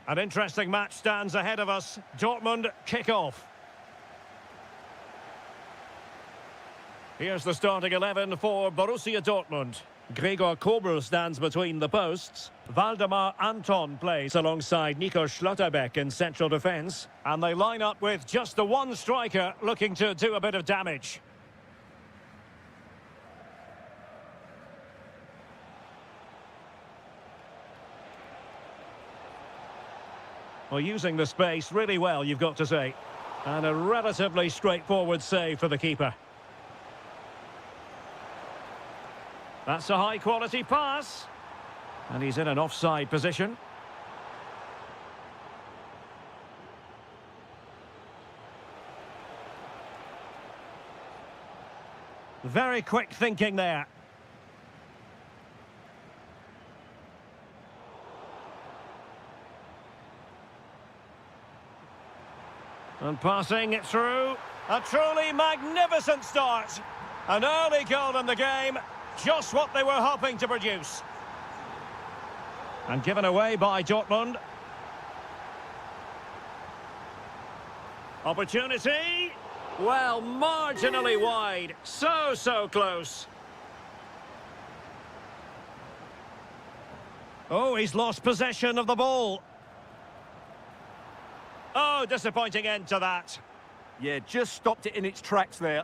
An interesting match stands ahead of us. Dortmund kick off. Here's the starting 11 for Borussia Dortmund. Gregor Kobel stands between the posts. Waldemar Anton plays alongside Nico Schlotterbeck in central defence. And they line up with just the one striker looking to do a bit of damage. Well, using the space really well, you've got to say. And a relatively straightforward save for the keeper. That's a high-quality pass. And he's in an offside position. Very quick thinking there. And passing it through. A truly magnificent start. An early goal in the game. Just what they were hoping to produce. And given away by Dortmund. Opportunity. Well, marginally wide. So close. Oh, he's lost possession of the ball. Oh, disappointing end to that. Yeah, just stopped it in its tracks there.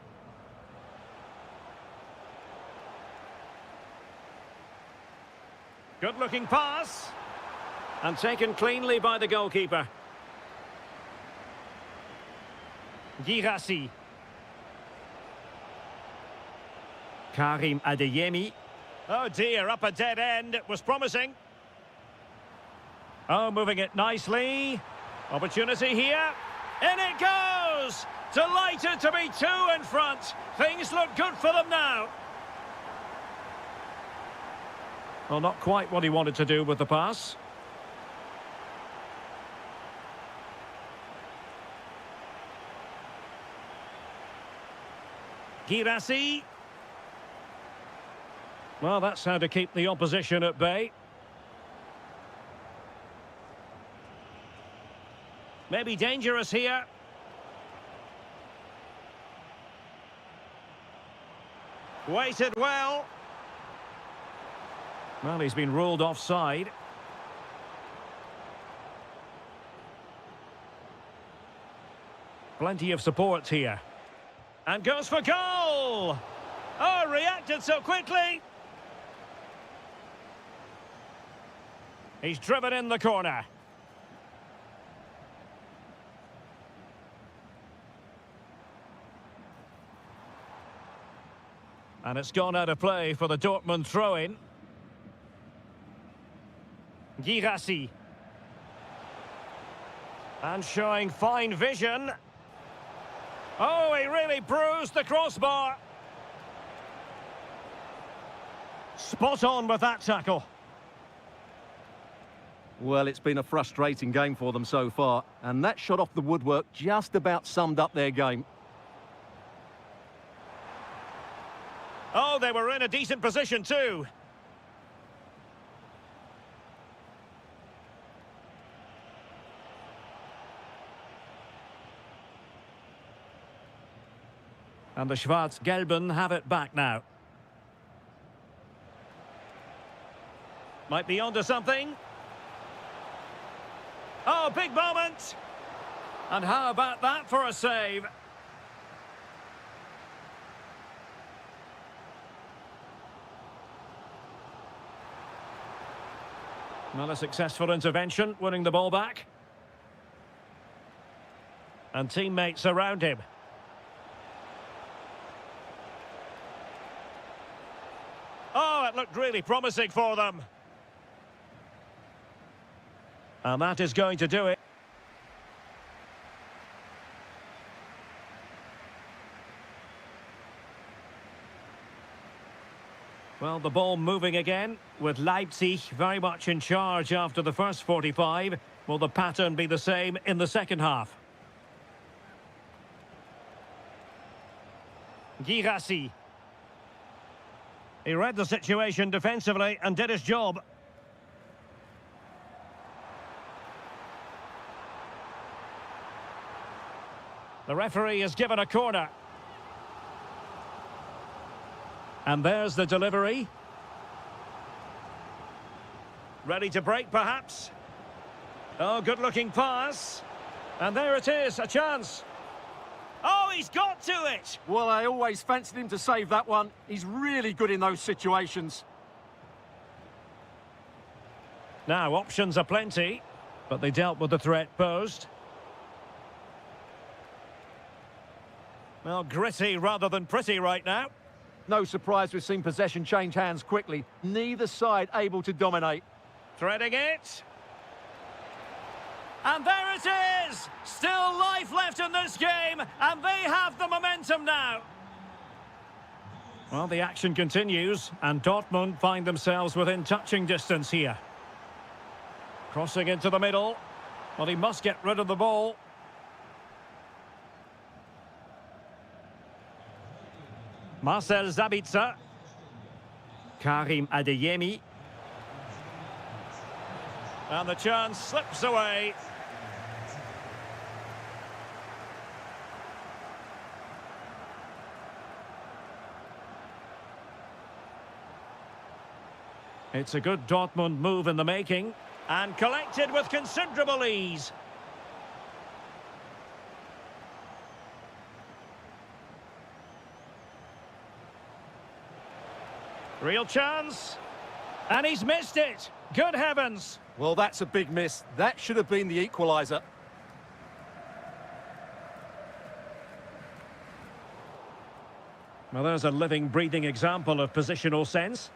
Good-looking pass. And taken cleanly by the goalkeeper. Girassi. Karim Adeyemi. Oh dear, up a dead end. It was promising. Oh, moving it nicely. Opportunity here. In it goes! Delighted to be two in front. Things look good for them now. Well, not quite what he wanted to do with the pass. Girassi. Well, that's how to keep the opposition at bay. Maybe dangerous here. Waited well. Well, he's been ruled offside. Plenty of support here. And goes for goal! Oh, reacted so quickly! He's driven in the corner. And it's gone out of play for the Dortmund throw-in. Girassi. And showing fine vision. Oh, he really bruised the crossbar. Spot on with that tackle. Well, it's been a frustrating game for them so far. And that shot off the woodwork just about summed up their game. Oh, they were in a decent position too. And the Schwarz-Gelben have it back now. Might be onto something. Oh, big moment. And how about that for a save? Well, a successful intervention, winning the ball back. And teammates around him. Oh, it looked really promising for them. And that is going to do it. Well, the ball moving again, with Leipzig very much in charge after the first 45. Will the pattern be the same in the second half? Girassi. He read the situation defensively and did his job. The referee has given a corner. And there's the delivery. Ready to break, perhaps. Oh, good-looking pass. And there it is, a chance. Oh, he's got to it! Well, I always fancied him to save that one. He's really good in those situations. Now, options are plenty, but they dealt with the threat posed. Well, gritty rather than pretty right now. No surprise we've seen possession change hands quickly. Neither side able to dominate. Threading it. And there it is! Still life left in this game, and they have the momentum now. Well, the action continues, and Dortmund find themselves within touching distance here. Crossing into the middle. Well, he must get rid of the ball. Marcel Sabitzer. Karim Adeyemi. And the chance slips away. It's a good Dortmund move in the making, and collected with considerable ease. Real chance. And he's missed it. Good heavens. Well, that's a big miss. That should have been the equaliser. Well, there's a living, breathing example of positional sense.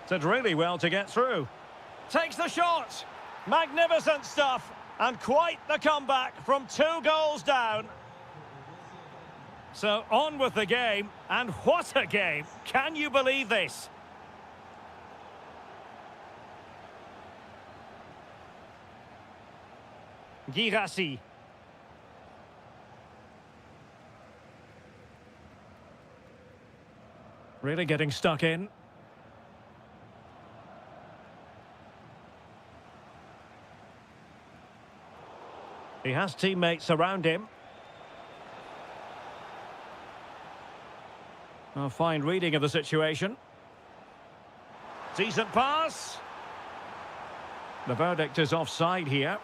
Did really well to get through. Takes the shot. Magnificent stuff. And quite the comeback from 2 goals down. So on with the game. And what a game. Can you believe this? Girassi. Really getting stuck in. He has teammates around him. A fine reading of the situation. Decent pass. The verdict is offside here.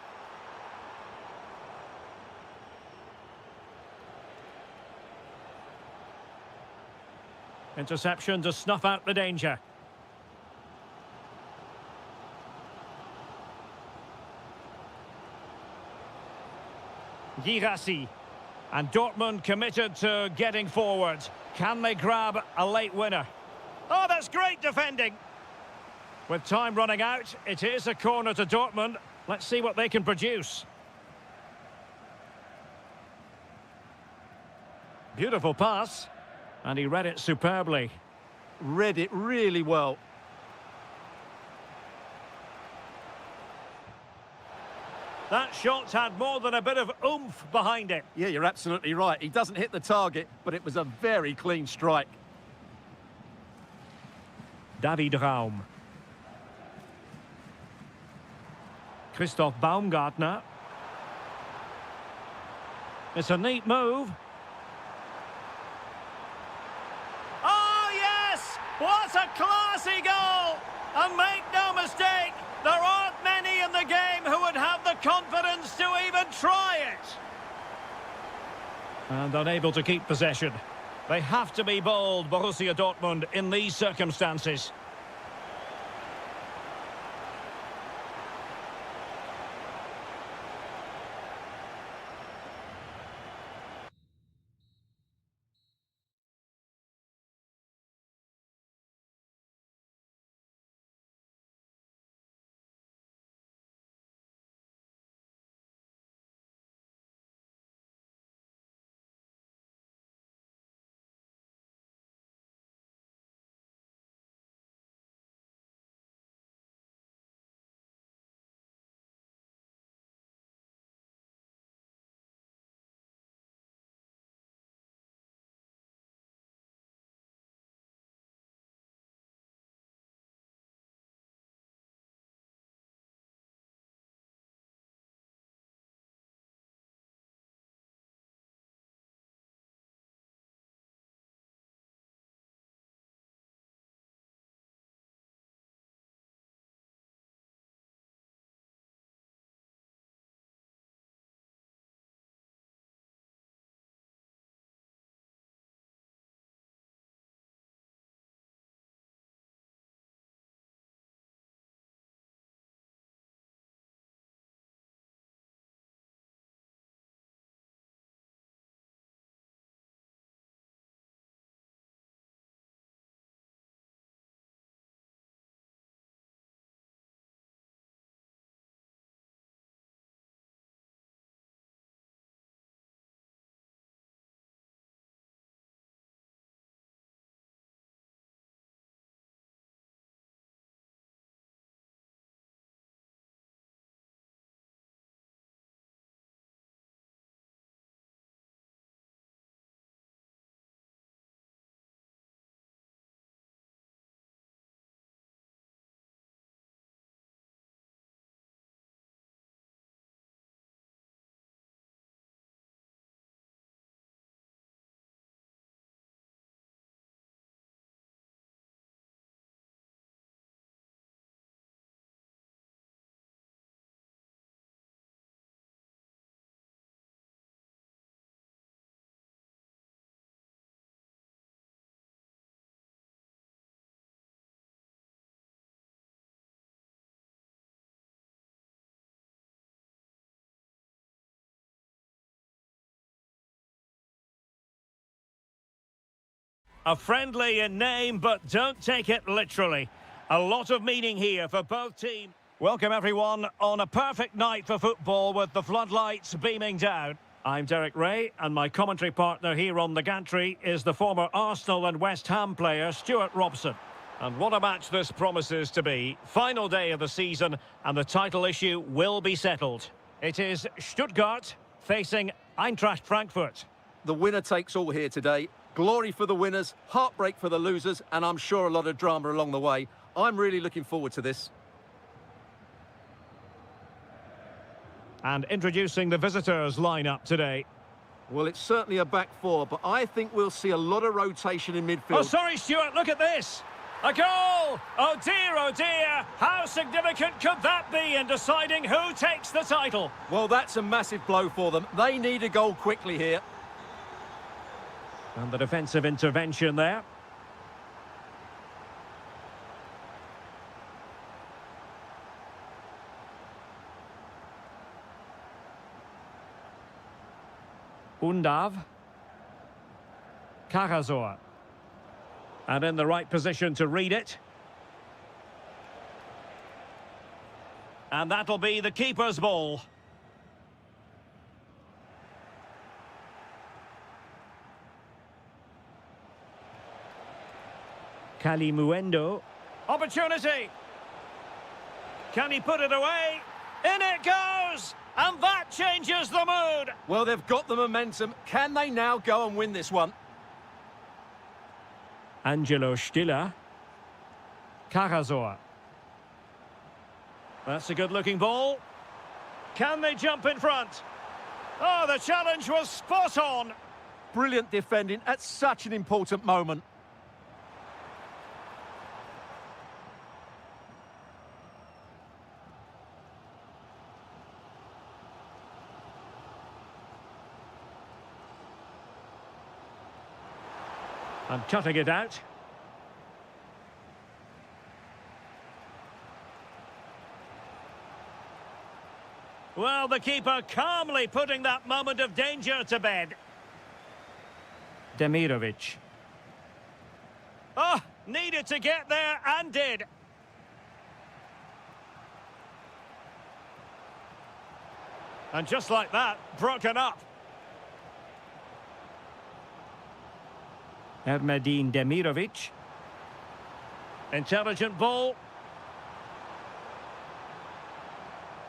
Interception to snuff out the danger. Girassi. And Dortmund committed to getting forward. Can they grab a late winner? Oh, that's great defending. With time running out, it is a corner to Dortmund. Let's see what they can produce. Beautiful pass. And he read it superbly. Read it really well. That shot had more than a bit of oomph behind it. Yeah, you're absolutely right. He doesn't hit the target, but it was a very clean strike. David Raum. Christoph Baumgartner. It's a neat move. Oh, yes! What a classy goal! And make no mistake, there aren't many in the game who would have the confidence to even try it. And unable to keep possession. They have to be bold, Borussia Dortmund, in these circumstances. A friendly in name, but don't take it literally. A lot of meaning here for both teams. Welcome everyone on a perfect night for football with the floodlights beaming down. I'm Derek Ray, and my commentary partner here on the gantry is the former Arsenal and West Ham player Stuart Robson. And what a match this promises to be. Final day of the season, and the title issue will be settled. It is Stuttgart facing Eintracht Frankfurt. The winner takes all here today. Glory for the winners, heartbreak for the losers, and I'm sure a lot of drama along the way. I'm really looking forward to this. And introducing the visitors' lineup today. Well, it's certainly a back four, but I think we'll see a lot of rotation in midfield. Oh, sorry, Stuart, look at this. A goal! Oh dear, how significant could that be in deciding who takes the title? Well, that's a massive blow for them. They need a goal quickly here. And the defensive intervention there. Undav. Karazor. And in the right position to read it. And that'll be the keeper's ball. Kalimuendo. Opportunity. Can he put it away? In it goes! And that changes the mood. Well, they've got the momentum. Can they now go and win this one? Angelo Stiller. Karazor. That's a good-looking ball. Can they jump in front? Oh, the challenge was spot on. Brilliant defending at such an important moment. And cutting it out. Well, the keeper calmly putting that moment of danger to bed. Demirovic. Oh, needed to get there and did. And just like that, broken up. Ermedin Demirovic. Intelligent ball.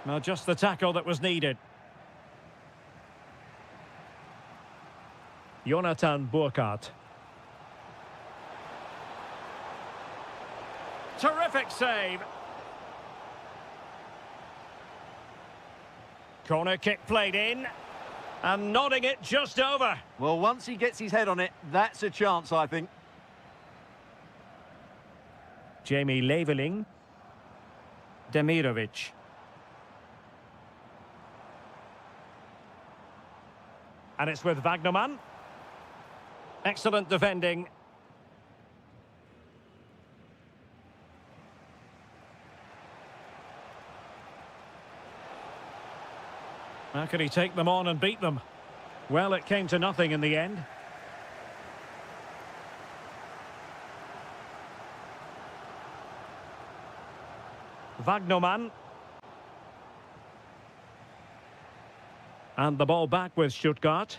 Well, just the tackle that was needed. Jonathan Burkhardt. Terrific save. Corner kick played in. And nodding it just over. Well, once he gets his head on it, that's a chance, I think. Jamie Leveling. Demirovic. And it's with Wagnerman. Excellent defending. How can he take them on and beat them? Well, it came to nothing in the end. Wagnerman. And the ball back with Stuttgart.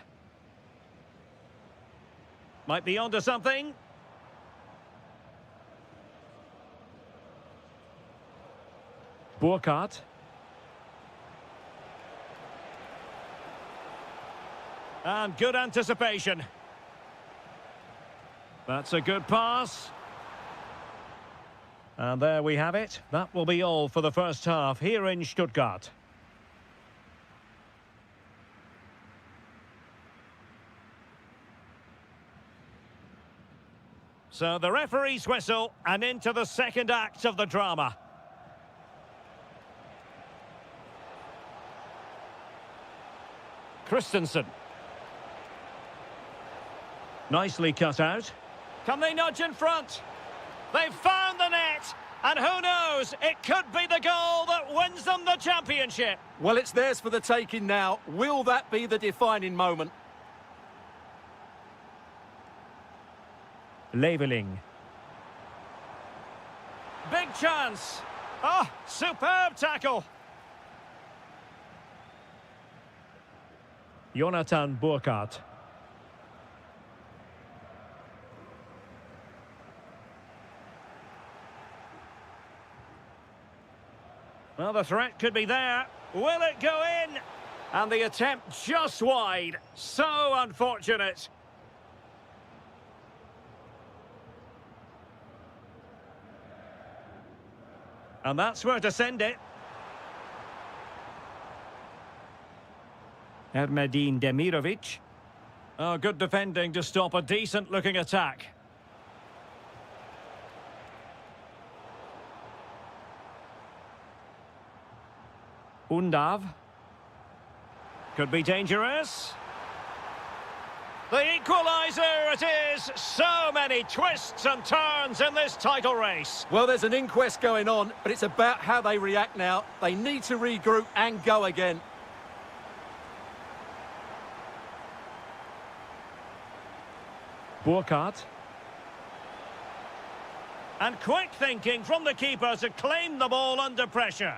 Might be onto something. Burkhardt. And good anticipation. That's a good pass. And there we have it. That will be all for the first half here in Stuttgart. So the referee's whistle and into the second act of the drama. Christensen. Nicely cut out. Can they nudge in front? They've found the net. And who knows, it could be the goal that wins them the championship. Well, it's theirs for the taking now. Will that be the defining moment? Leveling. Big chance. Oh, superb tackle. Jonathan Burkhardt. Well, the threat could be there. Will it go in? And the attempt just wide. So unfortunate. And that's where to send it. Ermedin Demirovic. Oh, good defending to stop a decent-looking attack. Undav. Could be dangerous. The equaliser it is! So many twists and turns in this title race. Well, there's an inquest going on, but it's about how they react now. They need to regroup and go again. Burkhardt. And quick thinking from the keeper to claim the ball under pressure.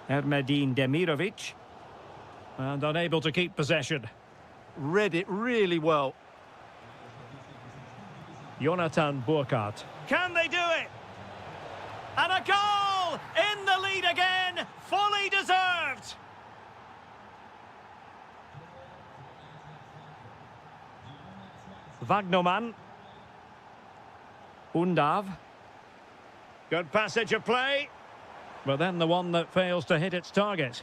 Ermedin Demirovic. And unable to keep possession. Read it really well. Jonathan Burkhardt. Can they do it? And a goal! In the lead again! Fully deserved! Wagnerman. Undav. Good passage of play. But then the one that fails to hit its target.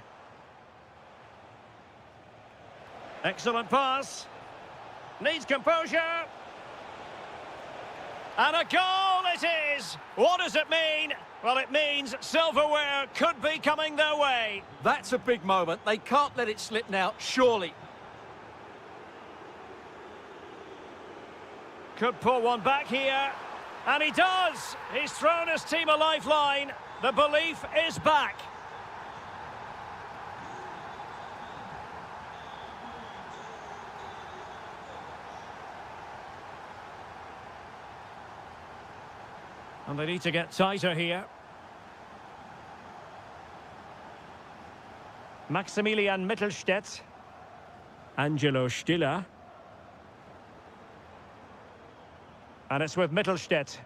Excellent pass. Needs composure. And a goal it is! What does it mean? Well, it means silverware could be coming their way. That's a big moment. They can't let it slip now, surely. Could pull one back here. And he does! He's thrown his team a lifeline. The belief is back. And they need to get tighter here. Maximilian Mittelstädt. Angelo Stiller. And it's with Mittelstädt.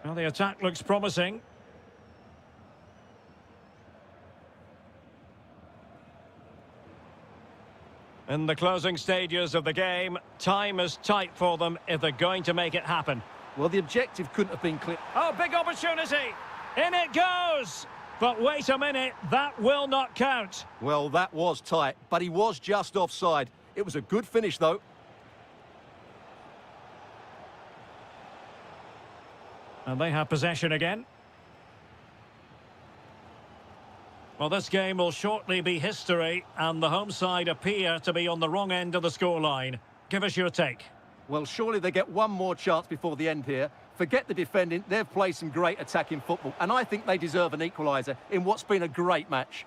Well, the attack looks promising. In the closing stages of the game, time is tight for them if they're going to make it happen. Well, the objective couldn't have been clear. Oh, big opportunity! In it goes! But wait a minute, that will not count. Well, that was tight, but he was just offside. It was a good finish, though. And they have possession again. Well, this game will shortly be history, and the home side appear to be on the wrong end of the scoreline. Give us your take. Well, surely they get one more chance before the end here. Forget the defending, they've played some great attacking football, and I think they deserve an equaliser in what's been a great match.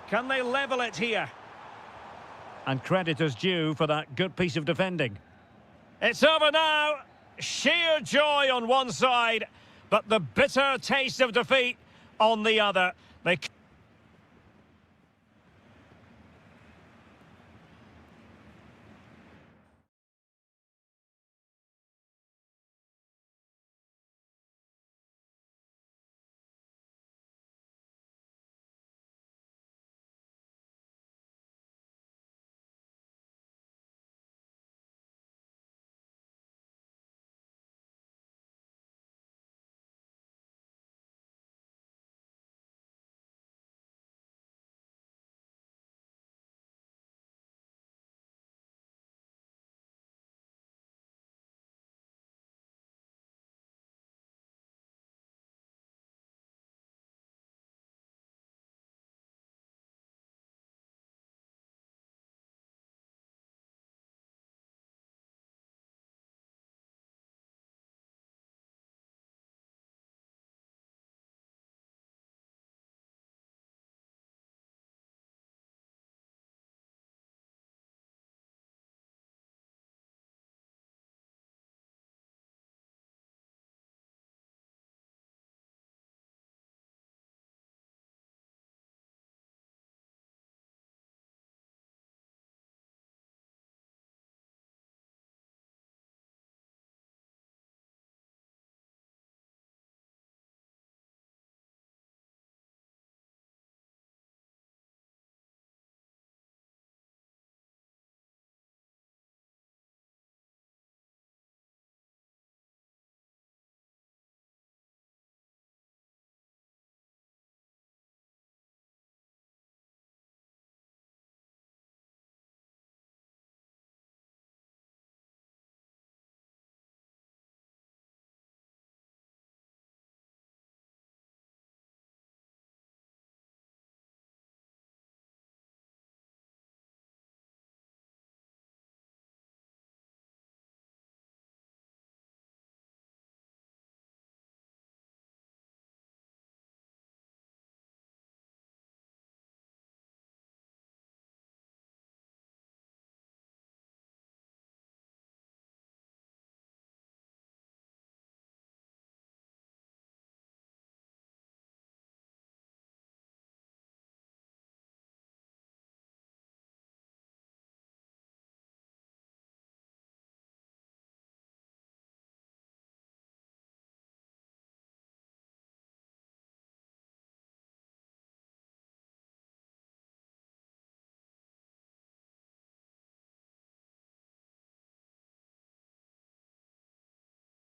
Can they level it here? And credit is due for that good piece of defending. It's over now. Sheer joy on one side, but the bitter taste of defeat on the other. They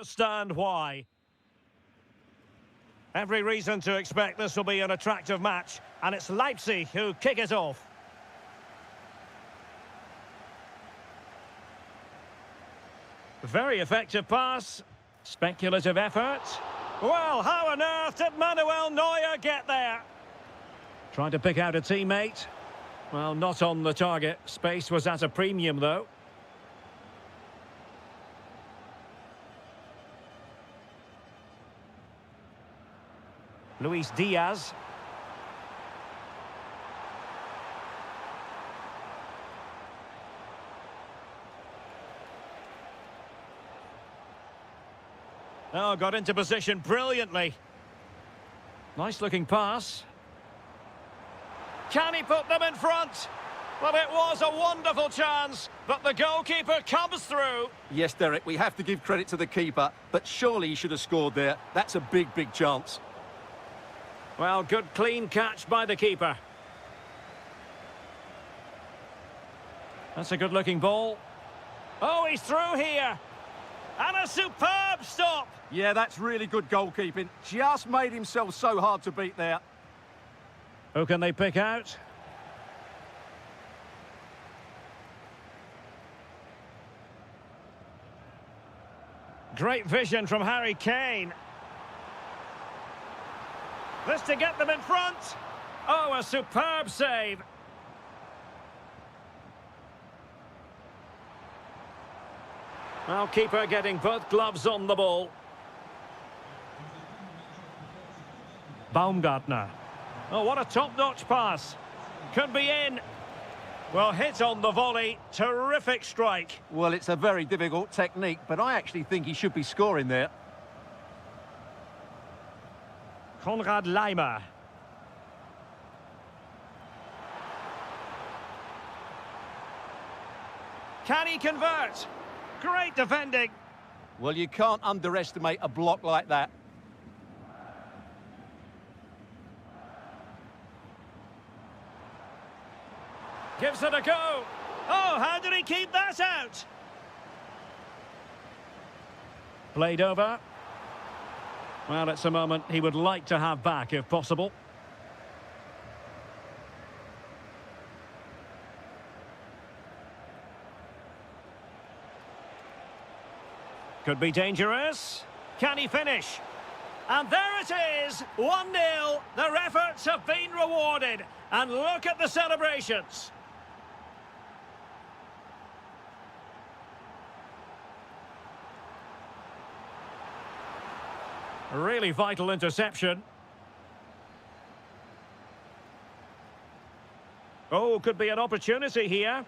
understand why. Every reason to expect this will be an attractive match, and it's Leipzig who kick it off. Very effective pass. Speculative effort. Well, how on earth did Manuel Neuer get there? Trying to pick out a teammate. Well, not on the target. Space was at a premium, though. Luis Diaz. Oh, got into position brilliantly. Nice looking pass. Can he put them in front? Well, it was a wonderful chance, but the goalkeeper comes through. Yes, Derek, we have to give credit to the keeper, but surely he should have scored there. That's a big, big chance. Well, good clean catch by the keeper. That's a good-looking ball. Oh, he's through here. And a superb stop. Yeah, that's really good goalkeeping. Just made himself so hard to beat there. Who can they pick out? Great vision from Harry Kane. This to get them in front. Oh, a superb save. Well, keeper getting both gloves on the ball. Baumgartner. Oh, what a top-notch pass. Could be in. Well, hit on the volley. Terrific strike. Well, it's a very difficult technique, but I actually think he should be scoring there. Konrad Laimer. Can he convert? Great defending. Well, you can't underestimate a block like that. Gives it a go. Oh, how did he keep that out? Played over. Well, it's a moment he would like to have back if possible. Could be dangerous. Can he finish? And there it is, 1-0. Their efforts have been rewarded. And look at the celebrations. A really vital interception. Oh, could be an opportunity here.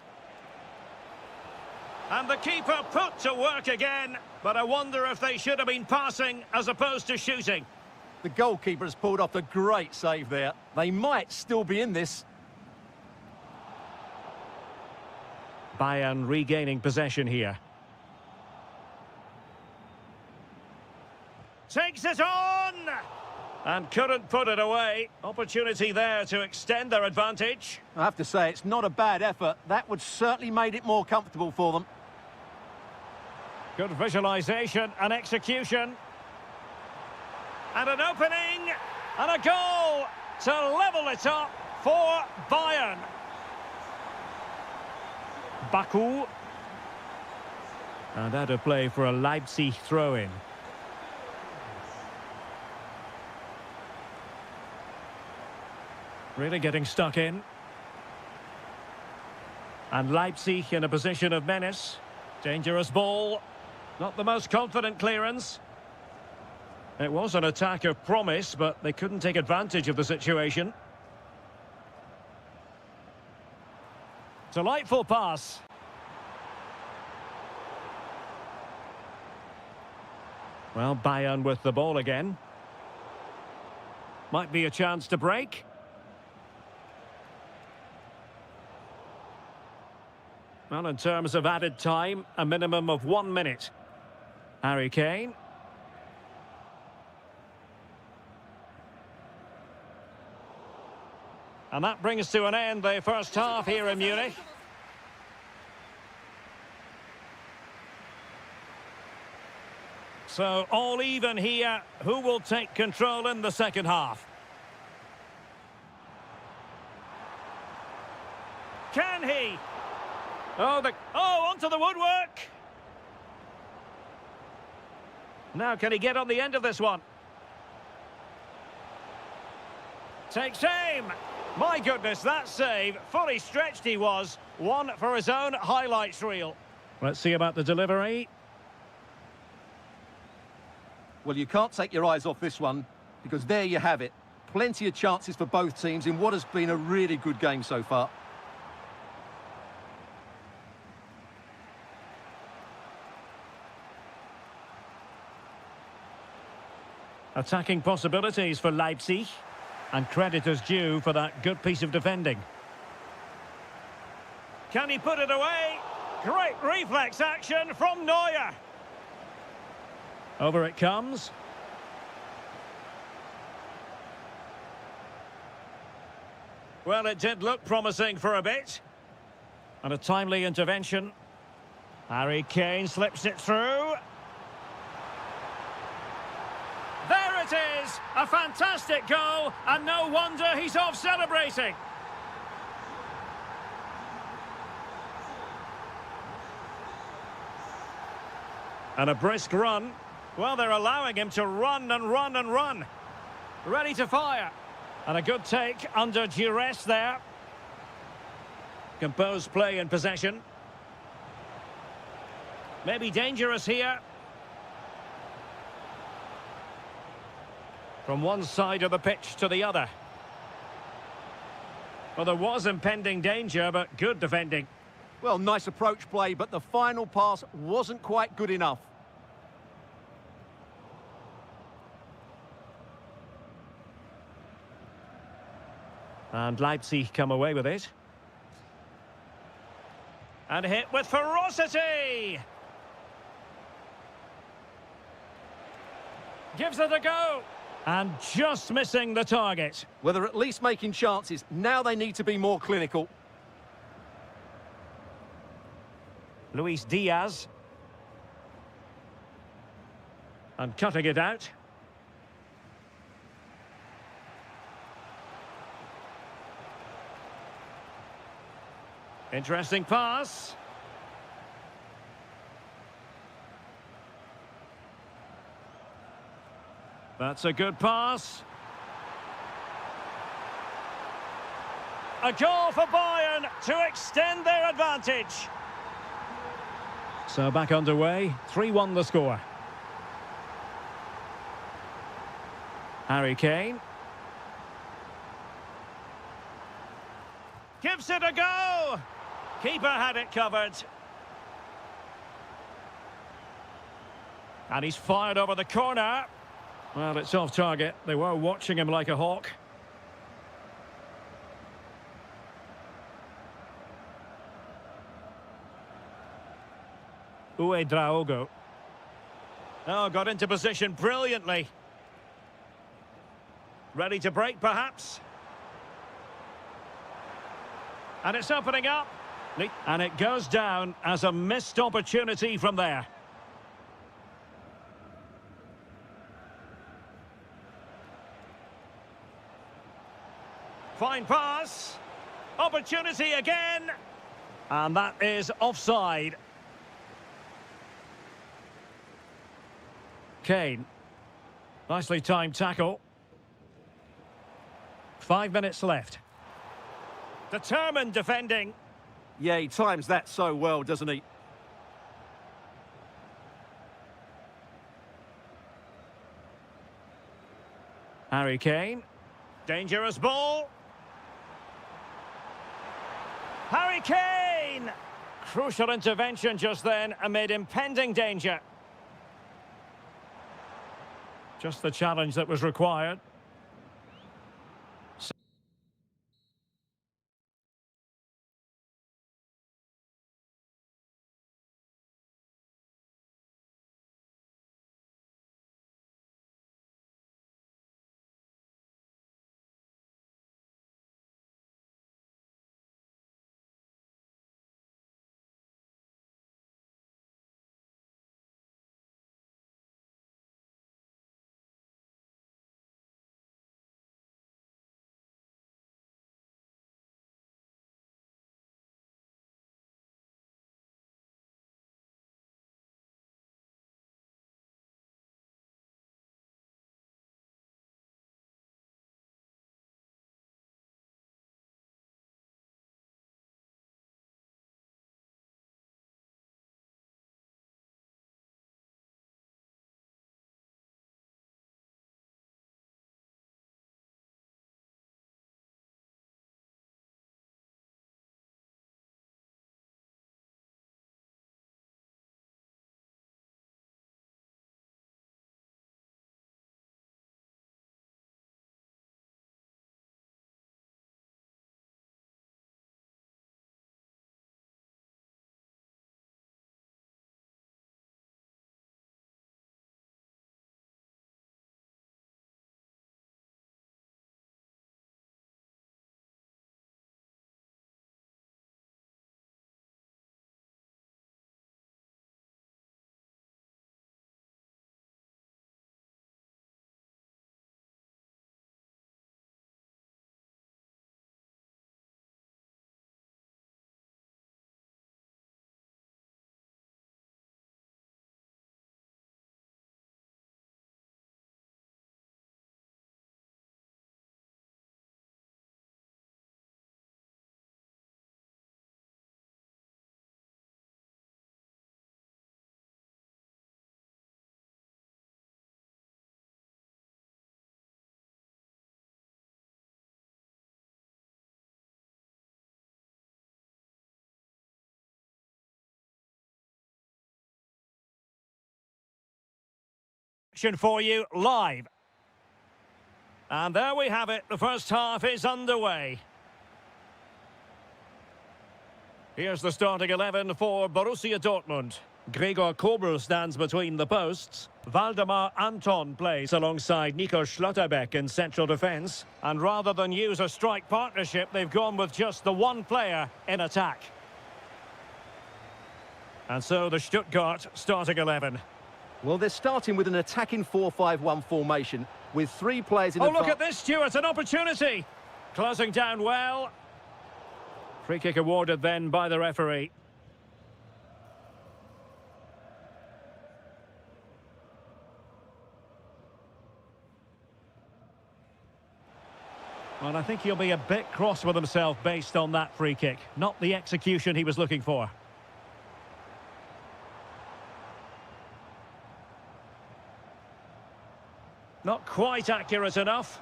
And the keeper put to work again. But I wonder if they should have been passing as opposed to shooting. The goalkeeper has pulled off a great save there. They might still be in this. Bayern regaining possession here. Takes it on! And couldn't put it away. Opportunity there to extend their advantage. I have to say, it's not a bad effort. That would certainly made it more comfortable for them. Good visualisation and execution. And an opening and a goal to level it up for Bayern. Baku. And out of play for a Leipzig throw-in. Really getting stuck in. And Leipzig in a position of menace. Dangerous ball. Not the most confident clearance. It was an attack of promise, but they couldn't take advantage of the situation. Delightful pass. Well, Bayern with the ball again. Might be a chance to break. Well, in terms of added time, a minimum of 1 minute. Harry Kane. And that brings to an end the first half here in Munich. So all even here. Who will take control in the second half? Can he? Onto the woodwork. Now can he get on the end of this one? Takes aim. My goodness, that save. Fully stretched he was. One for his own highlights reel. Let's see about the delivery. Well, you can't take your eyes off this one, because there you have it. Plenty of chances for both teams in what has been a really good game so far. Attacking possibilities for Leipzig. And credit is due for that good piece of defending. Can he put it away? Great reflex action from Neuer. Over it comes. Well, it did look promising for a bit. And a timely intervention. Harry Kane slips it through. There it is! A fantastic goal, and no wonder he's off celebrating. And a brisk run. Well, they're allowing him to run and run and run. Ready to fire. And a good take under duress there. Composed play in possession. Maybe dangerous here. From one side of the pitch to the other. Well, there was impending danger, but good defending. Well, nice approach play, but the final pass wasn't quite good enough. And Leipzig come away with it. And hit with ferocity! Gives it a go! And just missing the target. Well, they're at least making chances. Now they need to be more clinical. Luis Diaz. And cutting it out. Interesting pass. That's a good pass. A goal for Bayern to extend their advantage. So back underway, 3-1 the score. Harry Kane. Gives it a go. Keeper had it covered. And he's fired over the corner. Well, it's off target. They were watching him like a hawk. Draogo. Oh, got into position brilliantly. Ready to break, perhaps. And it's opening up. And it goes down as a missed opportunity from there. Fine pass. Opportunity again. And that is offside. Kane. Nicely timed tackle. 5 minutes left. Determined defending. Yeah, he times that so well, doesn't he? Harry Kane. Dangerous ball. Harry Kane! Crucial intervention just then amid impending danger. Just the challenge that was required. action for you live. And there we have it. The first half is underway. Here's the starting 11 for Borussia Dortmund. Gregor Kobel stands between the posts. Waldemar Anton plays alongside Nico Schlotterbeck in central defence. And rather than use a strike partnership, they've gone with just the one player in attack. And so the Stuttgart starting 11. Well, they're starting with an attacking 4-5-1 formation with three players in Oh, look at this, Stuart, an opportunity. Closing down well. Free kick awarded then by the referee. Well, I think he'll be a bit cross with himself based on that free kick. Not the execution he was looking for. Not quite accurate enough.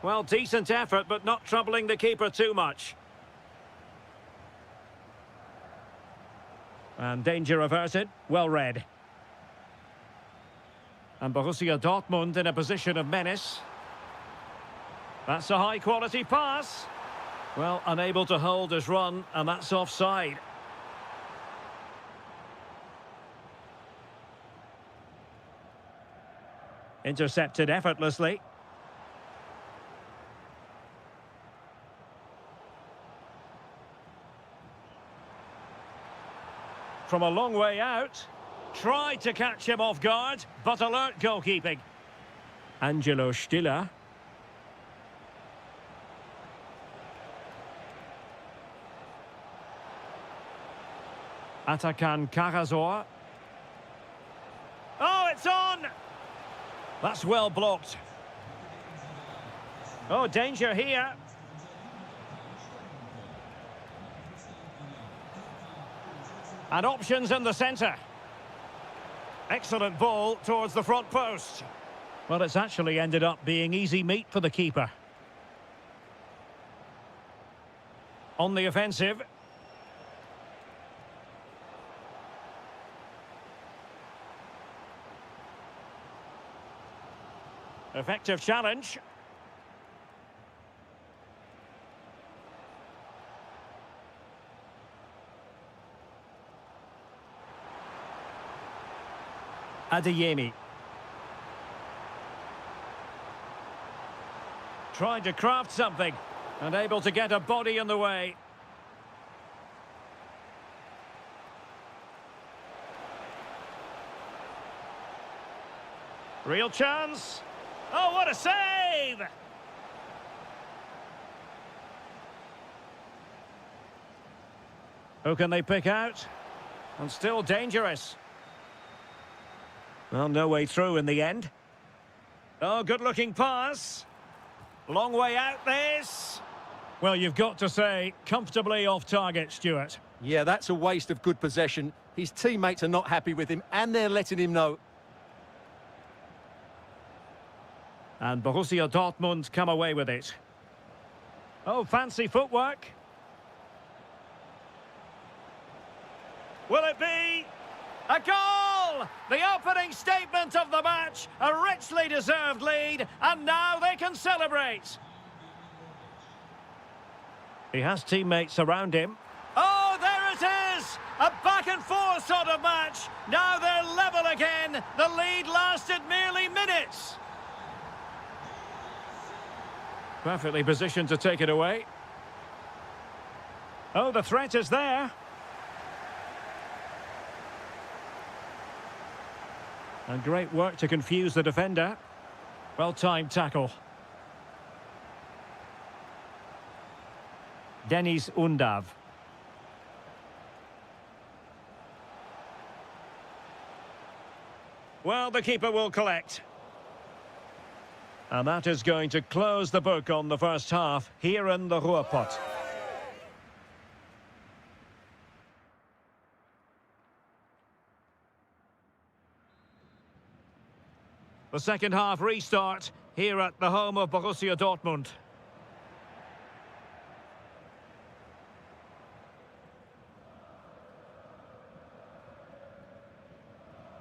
Well, decent effort, but not troubling the keeper too much. And danger averted. Well read. And Borussia Dortmund in a position of menace. That's a high-quality pass. Well, unable to hold his run, and that's offside. Intercepted effortlessly. From a long way out. Tried to catch him off guard, but alert goalkeeping. Angelo Stiller. Atakan Karazor. Oh, it's on! That's well blocked. Oh, danger here. And options in the centre. Excellent ball towards the front post. Well, it's actually ended up being easy meat for the keeper. On the offensive. Effective challenge. Adeyemi. Trying to craft something and able to get a body in the way. Real chance. Oh, what a save! Who can they pick out? And still dangerous. Well, no way through in the end. Oh, good-looking pass. Long way out, this. Well, you've got to say, comfortably off target, Stuart. Yeah, that's a waste of good possession. His teammates are not happy with him, and they're letting him know. And Borussia Dortmund come away with it. Oh, fancy footwork. Will it be a goal? The opening statement of the match, a richly deserved lead, and now they can celebrate. He has teammates around him. Oh, there it is! A back-and-forth sort of match. Now they're level again. The lead lasted merely minutes. Perfectly positioned to take it away. Oh, the threat is there. And great work to confuse the defender. Well-timed tackle. Denis Undav. Well, the keeper will collect. And that is going to close the book on the first half here in the Ruhrpott. The second half restart here at the home of Borussia Dortmund.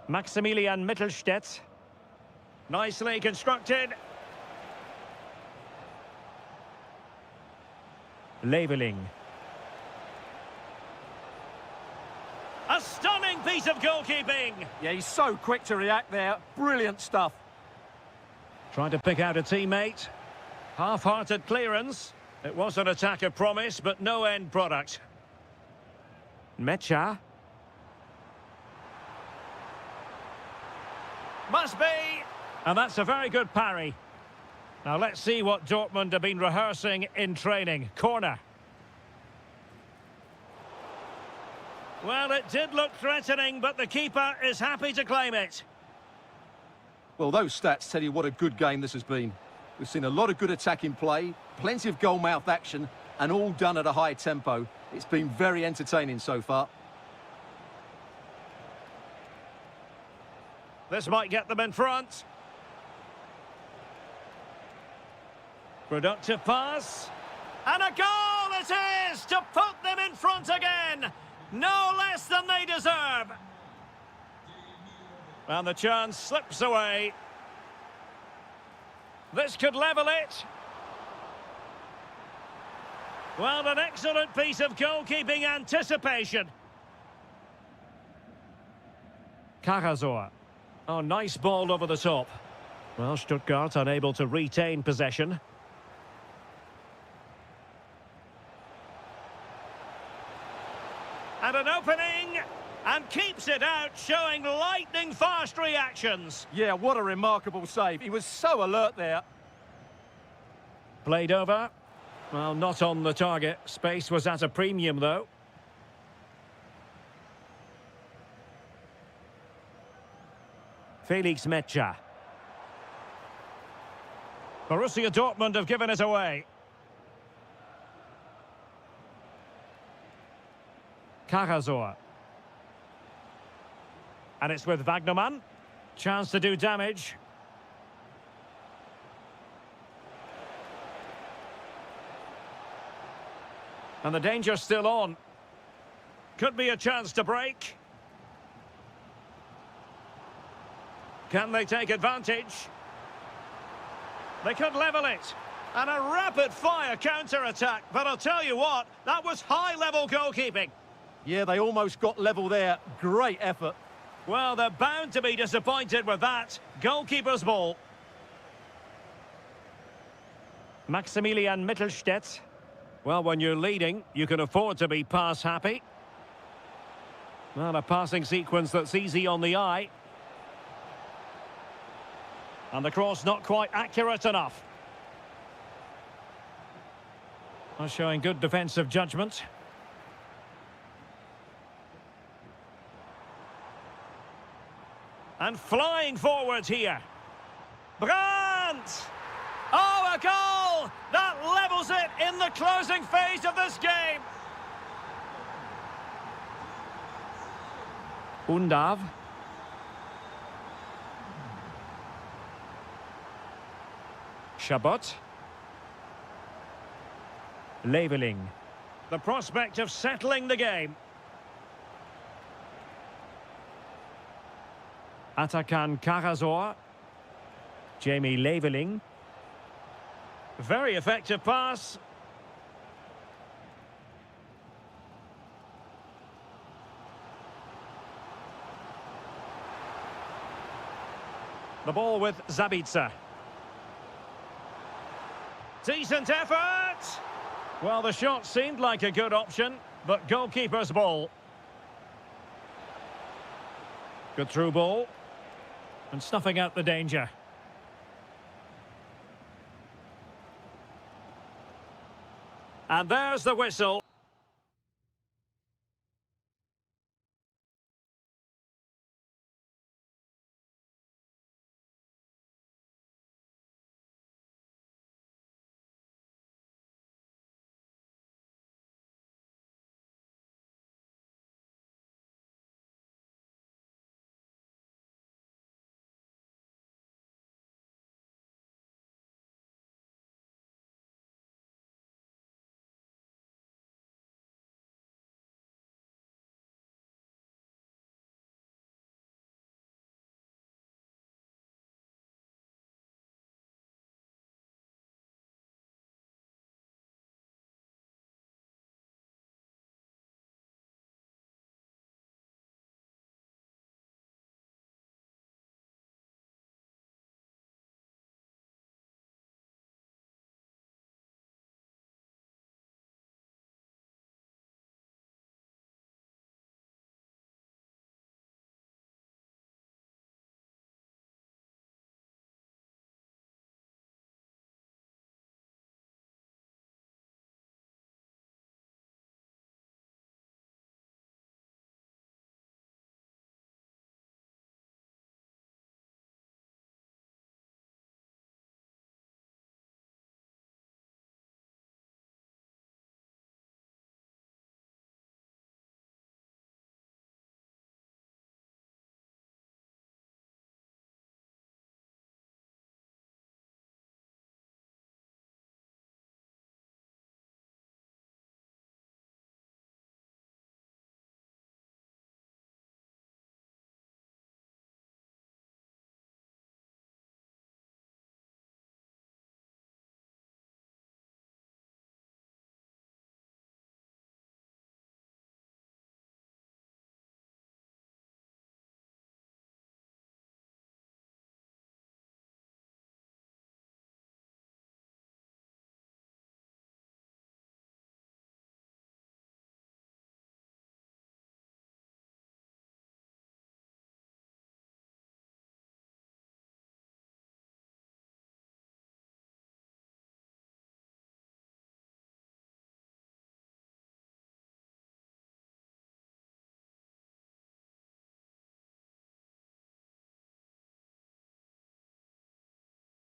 Maximilian Mittelstädt. Nicely constructed. Leveling. A stunning piece of goalkeeping. Yeah, he's so quick to react there. Brilliant stuff. Trying to pick out a teammate. Half-hearted clearance. It was an attack of promise, but no end product. Mecha. Must be. And that's a very good parry. Now let's see what Dortmund have been rehearsing in training. Corner. Well, it did look threatening, but the keeper is happy to claim it. Well, those stats tell you what a good game this has been. We've seen a lot of good attacking play, plenty of goal-mouth action, and all done at a high tempo. It's been very entertaining so far. This might get them in front. Productive pass. And a goal it is to put them in front again. No less than they deserve. And the chance slips away. This could level it. Well, an excellent piece of goalkeeping anticipation. Karasor. Oh, nice ball over the top. Well, Stuttgart unable to retain possession. And an opening, and keeps it out, showing lightning-fast reactions. Yeah, what a remarkable save. He was so alert there. Played over. Well, not on the target. Space was at a premium, though. Felix Mecha. Borussia Dortmund have given it away. Karasor. And it's with Wagnerman. Chance to do damage. And the danger's still on. Could be a chance to break. Can they take advantage? They could level it. And a rapid-fire counter-attack. But I'll tell you what, that was high-level goalkeeping. Yeah, they almost got level there. Great effort. Well, they're bound to be disappointed with that. Goalkeeper's ball. Maximilian Mittelstädt. Well, when you're leading, you can afford to be pass-happy. Well, a passing sequence that's easy on the eye. And the cross not quite accurate enough. Well, showing good defensive judgment. And flying forward here. Brandt! Oh, a goal! That levels it in the closing phase of this game. Undav. Chabot. Leveling. The prospect of settling the game. Atakan Karasor. Jamie Leveling. Very effective pass. The ball with Zabitzer. Decent effort. Well, the shot seemed like a good option, but goalkeeper's ball. Good through ball. And snuffing out the danger. And there's the whistle.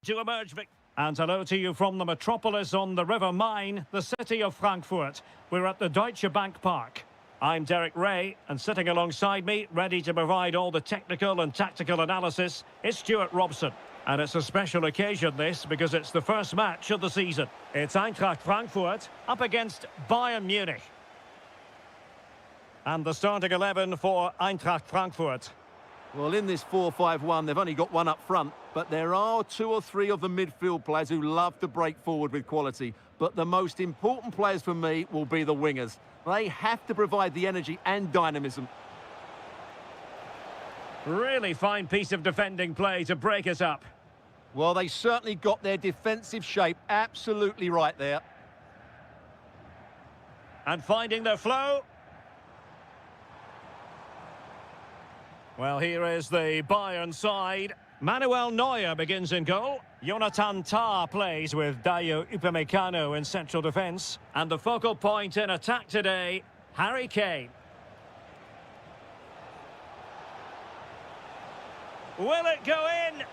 to emerge And hello to you from the metropolis on the River Main, the city of Frankfurt. We're at the Deutsche Bank Park. I'm Derek Ray, and sitting alongside me, ready to provide all the technical and tactical analysis, is Stuart Robson. And it's a special occasion, this, because it's the first match of the season. It's Eintracht Frankfurt up against Bayern Munich. And the starting 11 for Eintracht Frankfurt. Well, in this 4-5-1, they've only got one up front, but there are two or three of the midfield players who love to break forward with quality. But the most important players for me will be the wingers. They have to provide the energy and dynamism. Really fine piece of defending play to break us up. Well, they certainly got their defensive shape absolutely right there. And finding their flow. Well, here is the Bayern side. Manuel Neuer begins in goal. Jonathan Tah plays with Dayo Upamecano in central defence. And the focal point in attack today, Harry Kane. Will it go in?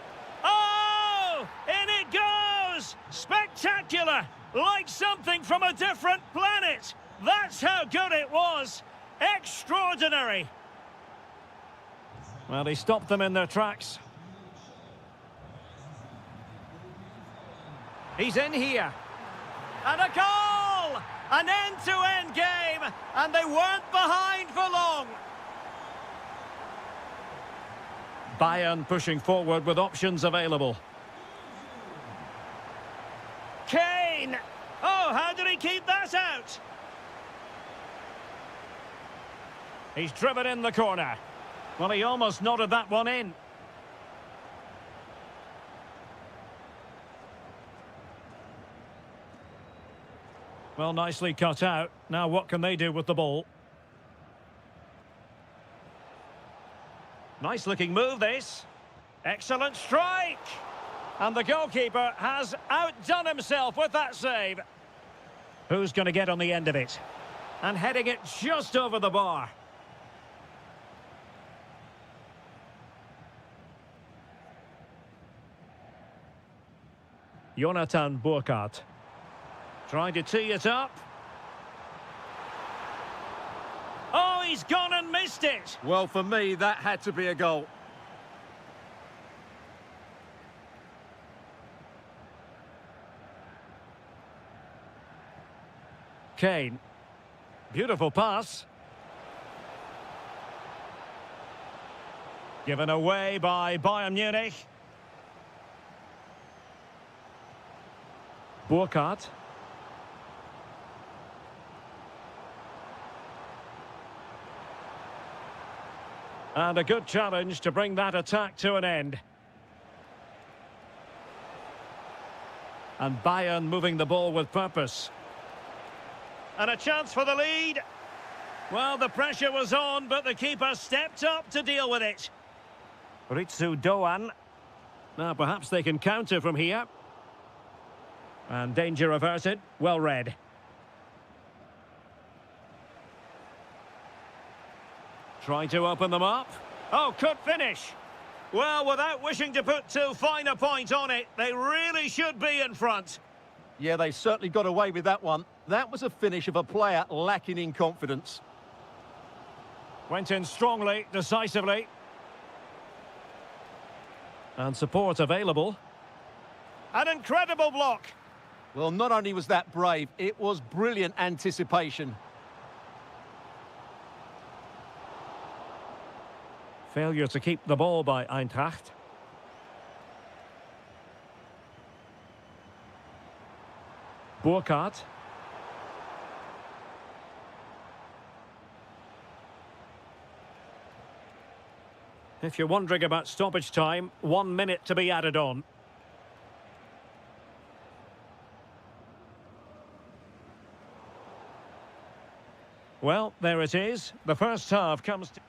Oh! In it goes! Spectacular! Like something from a different planet! That's how good it was! Extraordinary! Well, he stopped them in their tracks. He's in here. And a goal! An end-to-end game, and they weren't behind for long. Bayern pushing forward with options available. Kane! Oh, how did he keep that out? He's driven in the corner. Well, he almost nodded that one in. Well, nicely cut out. Now what can they do with the ball? Nice looking move, this. Excellent strike! And the goalkeeper has outdone himself with that save. Who's going to get on the end of it? And heading it just over the bar. Jonathan Burkhardt. Trying to tee it up. Oh, he's gone and missed it. Well, for me, that had to be a goal. Kane. Beautiful pass. Given away by Bayern Munich. Burkhardt. And a good challenge to bring that attack to an end. And Bayern moving the ball with purpose. And a chance for the lead. Well, the pressure was on, but the keeper stepped up to deal with it. Ritsu Doan. Now perhaps they can counter from here. And danger averted. Well read. Trying to open them up. Oh, could finish. Well, without wishing to put too fine a point on it, they really should be in front. Yeah, they certainly got away with that one. That was a finish of a player lacking in confidence. Went in strongly, decisively. And support available. An incredible block. Well, not only was that brave, it was brilliant anticipation. Failure to keep the ball by Eintracht. Burkhardt. If you're wondering about stoppage time, 1 minute to be added on. Well, there it is. The first half comes to...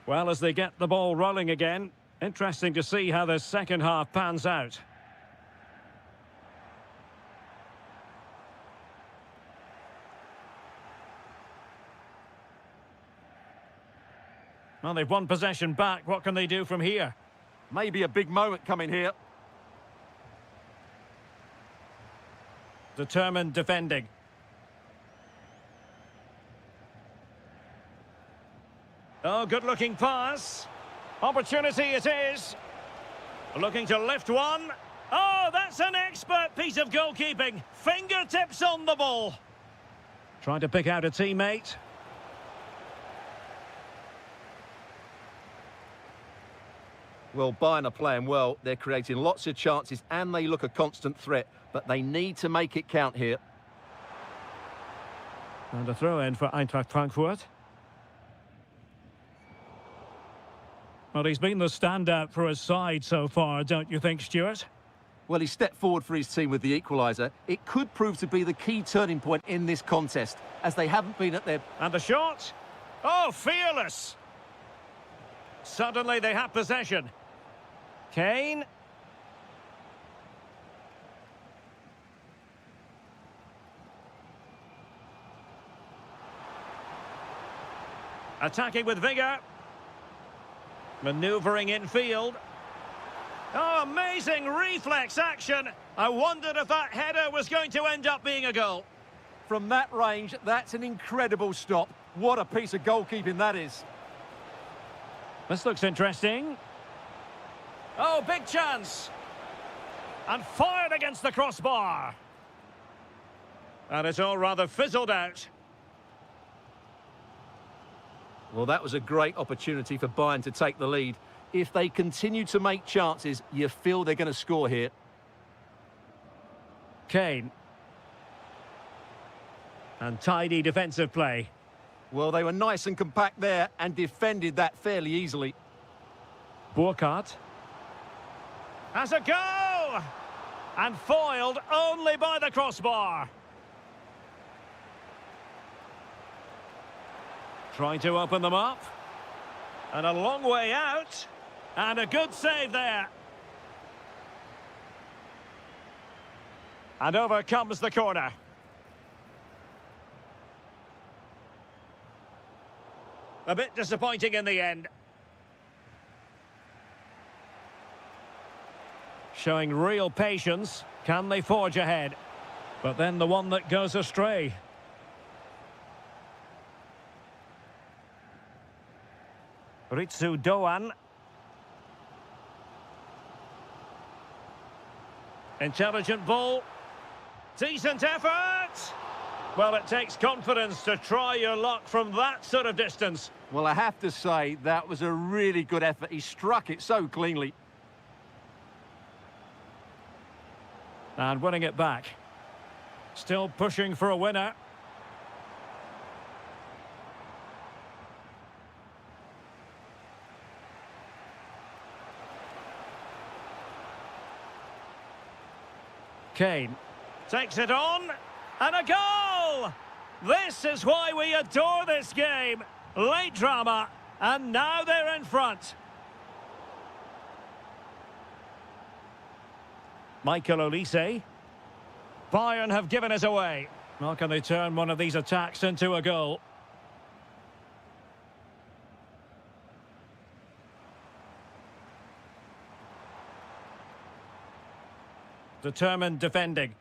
Well, as they get the ball rolling again, interesting to see how the second half pans out. Well, they've won possession back. What can they do from here? Maybe a big moment coming here. Determined defending. Oh, good-looking pass. Opportunity it is. Looking to lift one. Oh, that's an expert piece of goalkeeping. Fingertips on the ball. Trying to pick out a teammate. Well, Bayern are playing well. They're creating lots of chances and they look a constant threat. But they need to make it count here. And a throw-in for Eintracht Frankfurt. Well, he's been the standout for his side so far, don't you think, Stuart? Well, he stepped forward for his team with the equaliser. It could prove to be the key turning point in this contest, as they haven't been at their... And the shot. Oh, fearless. Suddenly they have possession. Kane. Attacking with vigour. Manoeuvring infield. Oh, amazing reflex action. I wondered if that header was going to end up being a goal. From that range, that's an incredible stop. What a piece of goalkeeping that is. This looks interesting. Oh, big chance. And fired against the crossbar. And it's all rather fizzled out. Well, that was a great opportunity for Bayern to take the lead. If they continue to make chances, you feel they're going to score here. Kane. And tidy defensive play. Well, they were nice and compact there and defended that fairly easily. Burkhardt. Has a go! And foiled only by the crossbar. Trying to open them up. And a long way out. And a good save there. And over comes the corner. A bit disappointing in the end. Showing real patience. Can they forge ahead? But then the one that goes astray. Ritsu Doan. Intelligent ball. Decent effort. Well, it takes confidence to try your luck from that sort of distance. Well, I have to say, that was a really good effort. He struck it so cleanly. And winning it back. Still pushing for a winner. Kane takes it on, and a goal! This is why we adore this game. Late drama, and now they're in front. Michael Olise. Bayern have given us away. Well, can they turn one of these attacks into a goal? Determined defending.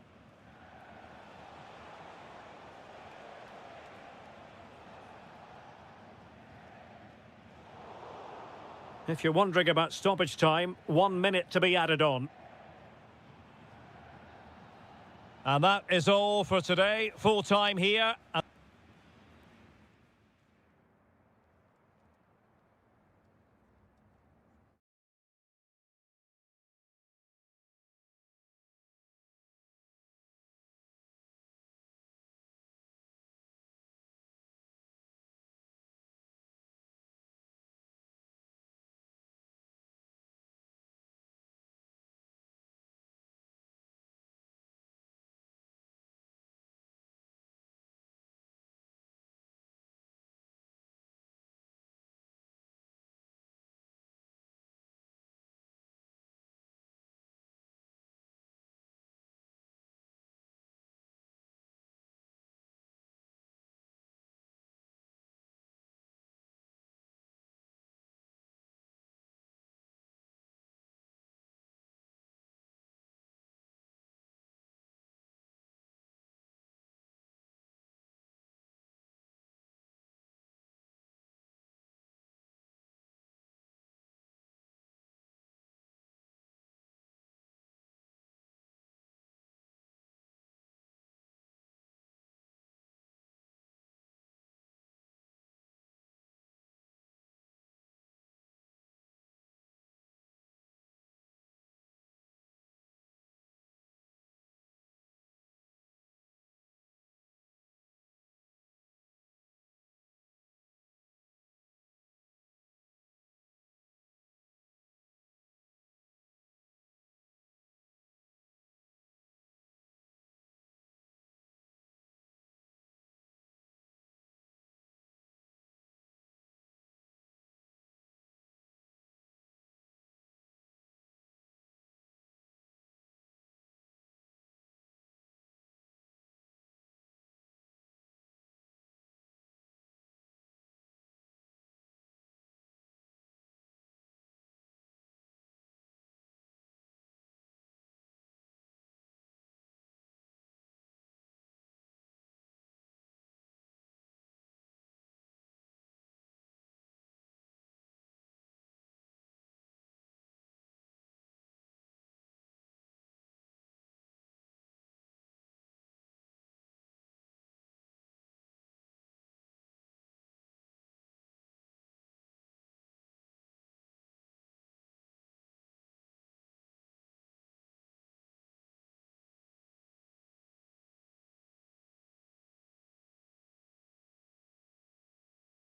If you're wondering about stoppage time, 1 minute to be added on. And that is all for today. Full time here.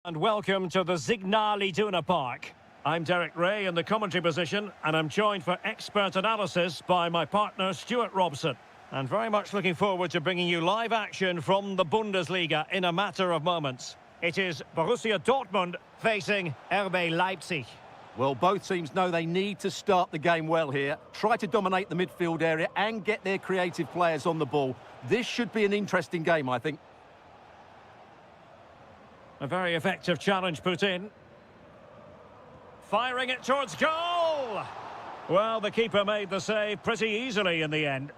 And welcome to the Signal Iduna Park. I'm Derek Ray in the commentary position, and I'm joined for expert analysis by my partner Stuart Robson. And very much looking forward to bringing you live action from the Bundesliga in a matter of moments. It is Borussia Dortmund facing RB Leipzig. Well, both teams know they need to start the game well here. Try to dominate the midfield area and get their creative players on the ball. This should be an interesting game, I think. A very effective challenge put in. Firing it towards goal! Well, the keeper made the save pretty easily in the end.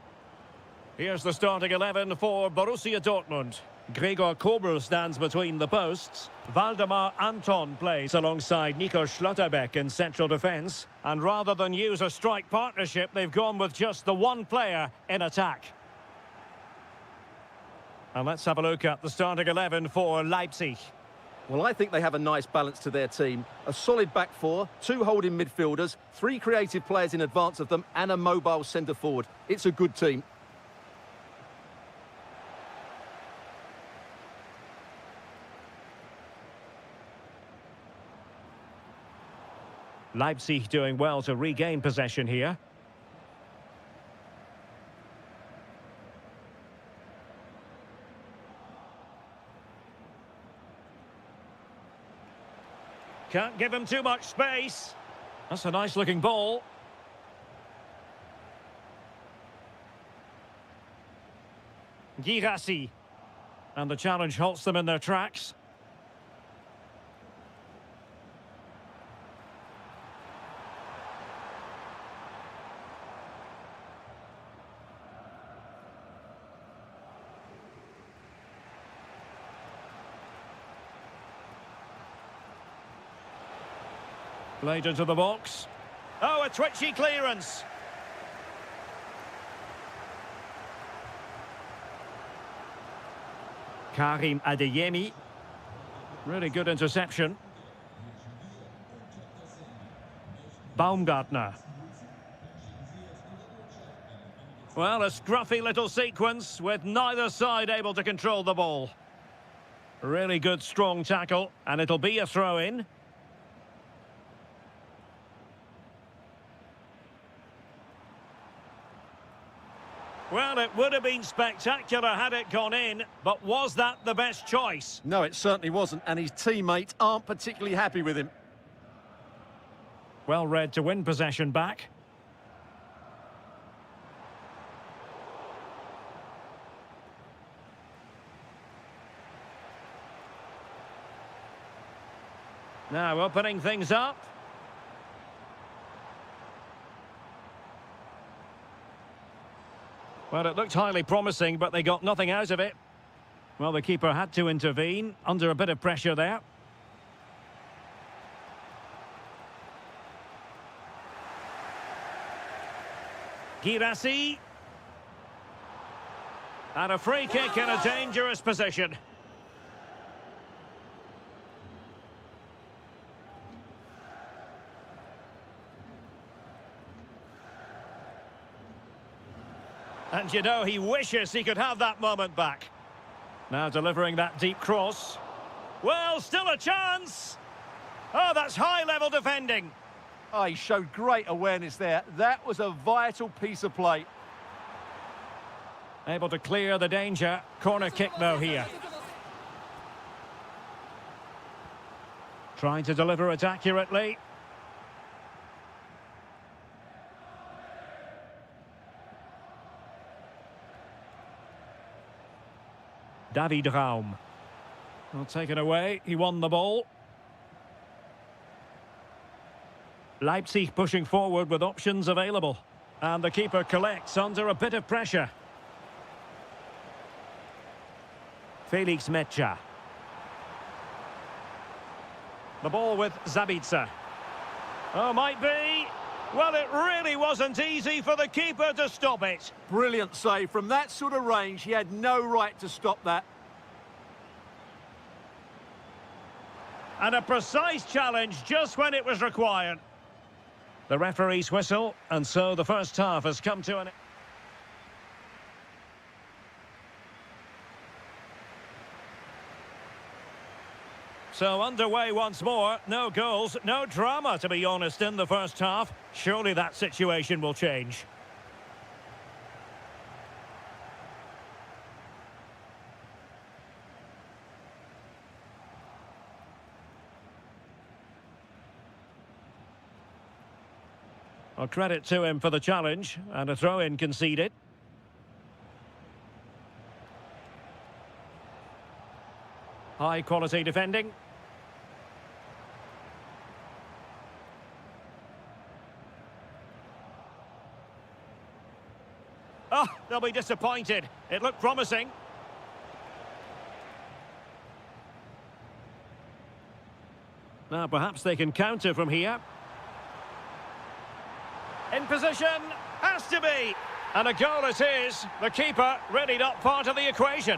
Here's the starting 11 for Borussia Dortmund. Gregor Kobel stands between the posts. Waldemar Anton plays alongside Nico Schlotterbeck in central defence. And rather than use a strike partnership, they've gone with just the one player in attack. And let's have a look at the starting 11 for Leipzig. Well, I think they have a nice balance to their team. A solid back four, two holding midfielders, three creative players in advance of them, and a mobile centre forward. It's a good team. Leipzig doing well to regain possession here. Can't give him too much space. That's a nice looking ball. Girassi. And the challenge halts them in their tracks. Played into the box. Oh, a twitchy clearance. Karim Adeyemi. Really good interception. Baumgartner. Well, a scruffy little sequence with neither side able to control the ball. Really good, strong tackle, and it'll be a throw-in. Well, it would have been spectacular had it gone in, but was that the best choice? No, it certainly wasn't, and his teammates aren't particularly happy with him. Well read to win possession back. Now opening things up. Well, it looked highly promising, but they got nothing out of it. Well, the keeper had to intervene, under a bit of pressure there. Girassi. And a free kick in a dangerous position. And you know, he wishes he could have that moment back. Now delivering that deep cross. Well, still a chance. Oh, that's high-level defending. Oh, he showed great awareness there. That was a vital piece of play. Able to clear the danger. Corner kick, though, here. Trying to deliver it accurately. David Raum. Well, taken away. He won the ball. Leipzig pushing forward with options available. And the keeper collects under a bit of pressure. Felix Mecha. The ball with Zabitzer. Oh, might be. Well, it really wasn't easy for the keeper to stop it. Brilliant save. From that sort of range, he had no right to stop that. And a precise challenge just when it was required. The referee's whistle, and so the first half has come to an end. So underway once more. No goals, no drama, to be honest, in the first half. Surely that situation will change. Well, credit to him for the challenge, and a throw-in conceded. High quality defending. Oh, they'll be disappointed. It looked promising. Now perhaps they can counter from here. In position, has to be. And a goal it is. The keeper really not part of the equation.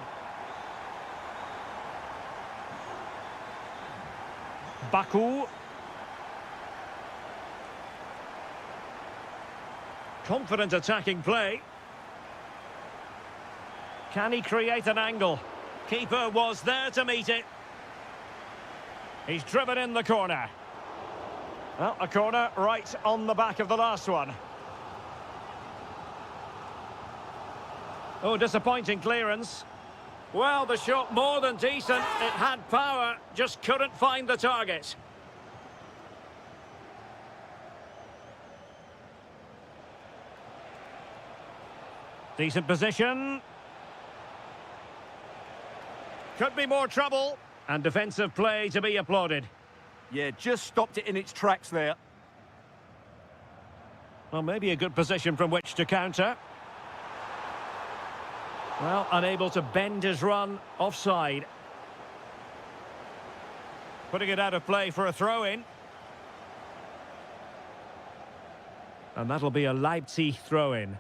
Baku. Confident attacking play. Can he create an angle? Keeper was there to meet it. He's driven in the corner. Well, a corner right on the back of the last one. Oh, disappointing clearance. Well, the shot more than decent. It had power, just couldn't find the target. Decent position. Could be more trouble. And defensive play to be applauded. Yeah, just stopped it in its tracks there. Well, maybe a good position from which to counter. Well, unable to bend his run, offside. Putting it out of play for a throw-in. And that'll be a Leipzig throw-in.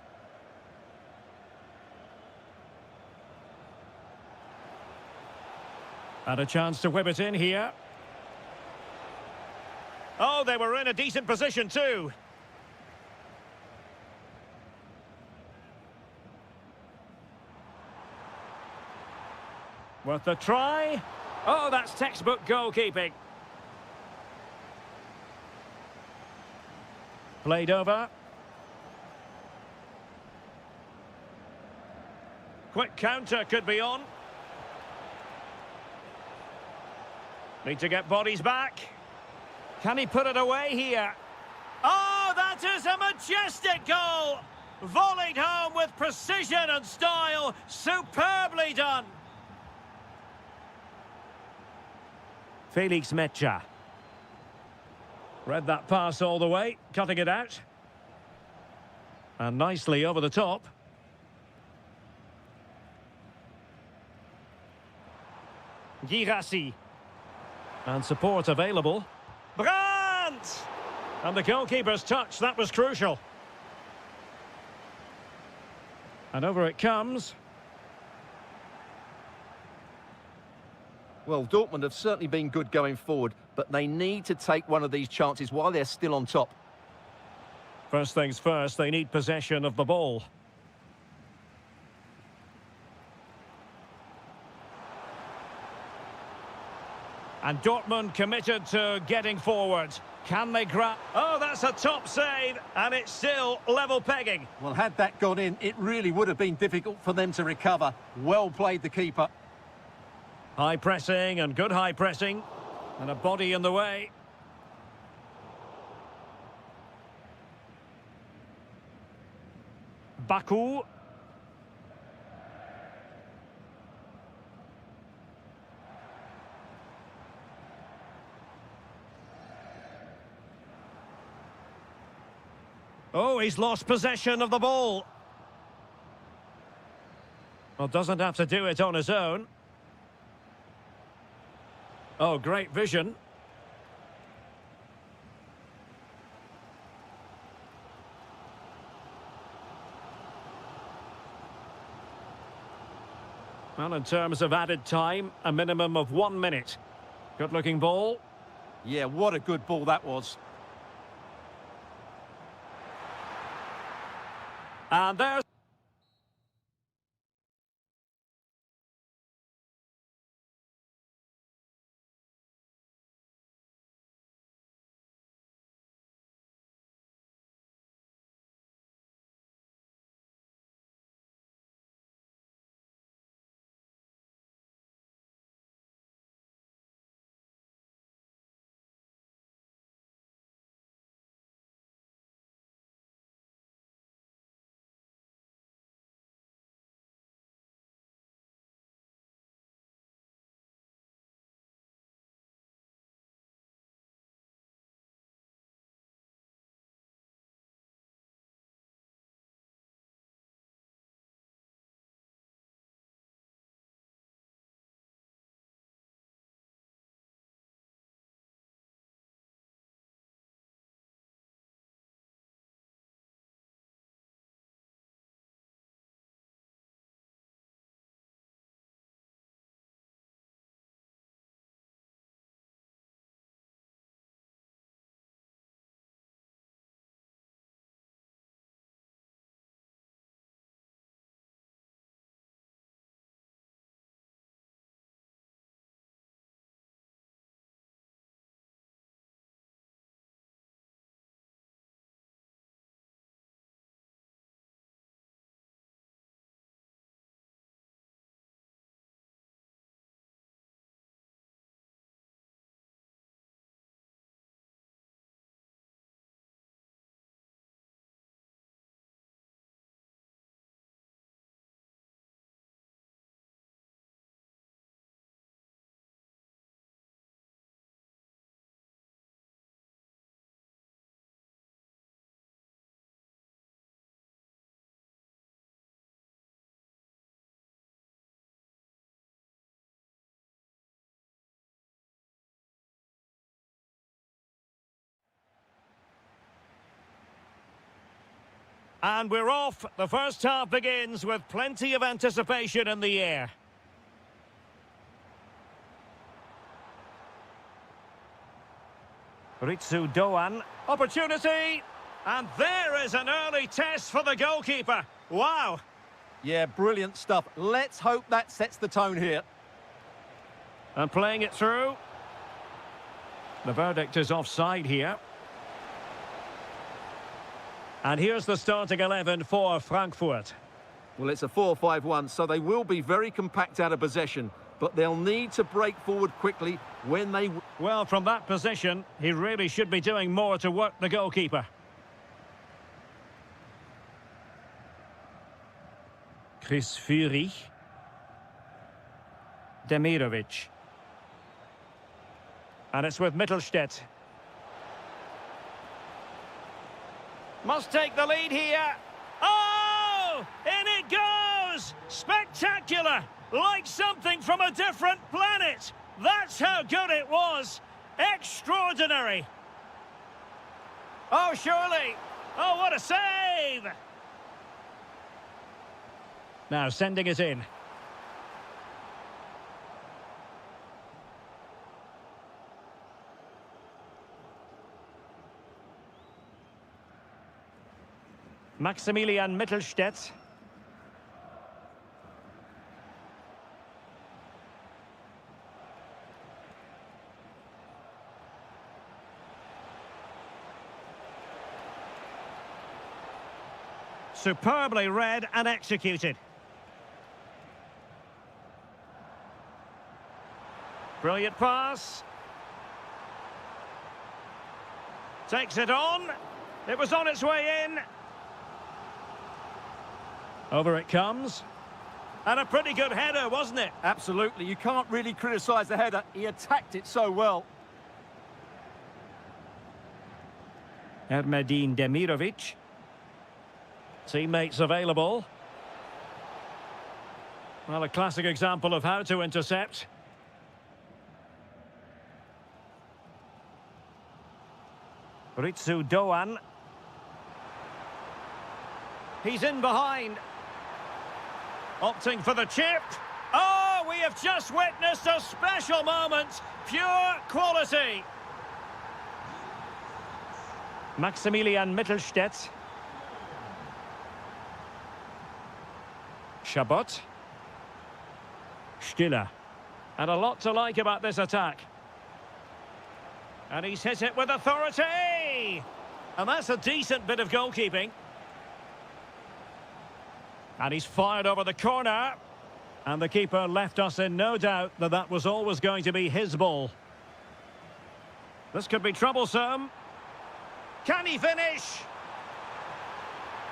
And a chance to whip it in here. Oh, they were in a decent position too. Worth a try. Oh, that's textbook goalkeeping. Played over. Quick counter could be on. Need to get bodies back. Can he put it away here? Oh, that is a majestic goal! Volleyed home with precision and style. Superbly done. Felix Mecha. Read that pass all the way, cutting it out. And nicely over the top. Girassi. And support available. Brandt! And the goalkeeper's touch, that was crucial. And over it comes. Well, Dortmund have certainly been good going forward, but they need to take one of these chances while they're still on top. First things first, they need possession of the ball. And Dortmund committed to getting forward. Can they grab? Oh, that's a top save, and it's still level pegging. Well, had that gone in, it really would have been difficult for them to recover. Well played, the keeper. High pressing and good high pressing. And a body in the way. Baku. Oh, he's lost possession of the ball. Well, doesn't have to do it on his own. Oh, great vision. Well, in terms of added time, a minimum of 1 minute. Good-looking ball. Yeah, what a good ball that was. And there's And we're off. The first half begins with plenty of anticipation in the air. Ritsu Doan. Opportunity. And there is an early test for the goalkeeper. Wow. Yeah, brilliant stuff. Let's hope that sets the tone here. And playing it through. The verdict is offside here. And here's the starting 11 for Frankfurt. Well, it's a 4-5-1, so they will be very compact out of possession, but they'll need to break forward quickly when they... Well, from that position, he really should be doing more to work the goalkeeper. Chris Fury. Demirovic. And it's with Mittelstädt. Must take the lead here. Oh! In it goes! Spectacular! Like something from a different planet. That's how good it was. Extraordinary. Oh, surely. Oh, what a save! Now sending it in. Maximilian Mittelstädt. Superbly read and executed. Brilliant pass. Takes it on. It was on its way in. Over it comes. And a pretty good header, wasn't it? Absolutely. You can't really criticise the header. He attacked it so well. Ermedin Demirovic. Teammates available. Well, a classic example of how to intercept. Ritsu Doan. He's in behind. Opting for the chip. Oh, we have just witnessed a special moment. Pure quality. Maximilian Mittelstädt. Chabot. Stiller. And a lot to like about this attack. And he's hit it with authority. And that's a decent bit of goalkeeping. And he's fired over the corner. And the keeper left us in no doubt that that was always going to be his ball. This could be troublesome. Can he finish?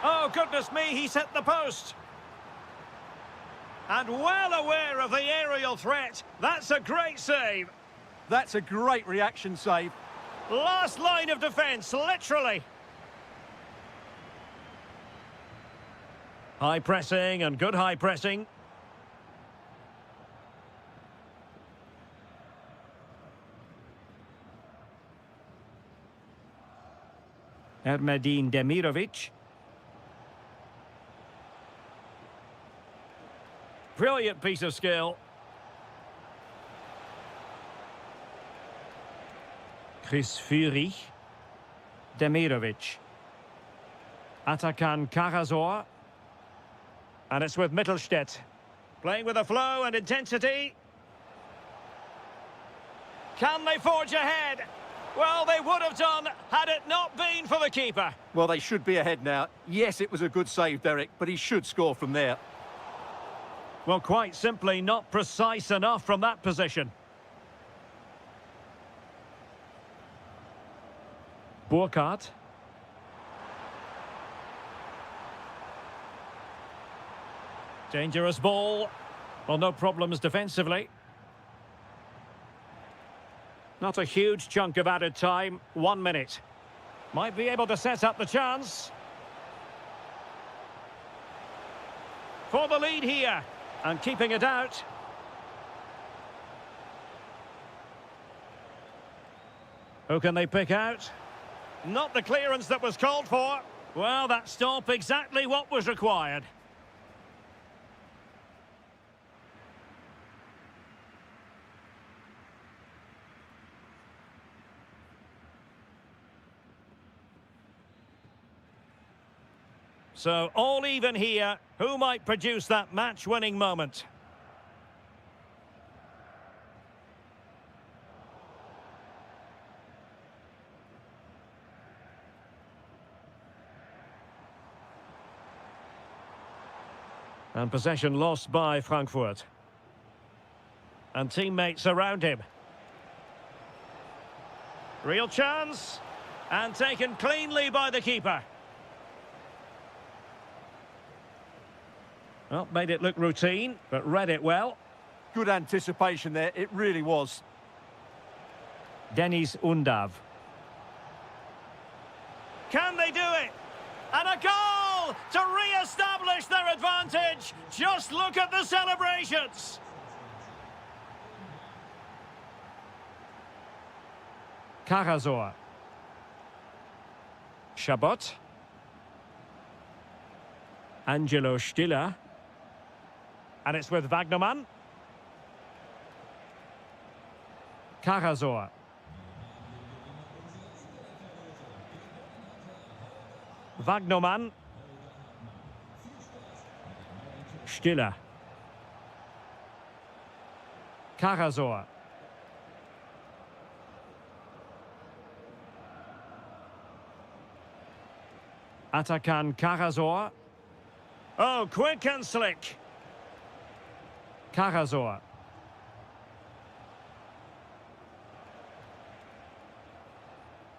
Oh, goodness me, he's hit the post. And well aware of the aerial threat. That's a great save. That's a great reaction save. Last line of defence, literally. High pressing and good high pressing. Ermedin Demirovic. Brilliant piece of skill. Chris Fury. Demirovic. Atakan Karasor. And it's with Mittelstädt. Playing with a flow and intensity. Can they forge ahead? Well, they would have done had it not been for the keeper. Well, they should be ahead now. Yes, it was a good save, Derek, but he should score from there. Well, quite simply not precise enough from that position. Burkhardt. Dangerous ball. Well, no problems defensively. Not a huge chunk of added time. 1 minute. Might be able to set up the chance. For the lead here. And keeping it out. Who can they pick out? Not the clearance that was called for. Well, that stop exactly what was required. So, all even here. Who might produce that match-winning moment? And possession lost by Frankfurt. And teammates around him. Real chance. And taken cleanly by the keeper. Well, made it look routine, but read it well. Good anticipation there, it really was. Deniz Undav. Can they do it? And a goal to re-establish their advantage. Just look at the celebrations. Karazor. Chabot. Angelo Stiller. And it's with Wagnerman. Karazor. Wagnerman. Stiller. Karazor. Atakan Karazor. Oh, quick and slick. Karazor.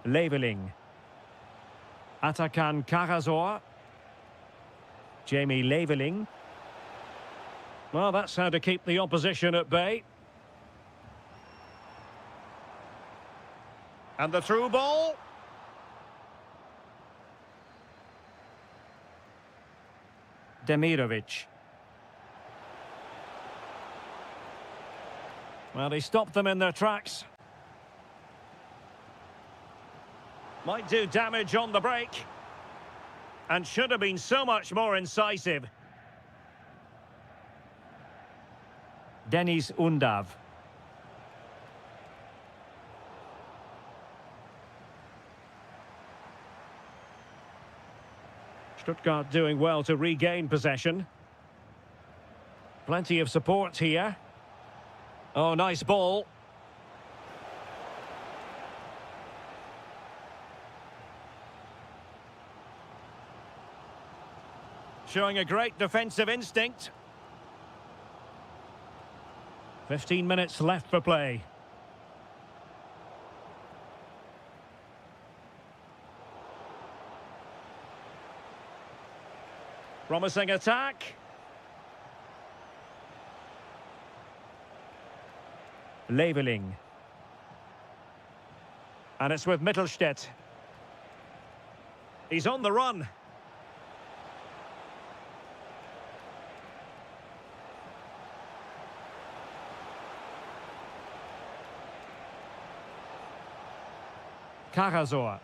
Leveling. Atakan Karazor. Jamie Leveling. Well, that's how to keep the opposition at bay. And the through ball. Demirovic. Well, he stopped them in their tracks. Might do damage on the break. And should have been so much more incisive. Deniz Undav. Stuttgart doing well to regain possession. Plenty of support here. Oh, nice ball. Showing a great defensive instinct. 15 minutes left for play. Promising attack. Leveling. And it's with Mittelstädt. He's on the run. Karazor.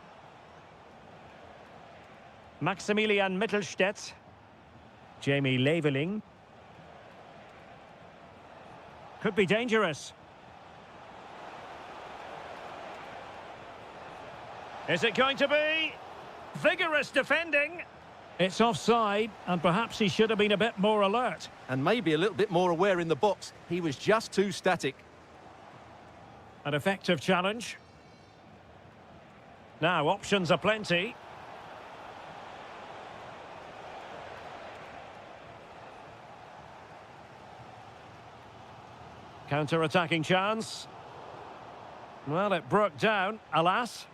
Maximilian Mittelstädt. Jamie Leveling. Could be dangerous. Is it going to be? Vigorous defending. It's offside, and perhaps he should have been a bit more alert. And maybe a little bit more aware in the box. He was just too static. An effective challenge. Now, options are plenty. Counter-attacking chance. Well, it broke down, alas.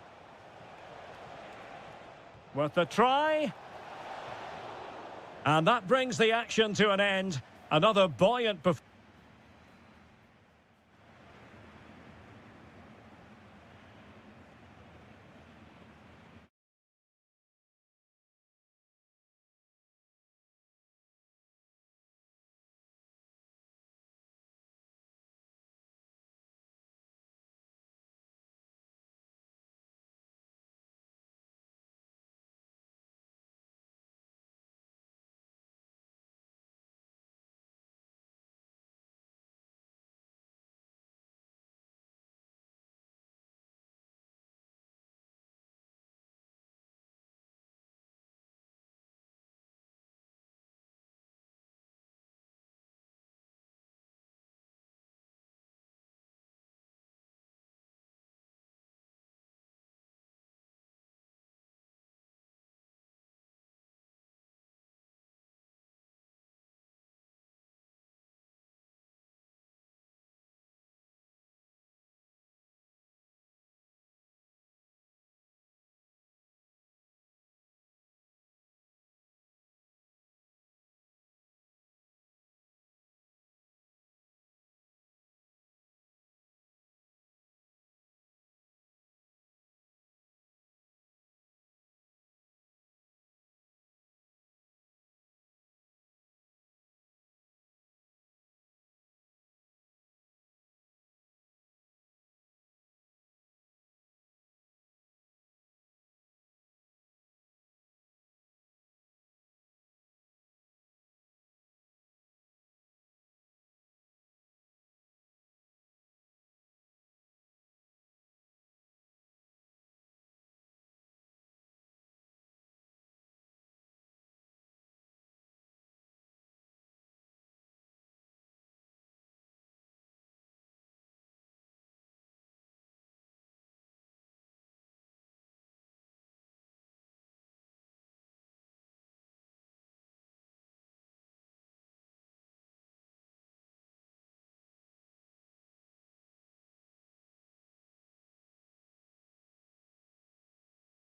Worth a try. And that brings the action to an end. Another buoyant performance.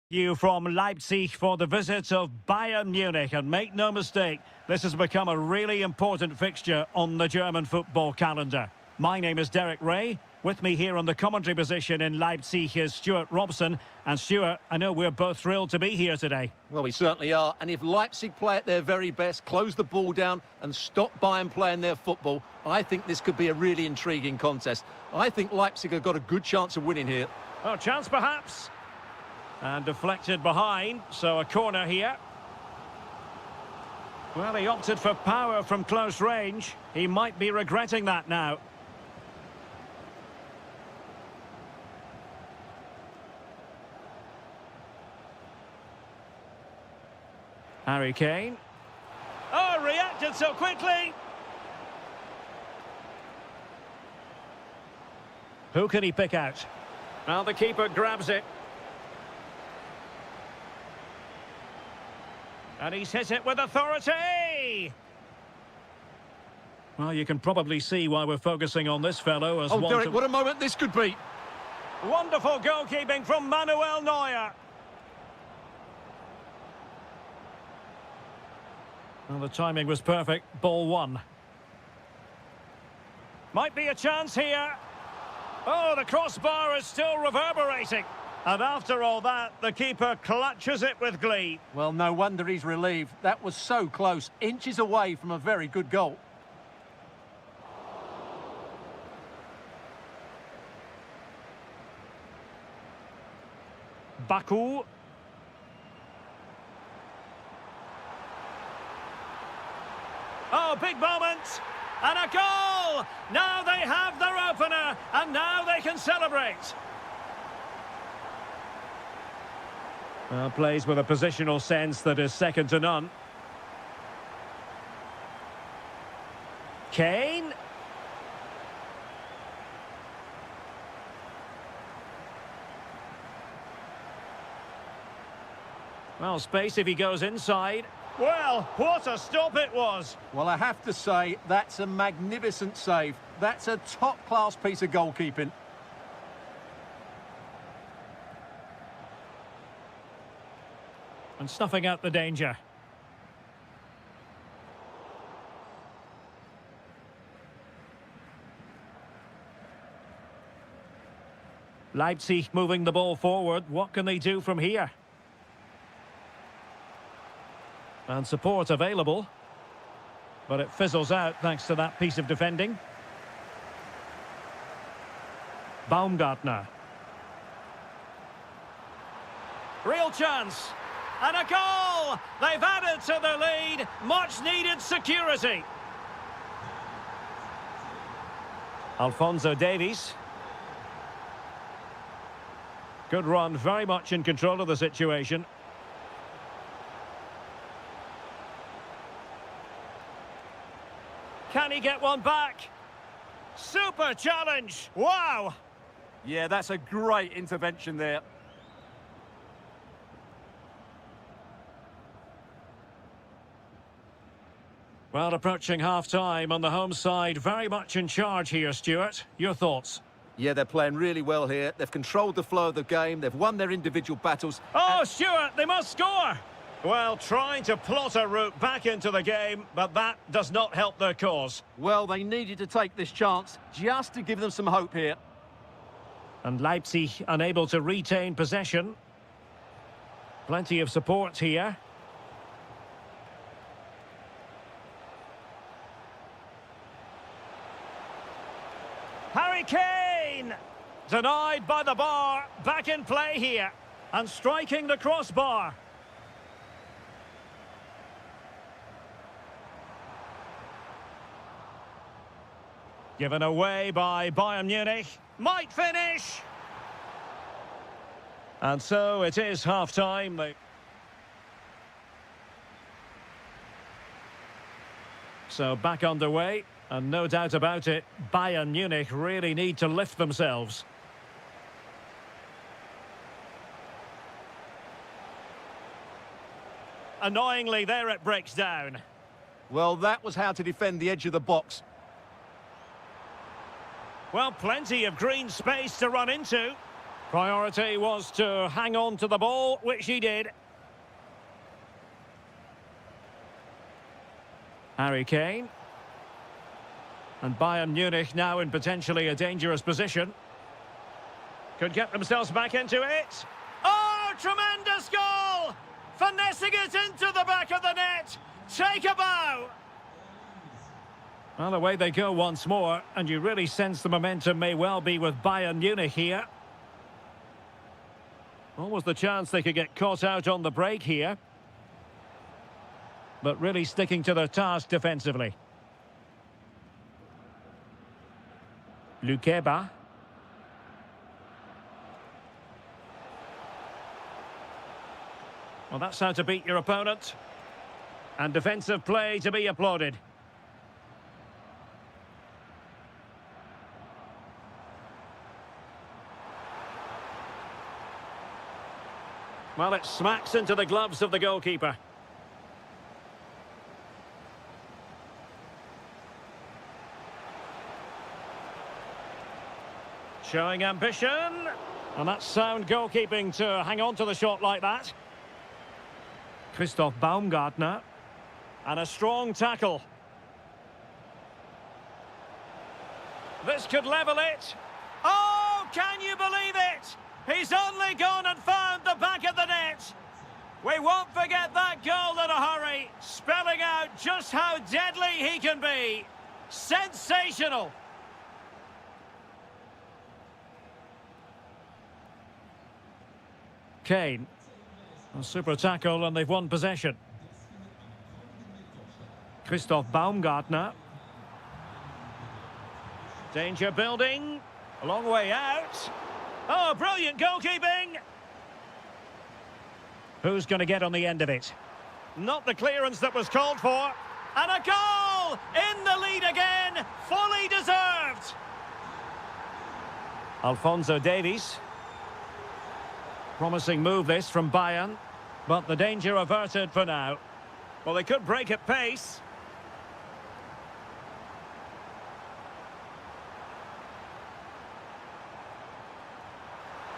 You from Leipzig for the visit of Bayern Munich, and make no mistake, this has become a really important fixture on the German football calendar. My name is Derek Ray. With me here on the commentary position in Leipzig is Stuart Robson. And Stuart, I know we're both thrilled to be here today. Well, we certainly are. And if Leipzig play at their very best, close the ball down and stop Bayern playing their football, I think this could be a really intriguing contest. I think Leipzig have got a good chance of winning here. Oh, chance perhaps. And deflected behind, so a corner here. Well, he opted for power from close range. He might be regretting that now. Harry Kane. Oh, reacted so quickly. Who can he pick out? Well, the keeper grabs it. And he's hit it with authority! Well, you can probably see why we're focusing on this fellow as one. Derek, what a moment this could be. Wonderful goalkeeping from Manuel Neuer. Well, the timing was perfect. Ball one. Might be a chance here. Oh, the crossbar is still reverberating. And after all that, the keeper clutches it with glee. Well, no wonder he's relieved. That was so close, inches away from a very good goal. Baku. Oh, big moment. And a goal! Now they have their opener, and now they can celebrate. Plays with a positional sense that is second to none. Kane. Well, space if he goes inside. Well, what a stop it was. Well, I have to say, that's a magnificent save. That's a top-class piece of goalkeeping. And snuffing out the danger. Leipzig moving the ball forward. What can they do from here? And support available. But it fizzles out thanks to that piece of defending. Baumgartner. Real chance. And a goal! They've added to the lead. Much needed security. Alphonso Davies. Good run, very much in control of the situation. Can he get one back? Super challenge! Wow! Yeah, that's a great intervention there. Well, approaching half-time on the home side, very much in charge here, Stuart. Your thoughts? Yeah, they're playing really well here. They've controlled the flow of the game. They've won their individual battles. Oh, Stuart, they must score! Well, trying to plot a route back into the game, but that does not help their cause. Well, they needed to take this chance just to give them some hope here. And Leipzig unable to retain possession. Plenty of support here. Harry Kane! Denied by the bar. Back in play here. And striking the crossbar. Given away by Bayern Munich. Might finish! And so it is half-time. So back underway. And no doubt about it, Bayern Munich really need to lift themselves. Annoyingly, there it breaks down. Well, that was how to defend the edge of the box. Well, plenty of green space to run into. Priority was to hang on to the ball, which he did. Harry Kane. And Bayern Munich now in potentially a dangerous position. Could get themselves back into it. Oh, tremendous goal! Finessing it into the back of the net. Take a bow. Well, away they go once more, and you really sense the momentum may well be with Bayern Munich here. Almost the chance they could get caught out on the break here. But really sticking to their task defensively. Lukeba. Well, that's how to beat your opponent. And defensive play to be applauded. Well, it smacks into the gloves of the goalkeeper. Showing ambition. And that's sound goalkeeping to hang on to the shot like that. Christoph Baumgartner. And a strong tackle. This could level it. Oh, can you believe it? He's only gone and found the back of the net. We won't forget that goal in a hurry, spelling out just how deadly he can be. Sensational. Kane. A super tackle and they've won possession. Christoph Baumgartner. Danger building. A long way out. Oh, brilliant goalkeeping! Who's going to get on the end of it? Not the clearance that was called for. And a goal! In the lead again! Fully deserved! Alphonso Davies. Promising move this from Bayern. But the danger averted for now. Well, they could break at pace.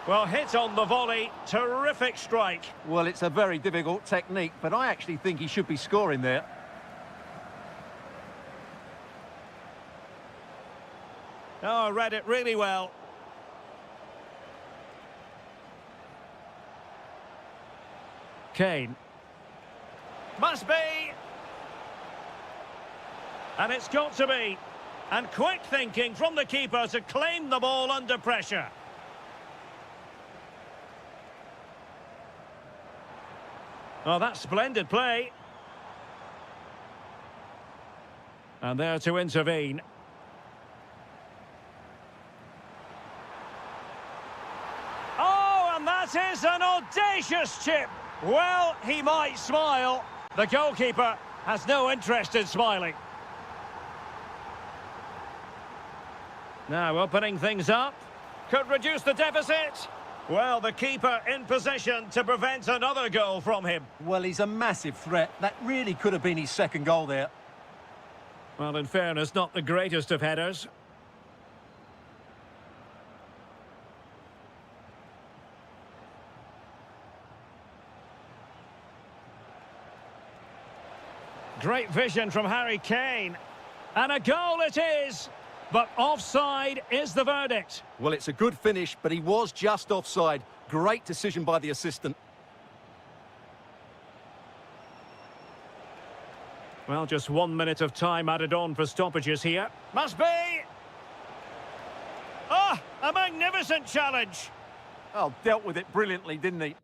Well, hit on the volley. Terrific strike. Well, it's a very difficult technique, but I actually think he should be scoring there. Oh, read it really well. Kane. Must be. And it's got to be. And quick thinking from the keeper to claim the ball under pressure. Oh, that's splendid play. And there to intervene. Oh, and that is an audacious chip. Well, he might smile. The goalkeeper has no interest in smiling. Now opening things up. Could reduce the deficit. Well, the keeper in position to prevent another goal from him. Well, he's a massive threat. That really could have been his second goal there. Well, in fairness, not the greatest of headers. Great vision from Harry Kane. And a goal it is. But offside is the verdict. Well, it's a good finish, but he was just offside. Great decision by the assistant. Well, just 1 minute of time added on for stoppages here. Must be! Ah, a magnificent challenge. Oh, dealt with it brilliantly, didn't he?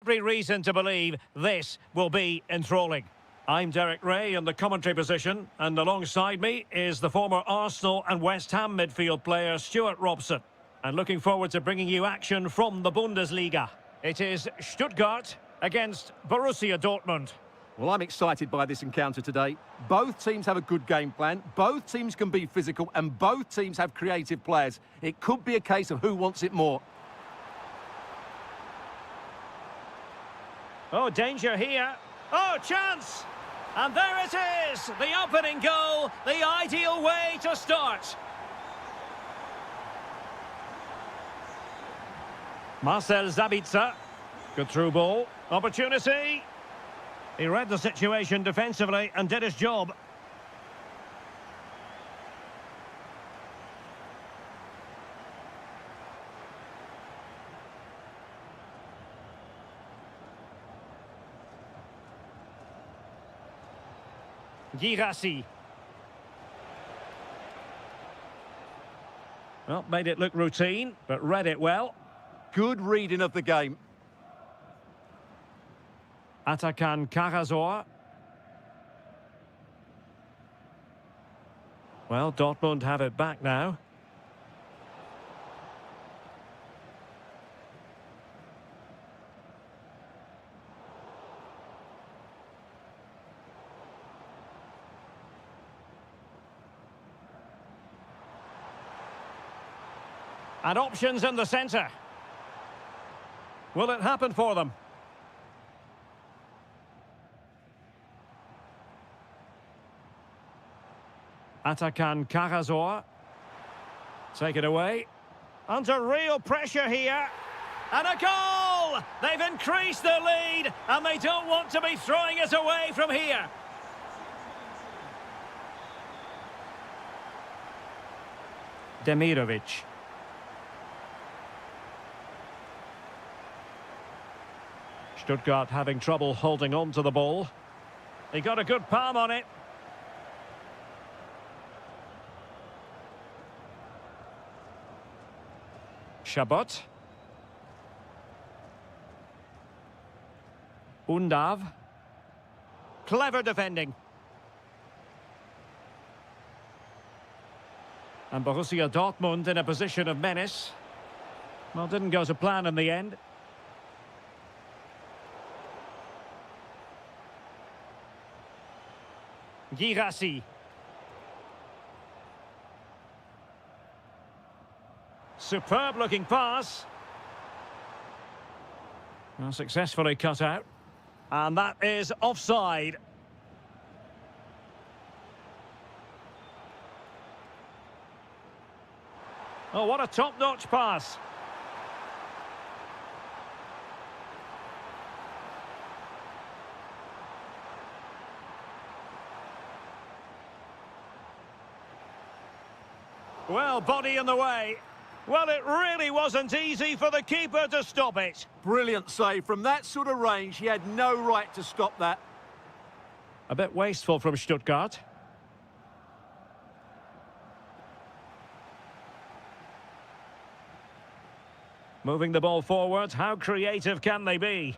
every reason to believe this will be enthralling. I'm Derek Ray in the commentary position, and alongside me is the former Arsenal and West Ham midfield player Stuart Robson. And looking forward to bringing you action from the Bundesliga. It is Stuttgart against Borussia Dortmund. Well, I'm excited by this encounter today. Both teams have a good game plan, both teams can be physical, and both teams have creative players. It could be a case of who wants it more. Oh, danger here. Oh, chance! And there it is! The opening goal, the ideal way to start. Marcel Sabitzer. Good through ball. Opportunity. He read the situation defensively and did his job. Girassi. Well, made it look routine, but read it well. Good reading of the game. Atakan Karasor. Well, Dortmund have it back now. And options in the centre. Will it happen for them? Atakan Karasor. Take it away. Under real pressure here. And a goal! They've increased their lead, and they don't want to be throwing it away from here. Demirovic. Stuttgart having trouble holding on to the ball. He got a good palm on it. Chabot. Undav. Clever defending. And Borussia Dortmund in a position of menace. Well, didn't go to plan in the end. Girassi. Superb looking pass. Well, successfully cut out. And that is offside. Oh, what a top-notch pass. Well, body in the way. Well, it really wasn't easy for the keeper to stop it. Brilliant save. From that sort of range, he had no right to stop that. A bit wasteful from Stuttgart. Moving the ball forward, how creative can they be?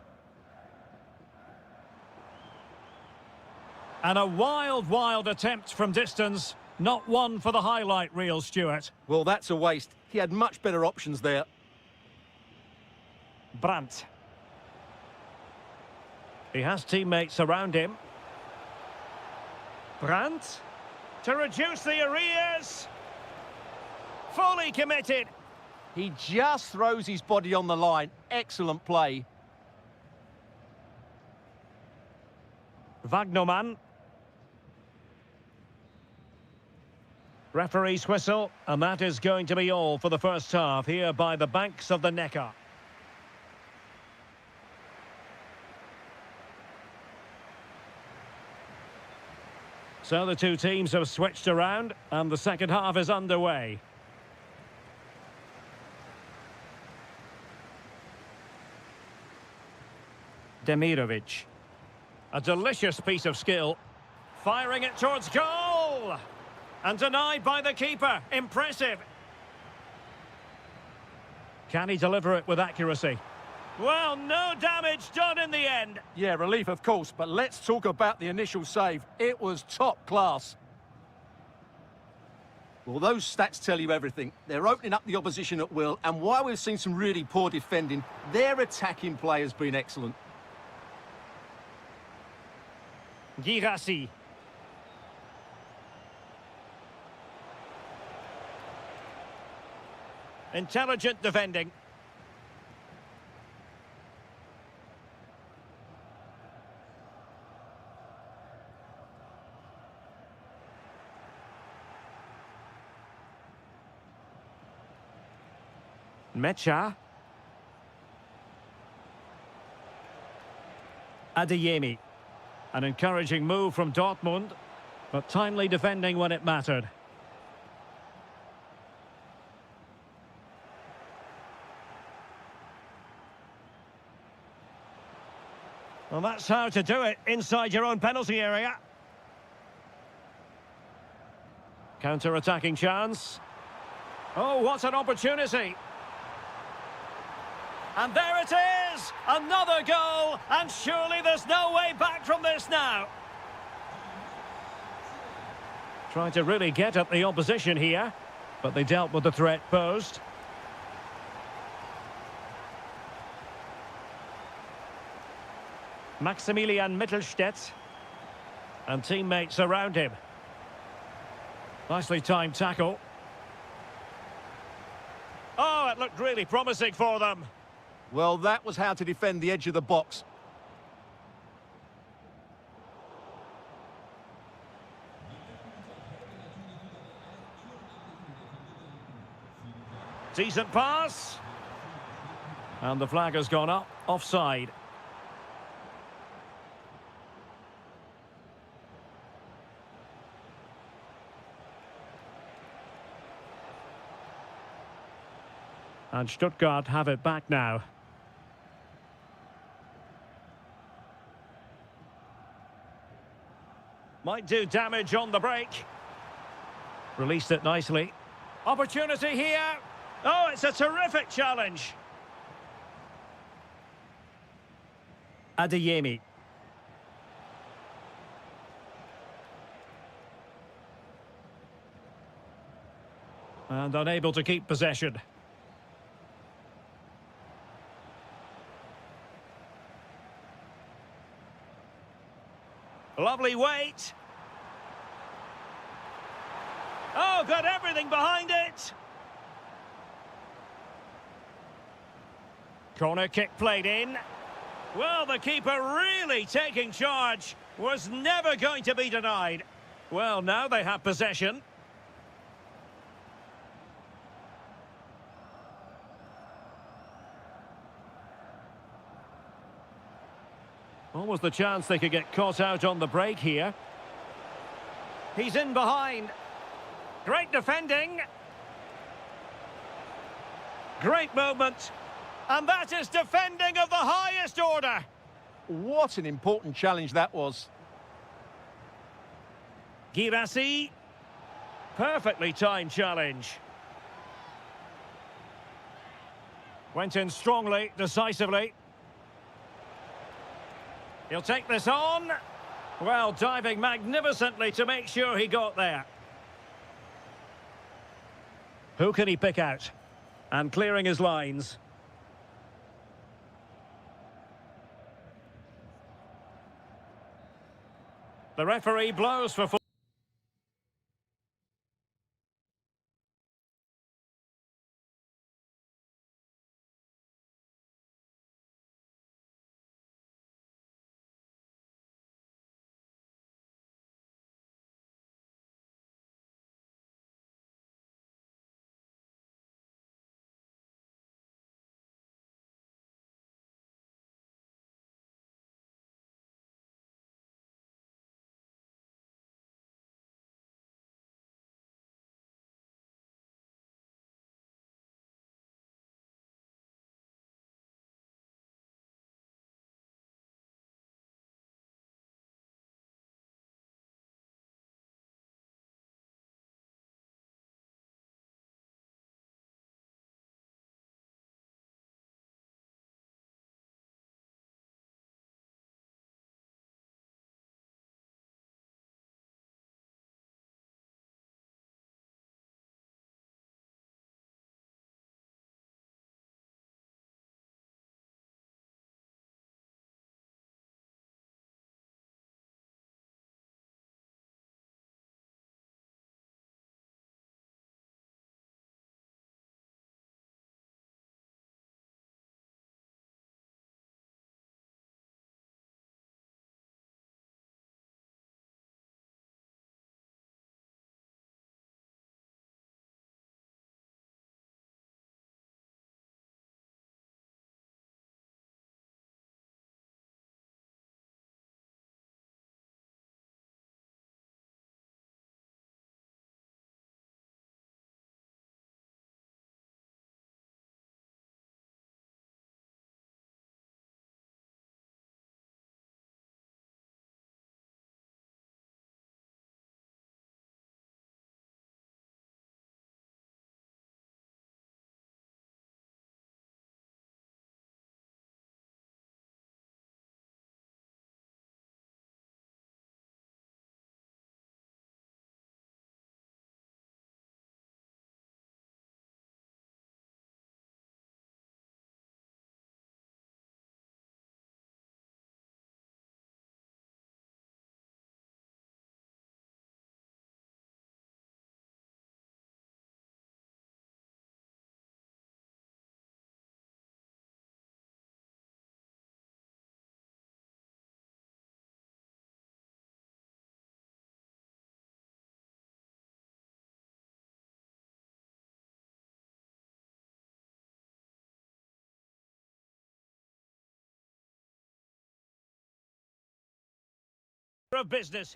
And a wild attempt from distance. Not one for the highlight reel, Stuart. Well, that's a waste. He had much better options there. Brandt. He has teammates around him. Brandt. To reduce the arrears. Fully committed. He just throws his body on the line. Excellent play. Wagnerman. Referee's whistle, and that is going to be all for the first half here by the banks of the Neckar. So the two teams have switched around, and the second half is underway. Demirovic. A delicious piece of skill. Firing it towards goal! And denied by the keeper. Impressive. Can he deliver it with accuracy? Well, no damage done in the end. Yeah, relief, of course, but let's talk about the initial save. It was top class. Well, those stats tell you everything. They're opening up the opposition at will, and while we've seen some really poor defending, their attacking play has been excellent. Girassi. Intelligent defending. Mecha. Adeyemi. An encouraging move from Dortmund, but timely defending when it mattered. Well, that's how to do it inside your own penalty area. Counter-attacking chance. Oh, what an opportunity. And there it is! Another goal! And surely there's no way back from this now. Trying to really get at the opposition here, but they dealt with the threat posed. Maximilian Mittelstädt. And teammates around him. Nicely timed tackle. Oh, it looked really promising for them. Well, that was how to defend the edge of the box. Decent pass. And the flag has gone up, offside. And Stuttgart have it back now. Might do damage on the break. Released it nicely. Opportunity here. Oh, it's a terrific challenge. Adeyemi. And unable to keep possession. Lovely weight. Oh, got everything behind it. Corner kick played in. Well, the keeper really taking charge. Was never going to be denied. Well, now they have possession. Almost the chance they could get caught out on the break here. He's in behind. Great defending. Great movement. And that is defending of the highest order. What an important challenge that was. Girassi. Perfectly timed challenge. Went in strongly, decisively. He'll take this on. Well, diving magnificently to make sure he got there. Who can he pick out? And clearing his lines. The referee blows for Of business.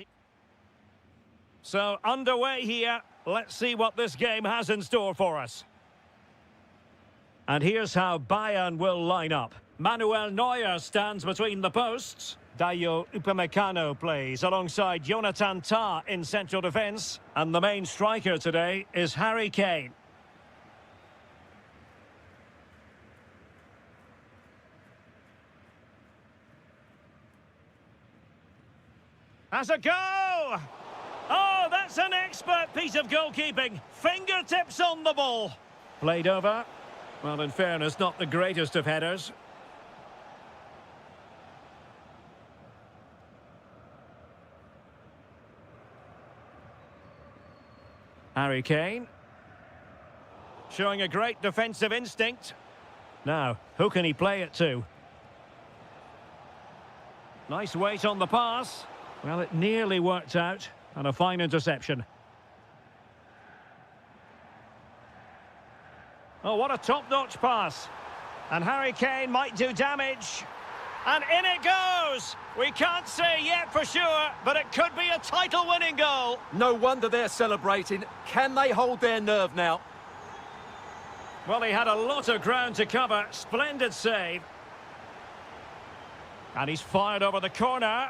So underway here. Let's see what this game has in store for us. And here's how Bayern will line up. Manuel Neuer stands between the posts. Dayo Upamecano plays alongside Jonathan Tah in central defence. And the main striker today is Harry Kane. Has a go! Oh, that's an expert piece of goalkeeping. Fingertips on the ball. Played over. Well, in fairness, not the greatest of headers. Harry Kane. Showing a great defensive instinct. Now, who can he play it to? Nice weight on the pass. Well, it nearly worked out, and a fine interception. Oh, what a top-notch pass. And Harry Kane might do damage. And in it goes! We can't say yet for sure, but it could be a title-winning goal. No wonder they're celebrating. Can they hold their nerve now? Well, he had a lot of ground to cover. Splendid save. And he's fired over the corner.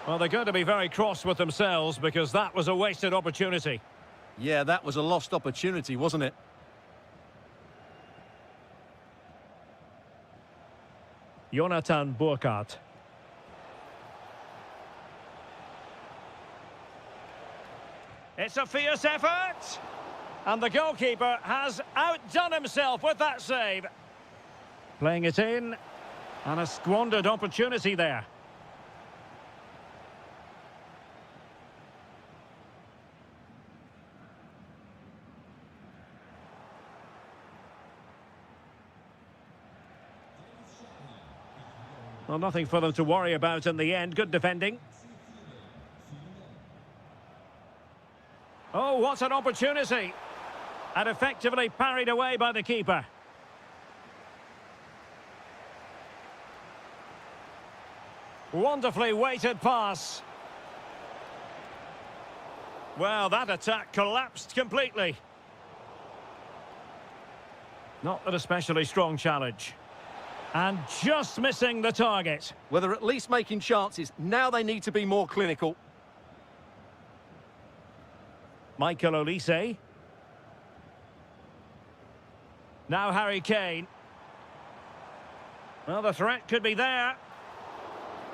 Well, they're going to be very cross with themselves because that was a wasted opportunity. Yeah, that was a lost opportunity, wasn't it? Jonathan Burkhardt. It's a fierce effort. And the goalkeeper has outdone himself with that save. Playing it in. And a squandered opportunity there. Well, nothing for them to worry about in the end. Good defending. Oh, what an opportunity. And effectively parried away by the keeper. Wonderfully weighted pass. Well, that attack collapsed completely. Not an especially strong challenge. And just missing the target. Well, they're at least making chances. Now they need to be more clinical. Michael Olise. Now Harry Kane. Well, the threat could be there.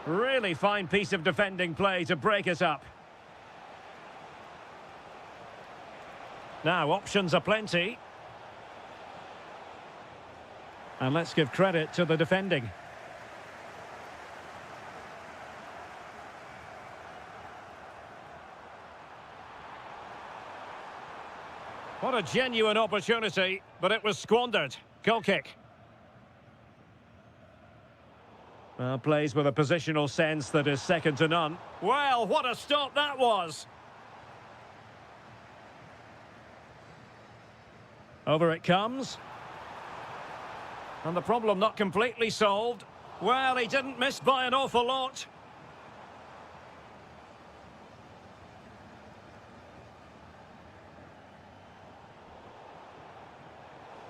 Really fine piece of defending play to break it up. Now, options are plenty. And let's give credit to the defending. What a genuine opportunity, but it was squandered. Goal kick. Well, plays with a positional sense that is second to none. Well, what a stop that was. Over it comes. And the problem not completely solved. Well, he didn't miss by an awful lot.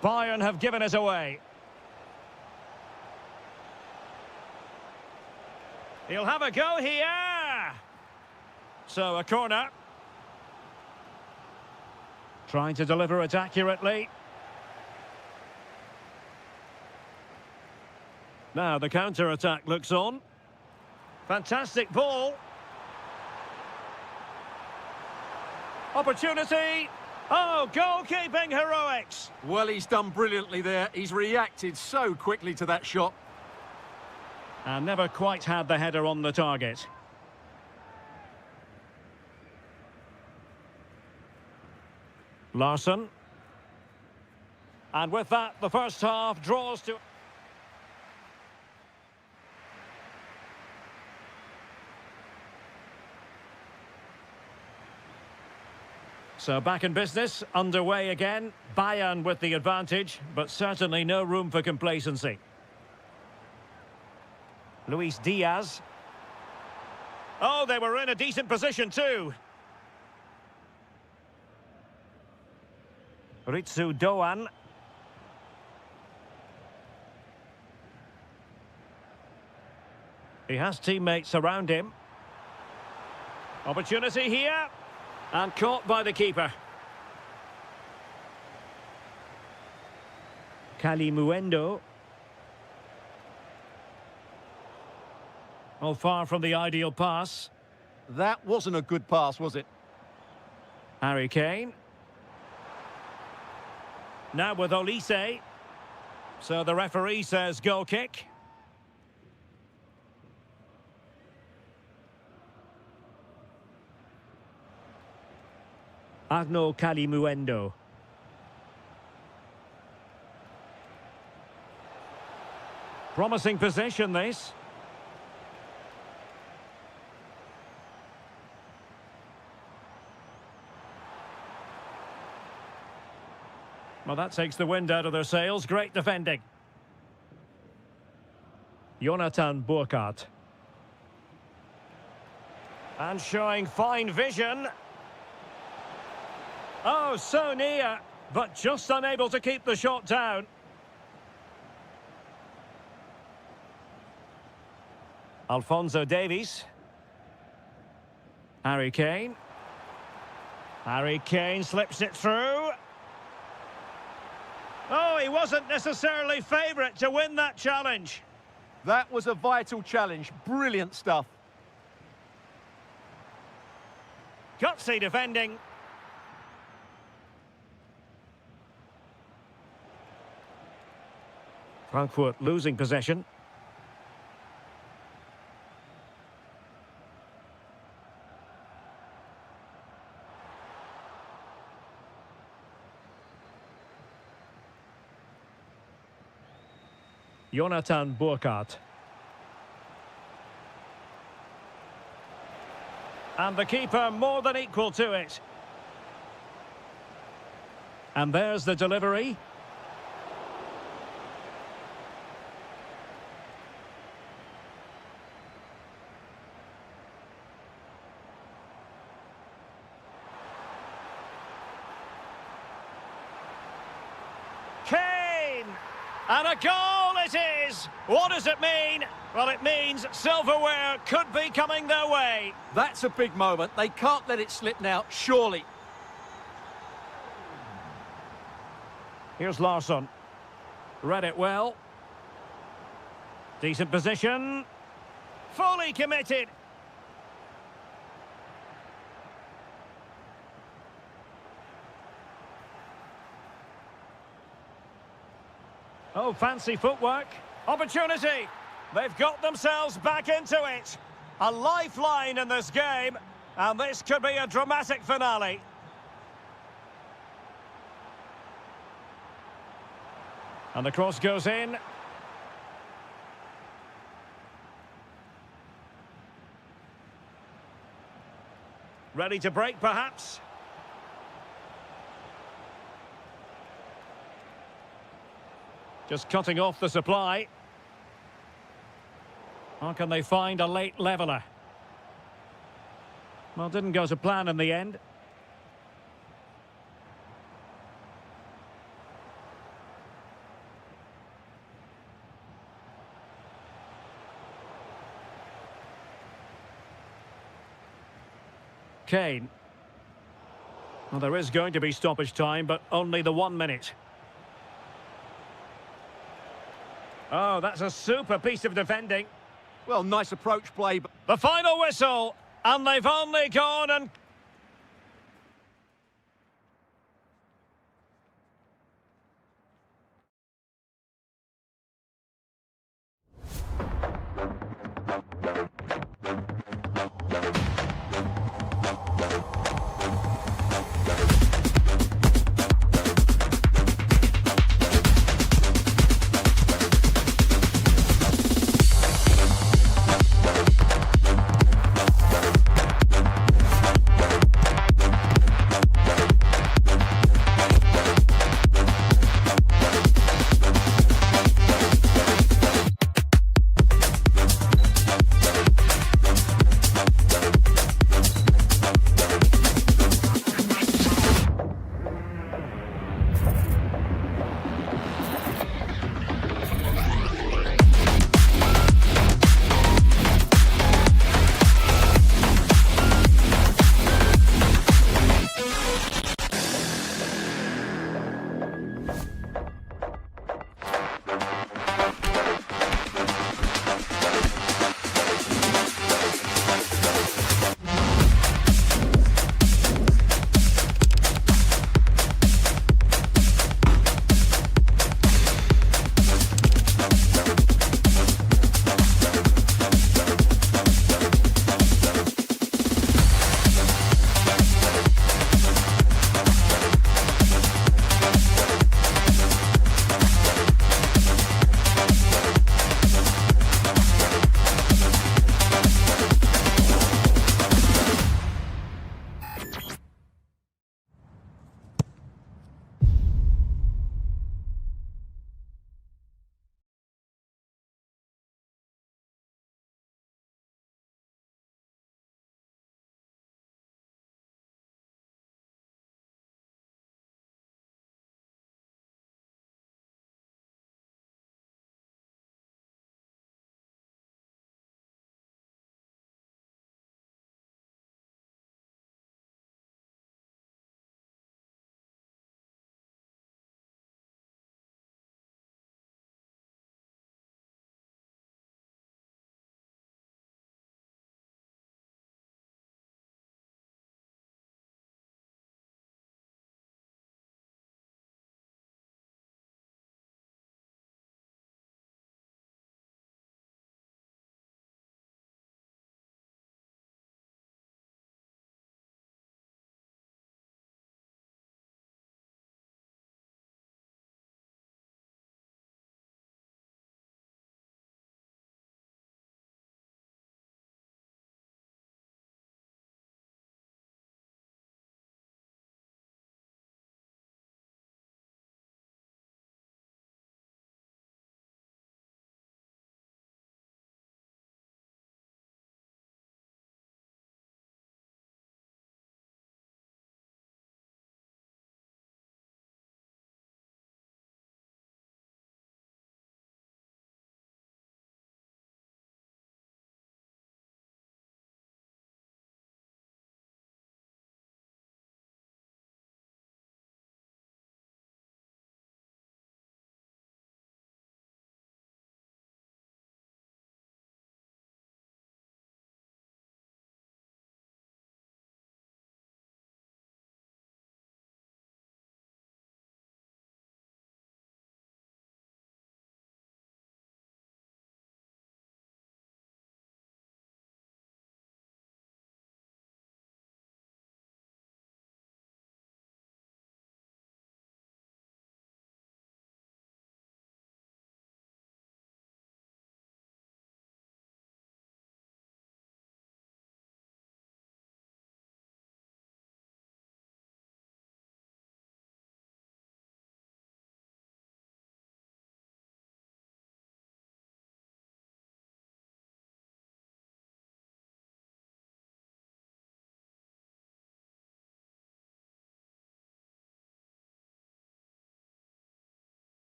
Bayern have given it away. He'll have a go here. So a corner. Trying to deliver it accurately. Now the counter-attack looks on. Fantastic ball. Opportunity. Oh, goalkeeping heroics. Well, he's done brilliantly there. He's reacted so quickly to that shot. And never quite had the header on the target. Larsson. And with that, the first half draws to... So back in business, underway again. Bayern with the advantage, but certainly no room for complacency. Luis Diaz. Oh, they were in a decent position too. Ritsu Doan. He has teammates around him. Opportunity here. And caught by the keeper. Kalimuendo. Oh, far from the ideal pass. That wasn't a good pass, was it? Harry Kane. Now with Olise. So the referee says goal kick. Agno Kalimuendo. Promising position, this. Well, that takes the wind out of their sails. Great defending. Jonathan Burkhardt. And showing fine vision. Oh, so near, but just unable to keep the shot down. Alphonso Davies. Harry Kane. Harry Kane slips it through. Oh, he wasn't necessarily favourite to win that challenge. That was a vital challenge. Brilliant stuff. Gutsy defending. Frankfurt losing possession. Jonathan Burkhardt. And the keeper more than equal to it. And there's the delivery. Kane! And a goal it is! What does it mean? Well, it means silverware could be coming their way. That's a big moment. They can't let it slip now, surely. Here's Larsson. Read it well. Decent position. Fully committed. Oh, fancy footwork. Opportunity. They've got themselves back into it. A lifeline in this game. And this could be a dramatic finale. And the cross goes in. Ready to break, perhaps? Just cutting off the supply. How can they find a late leveller? Well, didn't go to plan in the end. Kane. Well, there is going to be stoppage time, but only the 1 minute. Oh, that's a super piece of defending. Well, nice approach play, but... The final whistle, and they've only gone and...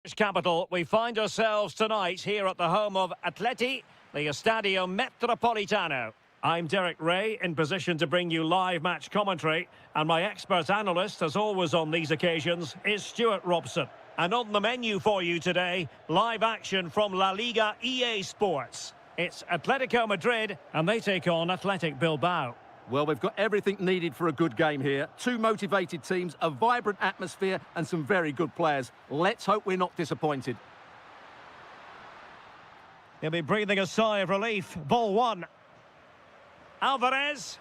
Capital, we find ourselves tonight here at the home of Atleti, the Estadio Metropolitano. I'm Derek Ray, in position to bring you live match commentary, and my expert analyst, as always on these occasions, is Stuart Robson. And on the menu for you today, live action from La Liga EA Sports. It's Atletico Madrid, and they take on Athletic Bilbao. Well, we've got everything needed for a good game here. Two motivated teams, a vibrant atmosphere, and some very good players. Let's hope we're not disappointed. He'll be breathing a sigh of relief. Ball one. Alvarez.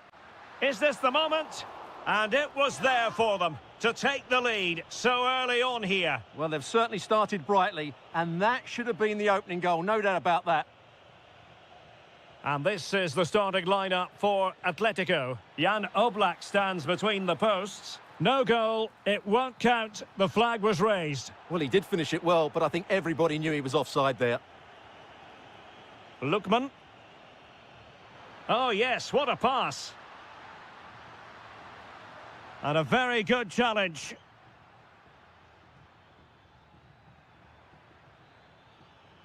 Is this the moment? And it was there for them to take the lead so early on here. Well, they've certainly started brightly, and that should have been the opening goal, no doubt about that. And this is the starting lineup for Atletico. Jan Oblak stands between the posts. No goal, it won't count. The flag was raised. Well, he did finish it well, but I think everybody knew he was offside there. Lookman. Oh yes, what a pass. And a very good challenge.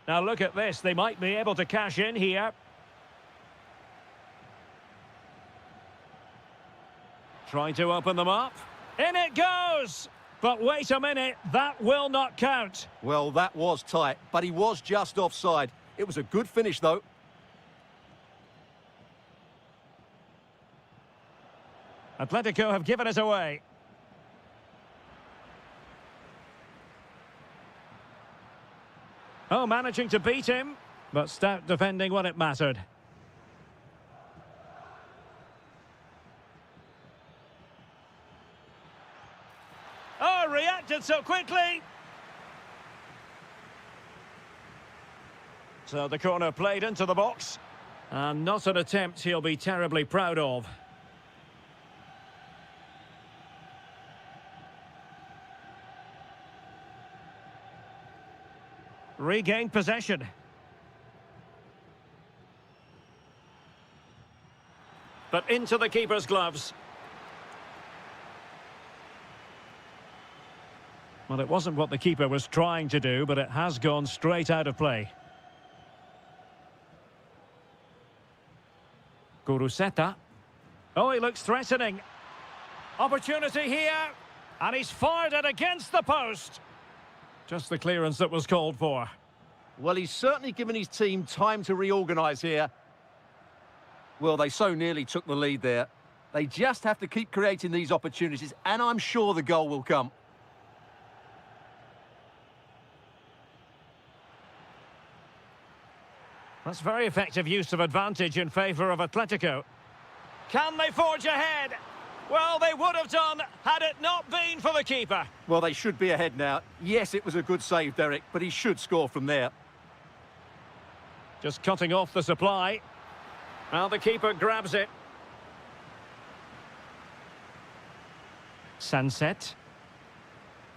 Now look at this, they might be able to cash in here. Trying to open them up. In it goes! But wait a minute, that will not count. Well, that was tight, but he was just offside. It was a good finish, though. Atletico have given it away. Oh, managing to beat him, but stout defending when it mattered. Oh, reacted so quickly. So the corner played into the box. And not an attempt he'll be terribly proud of. Regained possession. But into the keeper's gloves. Well, it wasn't what the keeper was trying to do, but it has gone straight out of play. Guruseta. Oh, he looks threatening. Opportunity here. And he's fired it against the post. Just the clearance that was called for. Well, he's certainly given his team time to reorganise here. Well, they so nearly took the lead there. They just have to keep creating these opportunities, and I'm sure the goal will come. That's very effective use of advantage in favour of Atletico. Can they forge ahead? Well, they would have done had it not been for the keeper. Well, they should be ahead now. Yes, it was a good save, Derek, but he should score from there. Just cutting off the supply. Well, the keeper grabs it. Sunset.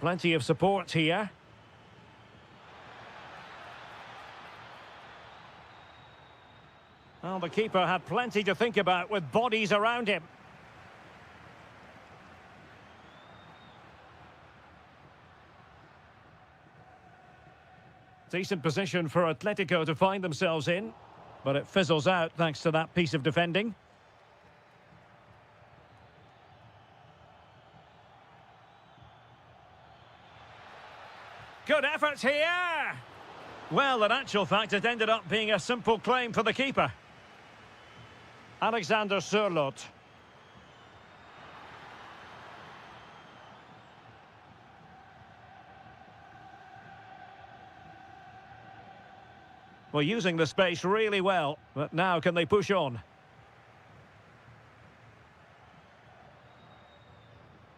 Plenty of support here. Well, the keeper had plenty to think about with bodies around him. Decent position for Atletico to find themselves in, but it fizzles out thanks to that piece of defending. Good effort here! Well, in actual fact, it ended up being a simple claim for the keeper. Alexander Sørloth. Well, using the space really well, but now can they push on?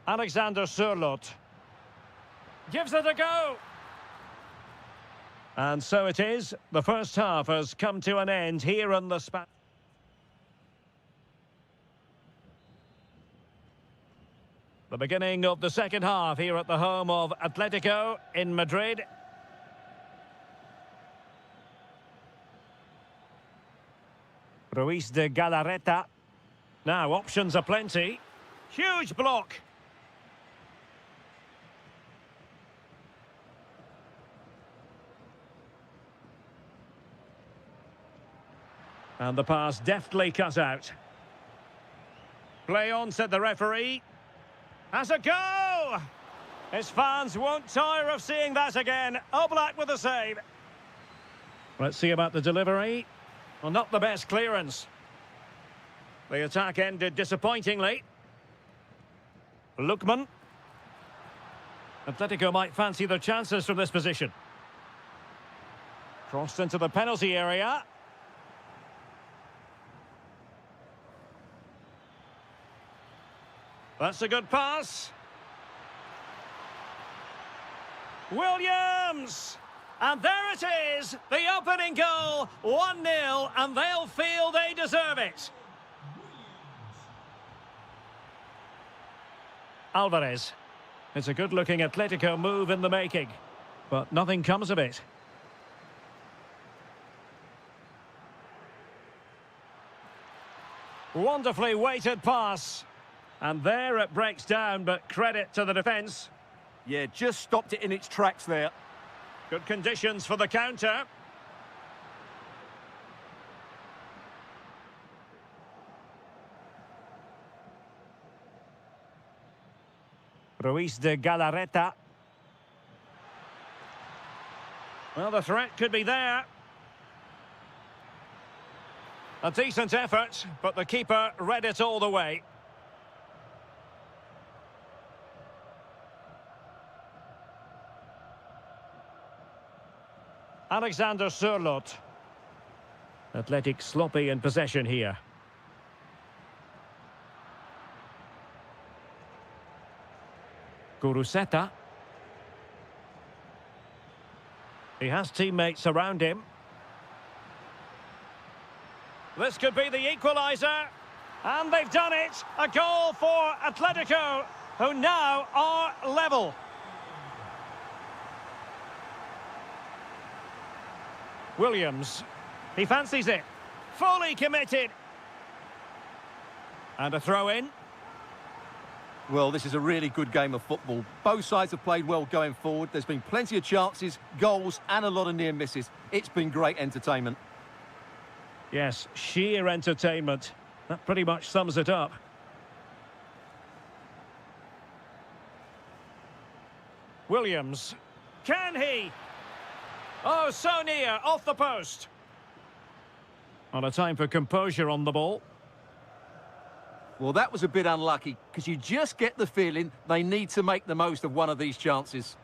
Alexander Sørloth gives it a go. And so it is. The first half has come to an end here in the span. The beginning of the second half here at the home of Atletico in Madrid. Ruiz de Galarreta. Now, options are plenty. Huge block. And the pass deftly cut out. Play on, said the referee. Has a go! His fans won't tire of seeing that again. Oblak with the save. Let's see about the delivery. Well, not the best clearance. The attack ended disappointingly. Lookman. Atletico might fancy their chances from this position. Crossed into the penalty area. That's a good pass. Williams! And there it is, the opening goal, 1-0, and they'll feel they deserve it. Alvarez. It's a good-looking Atletico move in the making, but nothing comes of it. Wonderfully weighted pass. And there it breaks down, but credit to the defence. Yeah, just stopped it in its tracks there. Good conditions for the counter. Ruiz de Galarreta. Well, the threat could be there. A decent effort, but the keeper read it all the way. Alexander Sørloth. Athletic sloppy in possession here. Guruseta. He has teammates around him. This could be the equaliser. And they've done it. A goal for Atletico, who now are level. Williams. He fancies it. Fully committed. And a throw-in. Well, this is a really good game of football. Both sides have played well going forward. There's been plenty of chances, goals, and a lot of near misses. It's been great entertainment. Yes, sheer entertainment. That pretty much sums it up. Williams. Can he? Oh, so near, off the post. On a time for composure on the ball. Well, that was a bit unlucky, because you just get the feeling they need to make the most of one of these chances.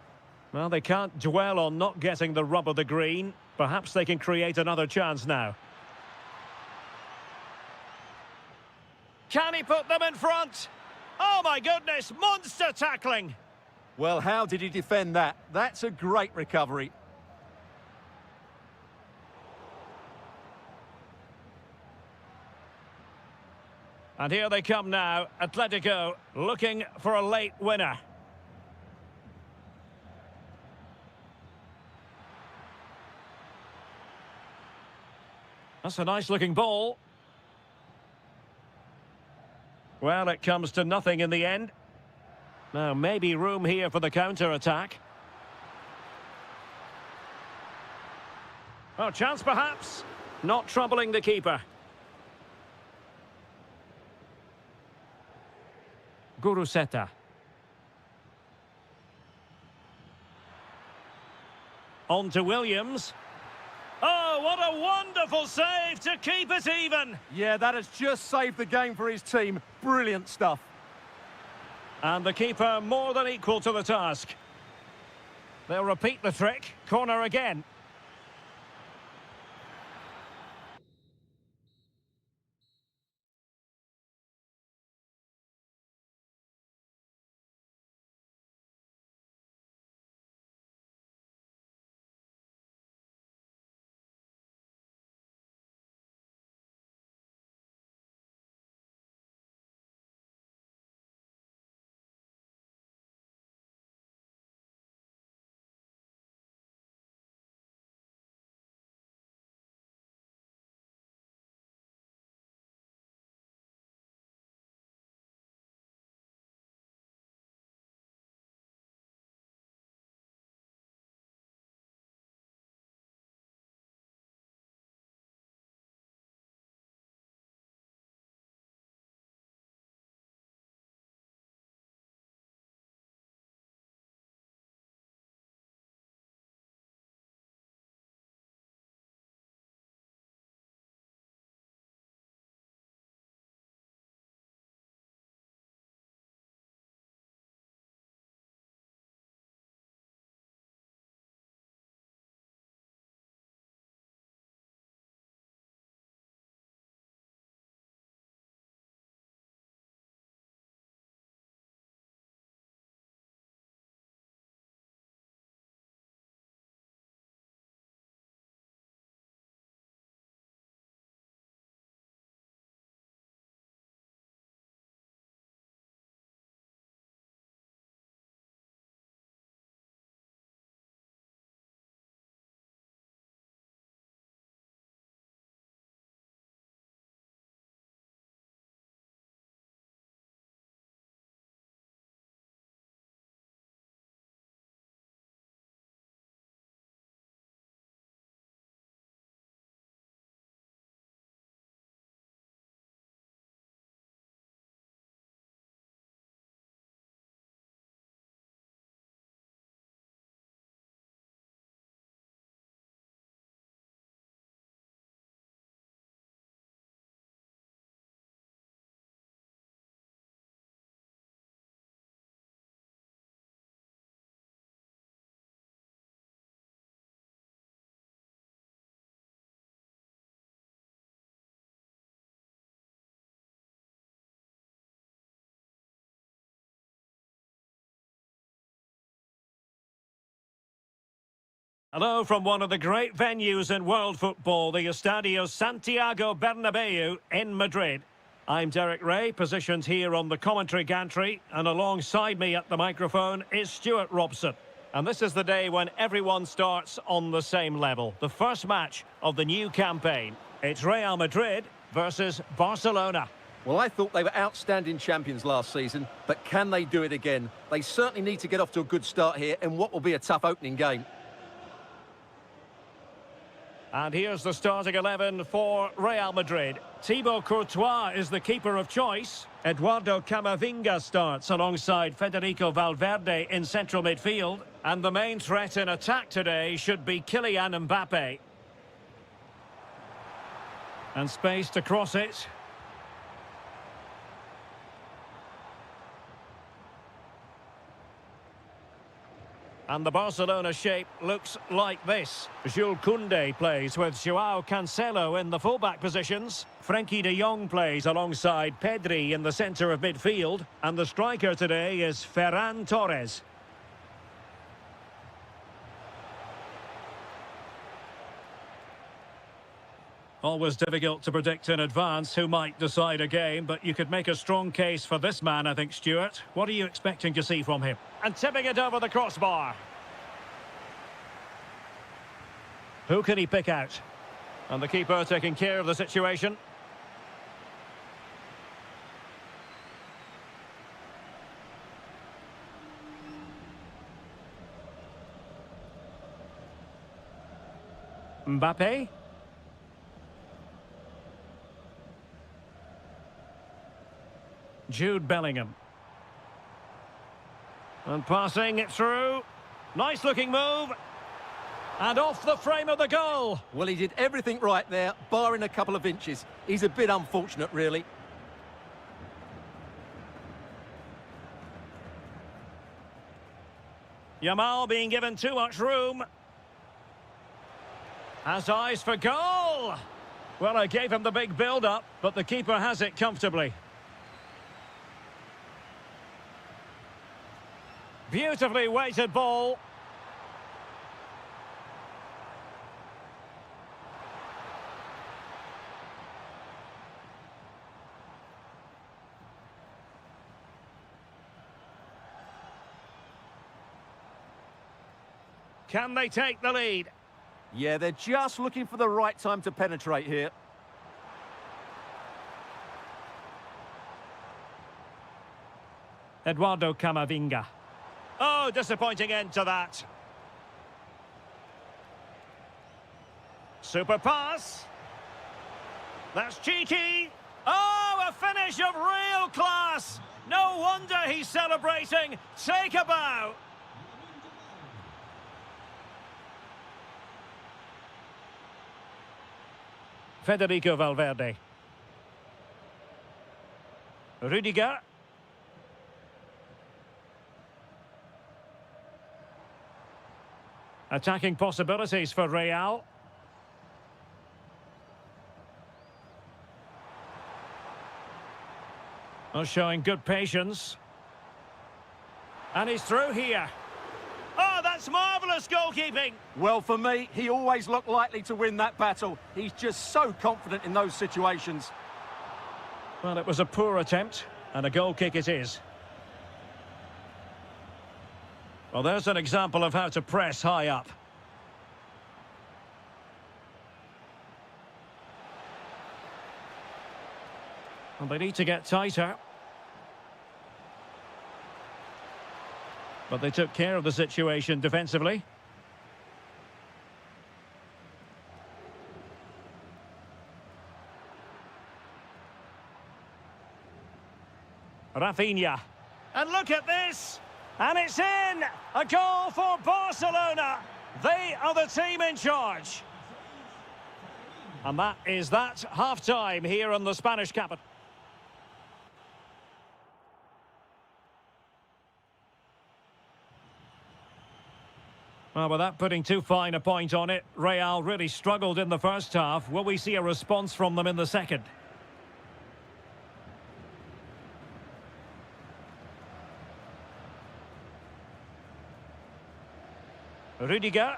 Well, they can't dwell on not getting the rub of the green. Perhaps they can create another chance now. Can he put them in front? Oh, my goodness, monster tackling. Well, how did he defend that? That's a great recovery. And here they come now, Atletico looking for a late winner. That's a nice-looking ball. Well, it comes to nothing in the end. Now, maybe room here for the counter-attack. Oh, chance perhaps. Not troubling the keeper. Guruseta. On to Williams. Oh, what a wonderful save to keep it even. Yeah, that has just saved the game for his team. Brilliant stuff. And the keeper more than equal to the task. They'll repeat the trick. Corner again. Hello from one of the great venues in world football, the Estadio Santiago Bernabeu in Madrid. I'm Derek Ray, positioned here on the commentary gantry, and alongside me at the microphone is Stuart Robson. And this is the day when everyone starts on the same level. The first match of the new campaign. It's Real Madrid versus Barcelona. Well, I thought they were outstanding champions last season, but can they do it again? They certainly need to get off to a good start here in what will be a tough opening game. And here's the starting 11 for Real Madrid. Thibaut Courtois is the keeper of choice. Eduardo Camavinga starts alongside Federico Valverde in central midfield. And the main threat in attack today should be Kylian Mbappe. And space to cross it. And the Barcelona shape looks like this. Jules Koundé plays with Joao Cancelo in the fullback positions. Frenkie de Jong plays alongside Pedri in the centre of midfield. And the striker today is Ferran Torres. Always difficult to predict in advance who might decide a game, but you could make a strong case for this man, I think, Stuart. What are you expecting to see from him? And tipping it over the crossbar. Who can he pick out? And the keeper taking care of the situation. Mbappe. Jude Bellingham. And passing it through. Nice looking move. And off the frame of the goal. Well, he did everything right there, barring a couple of inches. He's a bit unfortunate, really. Yamal being given too much room. Has eyes for goal. Well, I gave him the big build-up, but the keeper has it comfortably. Beautifully weighted ball. Can they take the lead? Yeah, they're just looking for the right time to penetrate here. Eduardo Camavinga. Oh, disappointing end to that. Super pass. That's cheeky. Oh, a finish of real class. No wonder he's celebrating. Take a bow. Federico Valverde. Rudiger. Attacking possibilities for Real. Oh, showing good patience. And he's through here. Oh, that's marvellous goalkeeping. Well, for me, he always looked likely to win that battle. He's just so confident in those situations. Well, it was a poor attempt, and a goal kick it is. Well, there's an example of how to press high up. And they need to get tighter. But they took care of the situation defensively. Rafinha. And look at this! And it's in! A goal for Barcelona! They are the team in charge. And that is that half-time here in the Spanish capital. Well, without putting too fine a point on it, Real really struggled in the first half. Will we see a response from them in the second? Rudiger.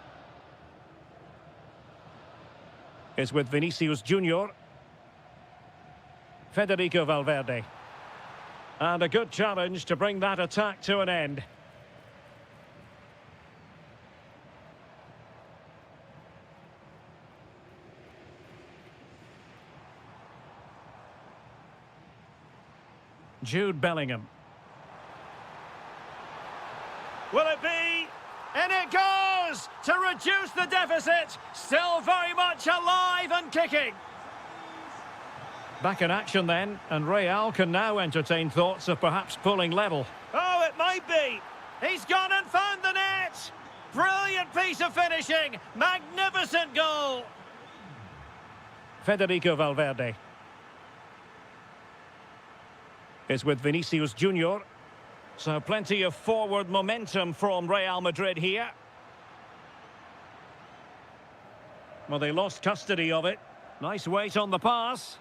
is with Vinicius Junior. Federico Valverde. And a good challenge to bring that attack to an end. Jude Bellingham. Will it be? And it goes! To reduce the deficit. Still very much alive and kicking. Back in action then, and Real can now entertain thoughts of perhaps pulling level. Oh, it might be! He's gone and found the net! Brilliant piece of finishing! Magnificent goal! Federico Valverde is with Vinicius Junior. So plenty of forward momentum from Real Madrid here. Well, they lost custody of it. Nice weight on the pass.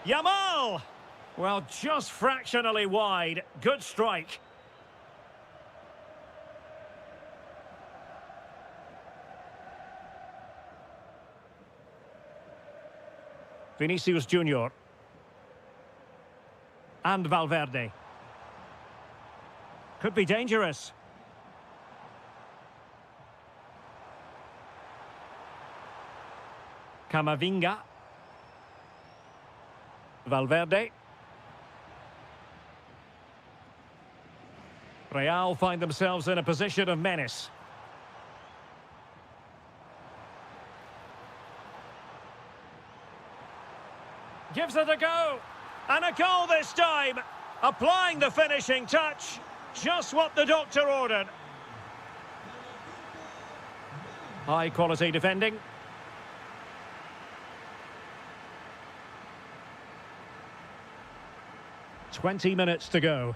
Yamal! Well, just fractionally wide. Good strike. Vinicius Junior. And Valverde. Could be dangerous. Camavinga. Valverde. Real find themselves in a position of menace. Gives it a go. And a goal this time. Applying the finishing touch. Just what the doctor ordered. High quality defending. "20 minutes to go.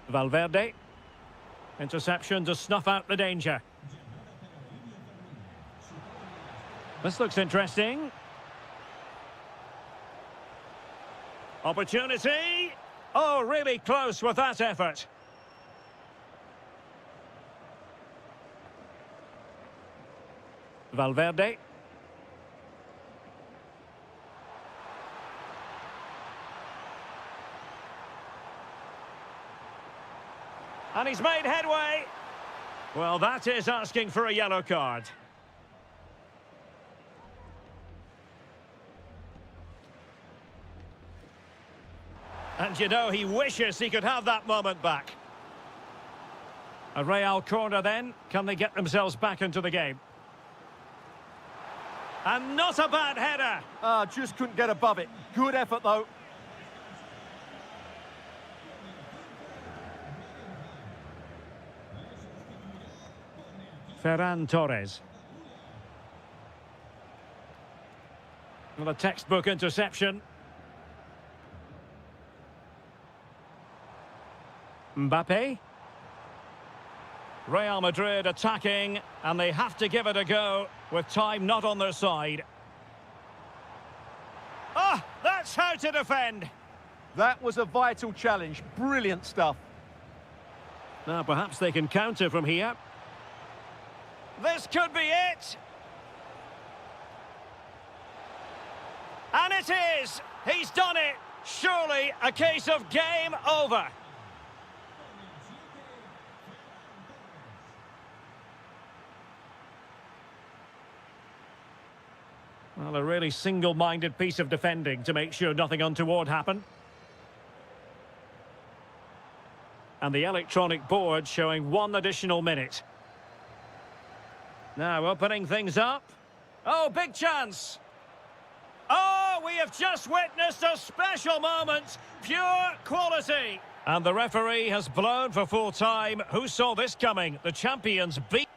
Valverde. Interception to snuff out the danger. This looks interesting. Opportunity. Oh, really close with that effort. Valverde. And he's made headway. Well, that is asking for a yellow card. And you know, he wishes he could have that moment back. A Real corner then. Can they get themselves back into the game? And not a bad header. Just couldn't get above it. Good effort, though. Ferran Torres. Well, a textbook interception. Mbappe. Real Madrid attacking, and they have to give it a go with time not on their side. Ah, that's how to defend. That was a vital challenge. Brilliant stuff. Now, perhaps they can counter from here. This could be it. And it is. He's done it. Surely a case of game over. Well, a really single-minded piece of defending to make sure nothing untoward happened. And the electronic board showing 1 additional minute. Now opening things up. Oh, big chance. Oh, we have just witnessed a special moment. Pure quality. And the referee has blown for full time. Who saw this coming? The champions beat.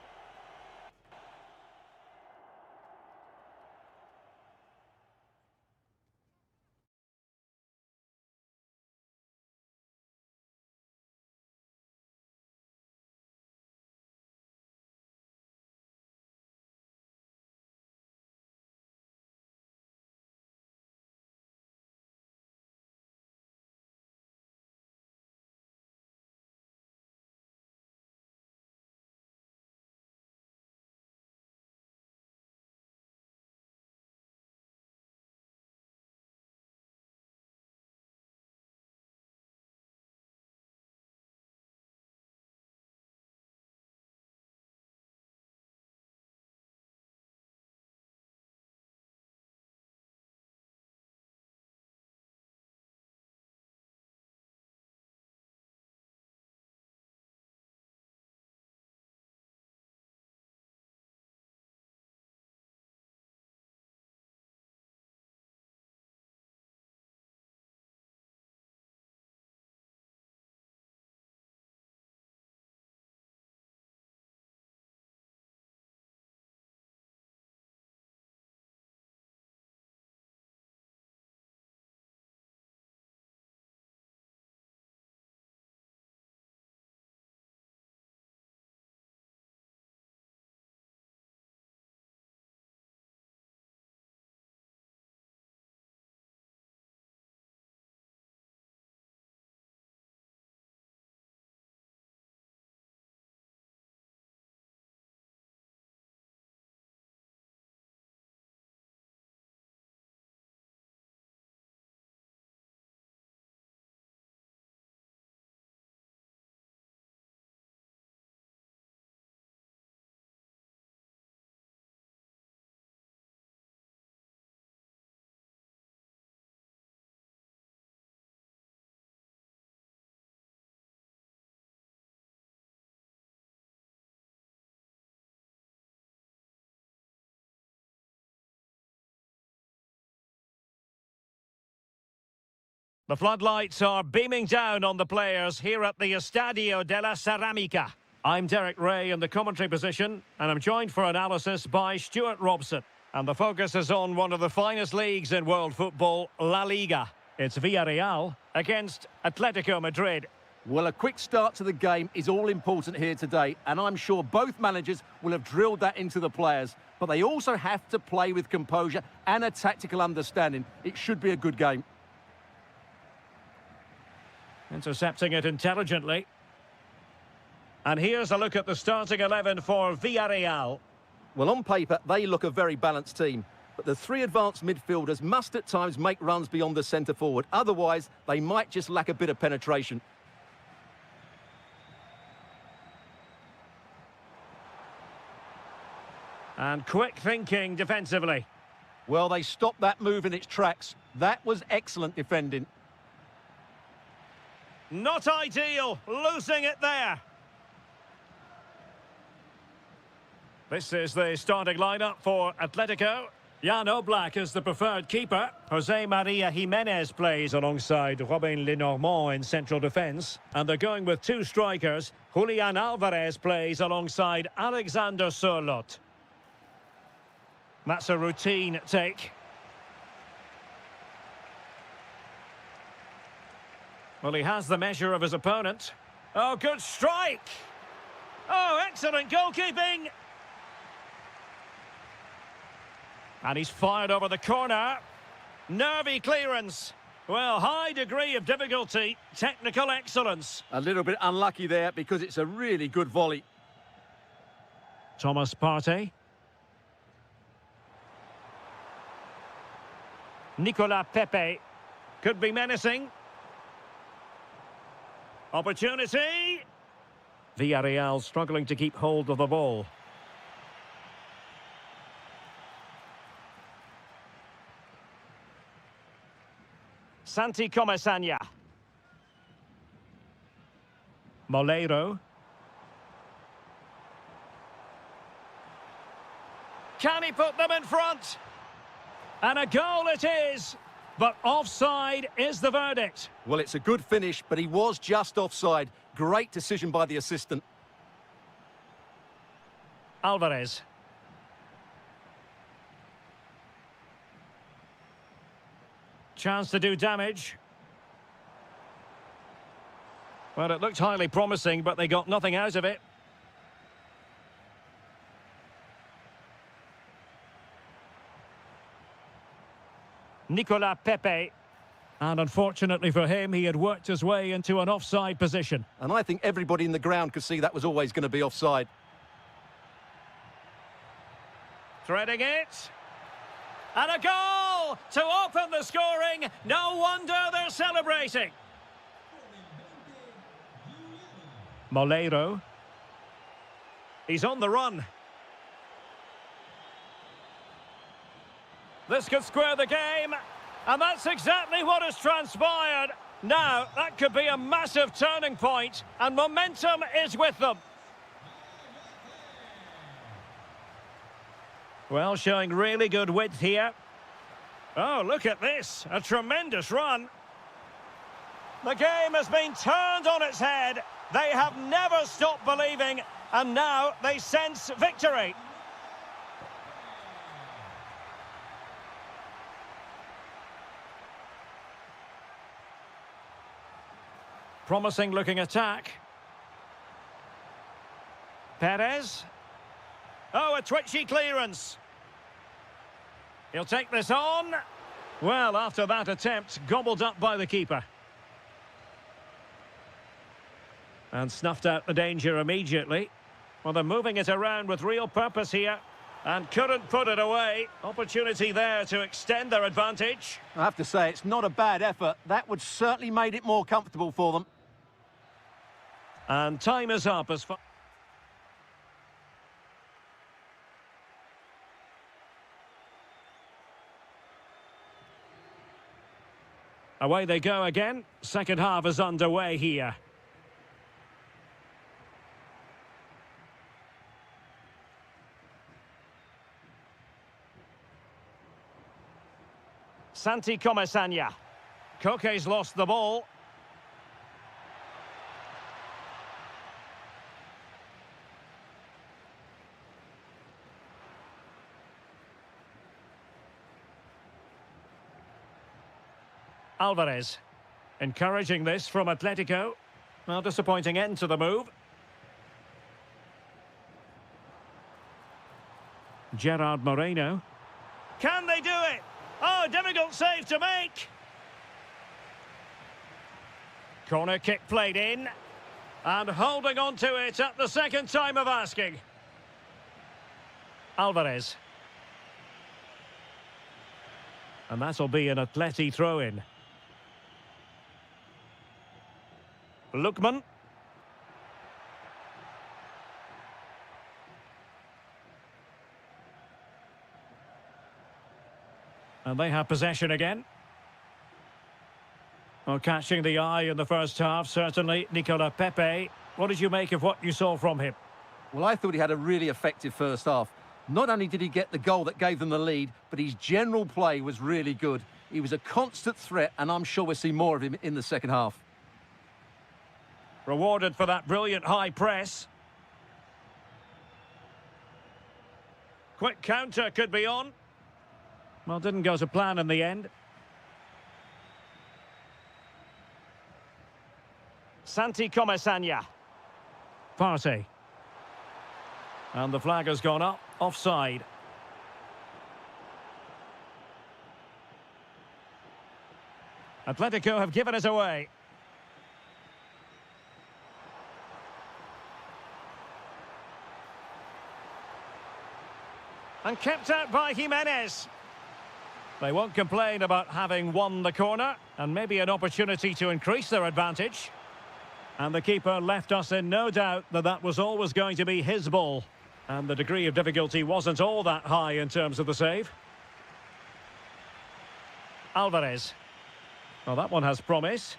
The floodlights are beaming down on the players here at the Estadio de la Ceramica. I'm Derek Ray in the commentary position, and I'm joined for analysis by Stuart Robson. And the focus is on one of the finest leagues in world football, La Liga. It's Villarreal against Atletico Madrid. Well, a quick start to the game is all important here today, and I'm sure both managers will have drilled that into the players. But they also have to play with composure and a tactical understanding. It should be a good game. Intercepting it intelligently. And here's a look at the starting 11 for Villarreal. Well, on paper, they look a very balanced team. But the three advanced midfielders must at times make runs beyond the centre forward. Otherwise, they might just lack a bit of penetration. And quick thinking defensively. Well, they stopped that move in its tracks. That was excellent defending. Not ideal, losing it there. This is the starting lineup for Atletico. Jan Oblak is the preferred keeper. Jose Maria Jimenez plays alongside Robin Lenormand in central defence. And they're going with two strikers. Julian Alvarez plays alongside Alexander Sørloth. That's a routine take. Well, he has the measure of his opponent. Oh, good strike! Oh, excellent goalkeeping! And he's fired over the corner. Nervy clearance. Well, high degree of difficulty. Technical excellence. A little bit unlucky there because it's a really good volley. Thomas Partey. Nicolas Pepe. Could be menacing. Opportunity. Villarreal struggling to keep hold of the ball. Santi Comesaña. Moleiro. Can he put them in front? And a goal it is. But offside is the verdict. Well, it's a good finish, but he was just offside. Great decision by the assistant. Alvarez. Chance to do damage. Well, it looked highly promising, but they got nothing out of it. Nicolas Pepe. And unfortunately for him, he had worked his way into an offside position. And I think everybody in the ground could see that was always going to be offside. Threading it. And a goal to open the scoring. No wonder they're celebrating. Moleiro. He's on the run. This could square the game. And that's exactly what has transpired. Now, that could be a massive turning point. And momentum is with them. Well, showing really good width here. Oh, look at this. A tremendous run. The game has been turned on its head. They have never stopped believing. And now they sense victory. Promising looking attack. Perez. Oh, a twitchy clearance. He'll take this on. Well, after that attempt, gobbled up by the keeper. And snuffed out the danger immediately. Well, they're moving it around with real purpose here. And couldn't put it away. Opportunity there to extend their advantage. I have to say, it's not a bad effort. That would certainly made it more comfortable for them. And time is up as far... Away they go again. Second half is underway here. Santi Comesaña. Koke's lost the ball. Alvarez. Encouraging this from Atletico. Well, disappointing end to the move. Gerard Moreno. Can they do it? Oh, difficult save to make. Corner kick played in. And holding on to it at the second time of asking. Alvarez. And that'll be an Atleti throw-in. Lookman. And they have possession again. Well, catching the eye in the first half, certainly, Nicola Pepe. What did you make of what you saw from him? Well, I thought he had a really effective first half. Not only did he get the goal that gave them the lead, but his general play was really good. He was a constant threat, and I'm sure we'll see more of him in the second half. Rewarded for that brilliant high press. Quick counter could be on. Well, didn't go to plan in the end. Santi Comesaña. Partey. And the flag has gone up. Offside. Atletico have given us away. And kept out by Jimenez. They won't complain about having won the corner, and maybe an opportunity to increase their advantage. And the keeper left us in no doubt that that was always going to be his ball. And the degree of difficulty wasn't all that high in terms of the save. Alvarez. Well, that one has promise.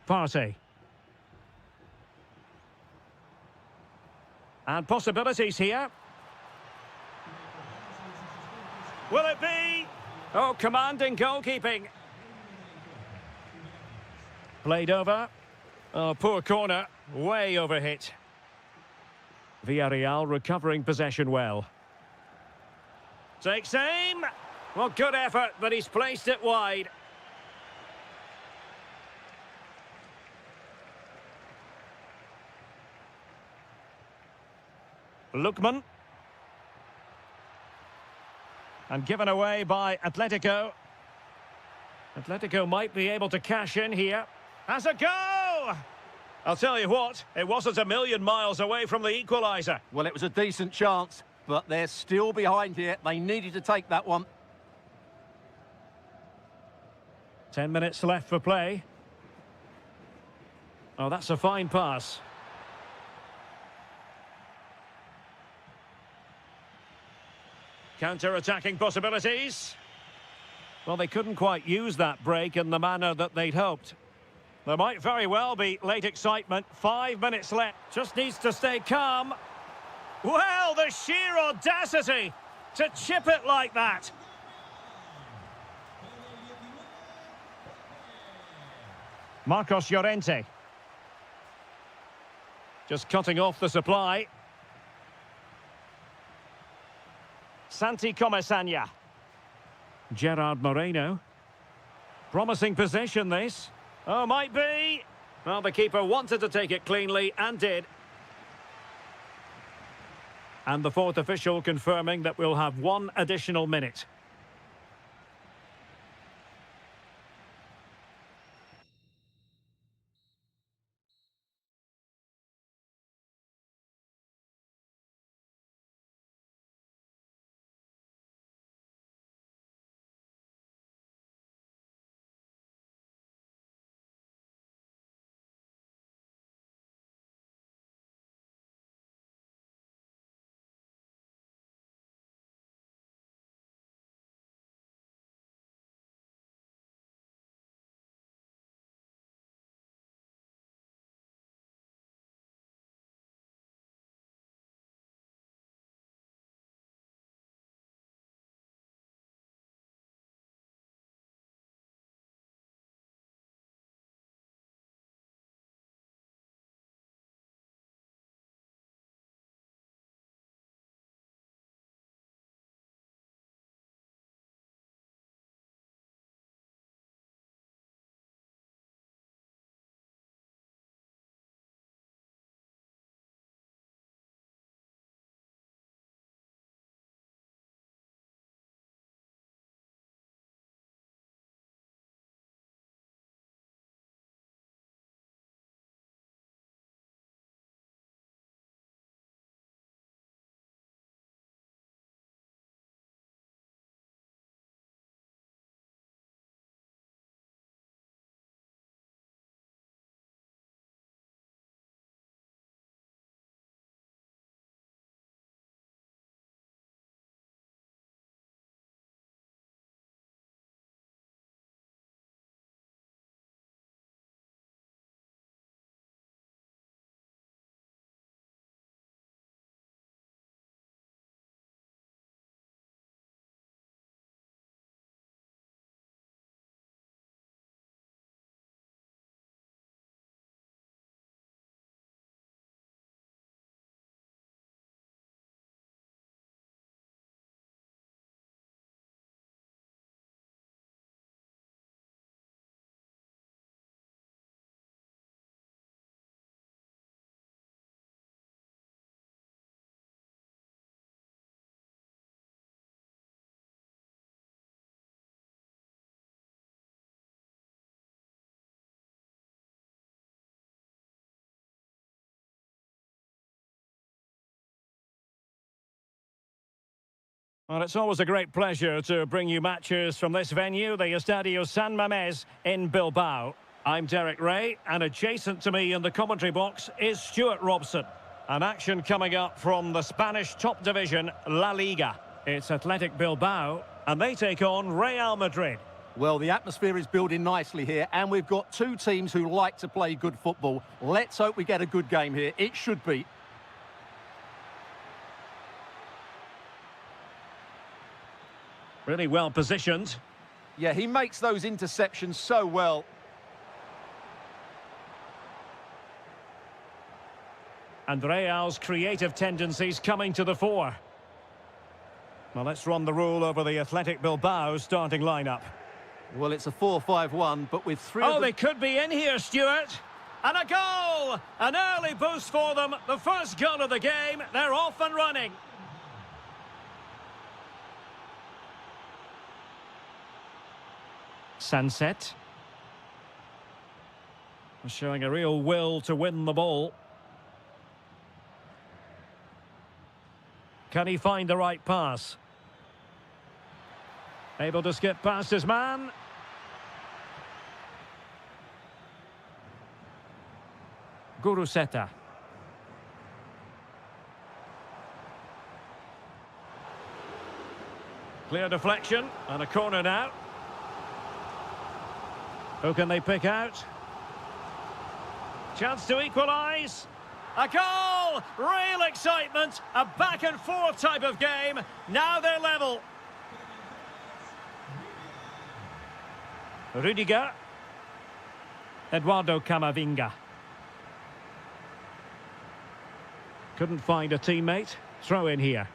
Partey. And possibilities here. Will it be? Oh, commanding goalkeeping. Played over. Oh, poor corner. Way overhit. Villarreal recovering possession well. Takes aim. Well, good effort, but he's placed it wide. Lookman. And given away by Atletico. Atletico might be able to cash in here. Has a go! I'll tell you what, it wasn't a million miles away from the equaliser. Well, it was a decent chance, but they're still behind here. They needed to take that one. 10 minutes left for play. Oh, that's a fine pass. Counter-attacking possibilities. Well, they couldn't quite use that break in the manner that they'd hoped. There might very well be late excitement. 5 minutes left. Just needs to stay calm. Well, the sheer audacity to chip it like that. Marcos Llorente. Just cutting off the supply. Santi Comesaña. Gerard Moreno. Promising possession, this. Oh, might be. Well, the keeper wanted to take it cleanly and did. And the fourth official confirming that we'll have 1 additional minute. Well, it's always a great pleasure to bring you matches from this venue, the Estadio San Mamés in Bilbao. I'm Derek Ray, and adjacent to me in the commentary box is Stuart Robson. An action coming up from the Spanish top division, La Liga. It's Athletic Bilbao, and they take on Real Madrid. Well, the atmosphere is building nicely here, and we've got two teams who like to play good football. Let's hope we get a good game here. It should be. Really well positioned. Yeah, he makes those interceptions so well. And Real's creative tendencies coming to the fore. Well, let's run the rule over the Athletic Bilbao starting lineup. Well, it's a 4-5-1, but with three... Oh, they could be in here, Stuart. And a goal! An early boost for them. The first goal of the game. They're off and running. Sunset. Showing a real will to win the ball. Can he find the right pass? Able to skip past his man. Guruseta. Clear deflection and a corner now. Who can they pick out? Chance to equalise. A goal! Real excitement. A back and forth type of game. Now they're level. Rudiger. Eduardo Camavinga. Couldn't find a teammate. Throw in here.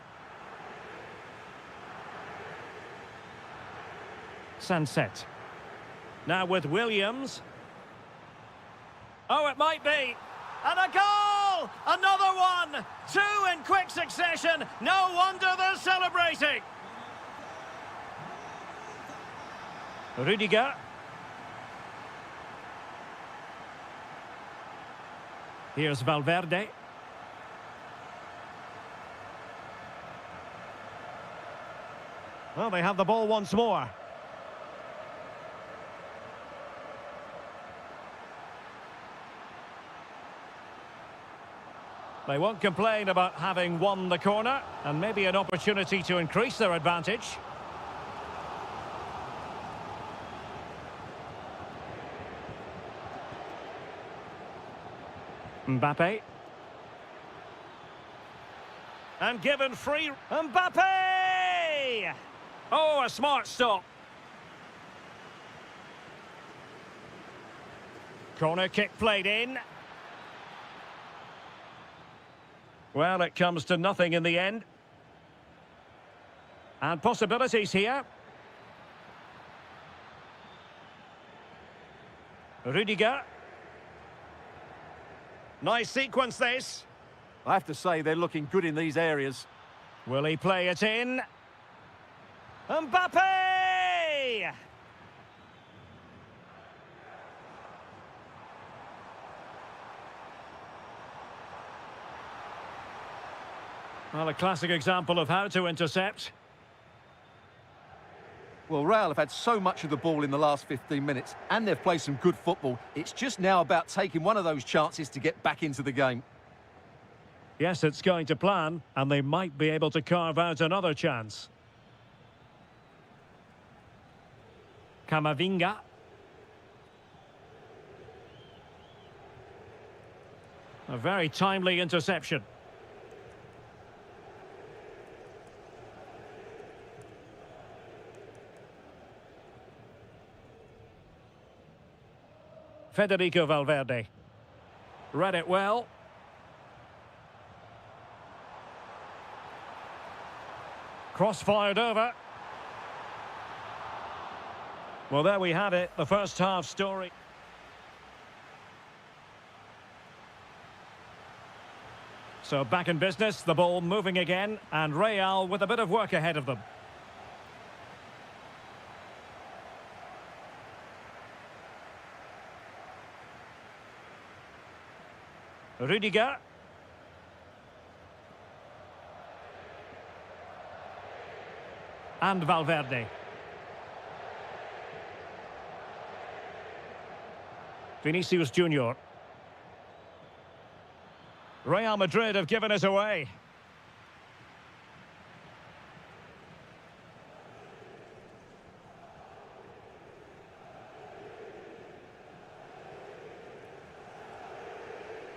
Sunset. Now with Williams. Oh, it might be. And a goal! Another one! Two in quick succession. No wonder they're celebrating. Rudiger. Here's Valverde. Well, they have the ball once more. They won't complain about having won the corner, and maybe an opportunity to increase their advantage. Mbappe. And given free. Mbappe! Oh, a smart stop. Corner kick played in. Well, it comes to nothing in the end. And possibilities here. Rudiger. Nice sequence, this. I have to say, they're looking good in these areas. Will he play it in? Mbappe! Well, a classic example of how to intercept. Well, Real have had so much of the ball in the last 15 minutes, and they've played some good football. It's just now about taking one of those chances to get back into the game. Yes, it's going to plan, and they might be able to carve out another chance. Camavinga. A very timely interception. Federico Valverde. Read it well. Cross-fired over. Well, there we have it, the first half story. So back in business, the ball moving again, and Real with a bit of work ahead of them. Rudiger. And Valverde. Vinicius Junior. Real Madrid have given us away.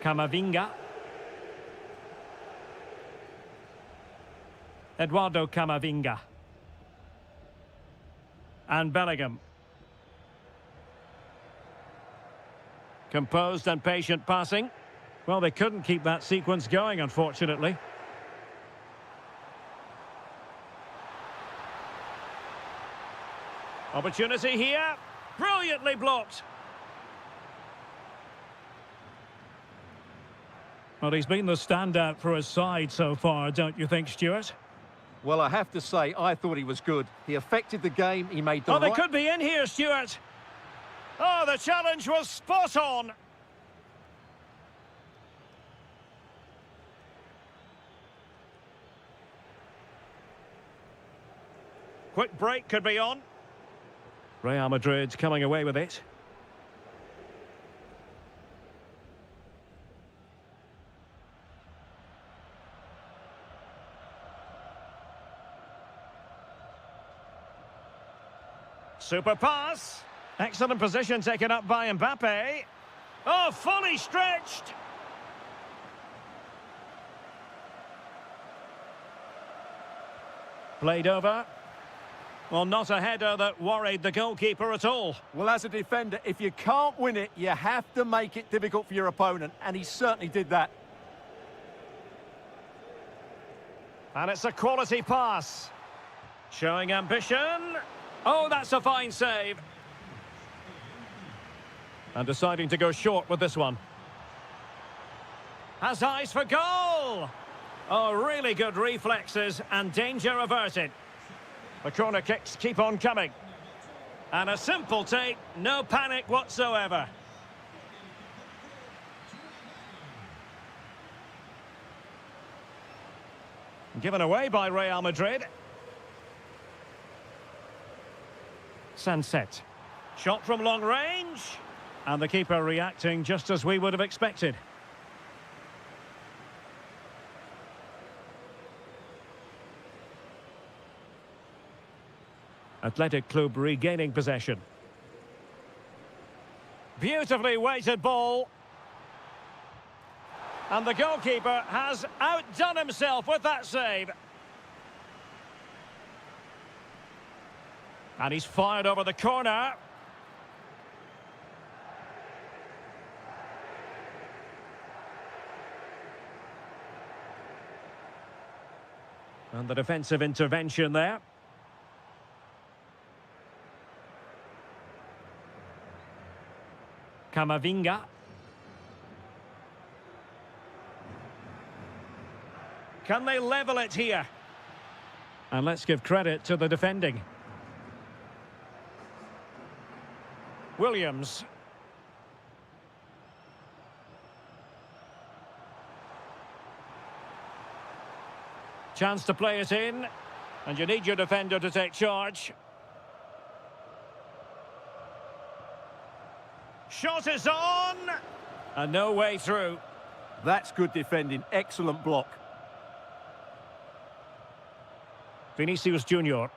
Camavinga. Eduardo Camavinga. And Bellingham. Composed and patient passing. Well, they couldn't keep that sequence going, unfortunately. Opportunity here. Brilliantly blocked. Well, he's been the standout for his side so far, don't you think, Stuart? Well, I have to say, I thought he was good. He affected the game, he made the Oh, they right... could be in here, Stuart. Oh, the challenge was spot on. Quick break could be on. Real Madrid coming away with it. Super pass. Excellent position taken up by Mbappe. Oh, fully stretched. Played over. Well, not a header that worried the goalkeeper at all. Well, as a defender, if you can't win it, you have to make it difficult for your opponent, and he certainly did that. And it's a quality pass. Showing ambition. Oh, that's a fine save. And deciding to go short with this one. Has eyes for goal. Oh, really good reflexes and danger averted. The corner kicks keep on coming. And a simple take, no panic whatsoever. Given away by Real Madrid. Sunset. Shot from long range. And the keeper reacting just as we would have expected. Athletic Club regaining possession. Beautifully weighted ball. And the goalkeeper has outdone himself with that save. And he's fired over the corner. And the defensive intervention there. Camavinga. Can they level it here? And let's give credit to the defending. Williams. Chance to play it in. And you need your defender to take charge. Shot is on. And no way through. That's good defending. Excellent block. Vinicius Junior.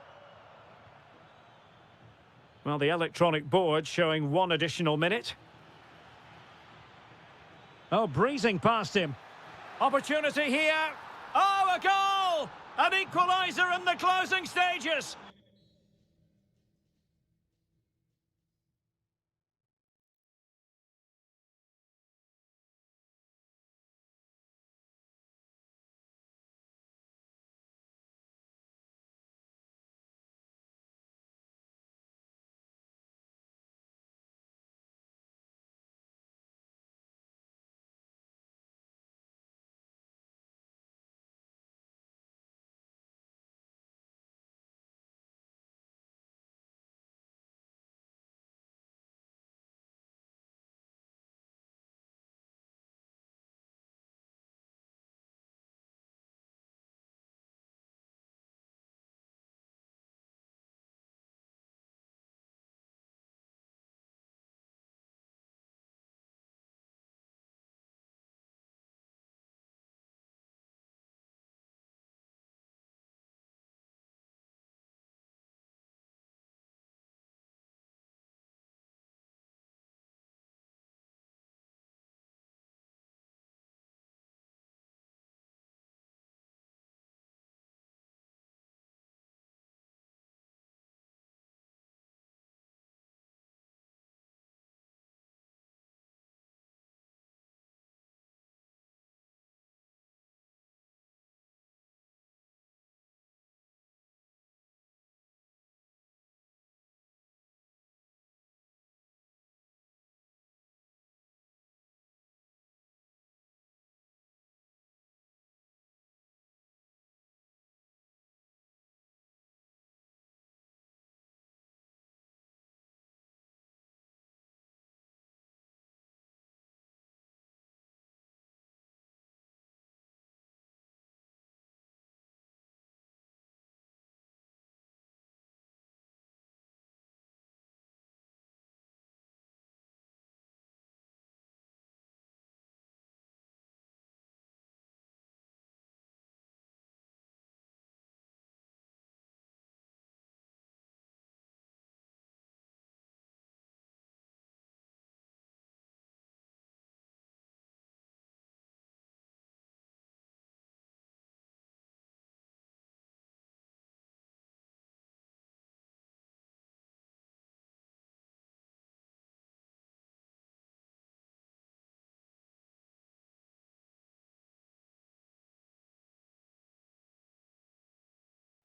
Well, the electronic board showing one additional minute. Oh, breezing past him. Opportunity here. Oh, a goal! An equaliser in the closing stages.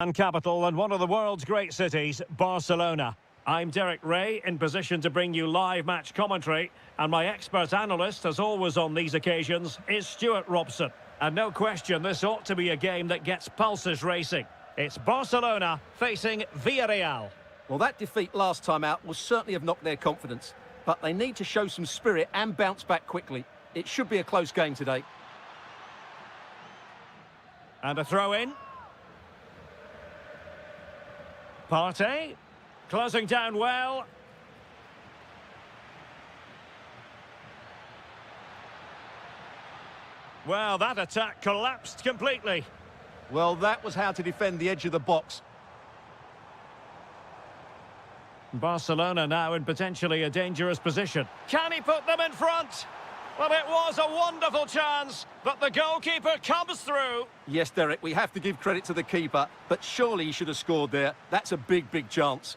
And capital and one of the world's great cities, Barcelona. I'm Derek Ray, in position to bring you live match commentary, and my expert analyst, as always on these occasions, is Stuart Robson. And no question, this ought to be a game that gets pulses racing. It's Barcelona facing Villarreal. Well, that defeat last time out will certainly have knocked their confidence, but they need to show some spirit and bounce back quickly. It should be a close game today. And a throw-in. Partey, closing down well. Well, that attack collapsed completely. Well, that was how to defend the edge of the box. Barcelona now in potentially a dangerous position. Can he put them in front? Well, it was a wonderful chance, but the goalkeeper comes through. Yes, Derek, we have to give credit to the keeper, but surely he should have scored there. That's a big, big chance.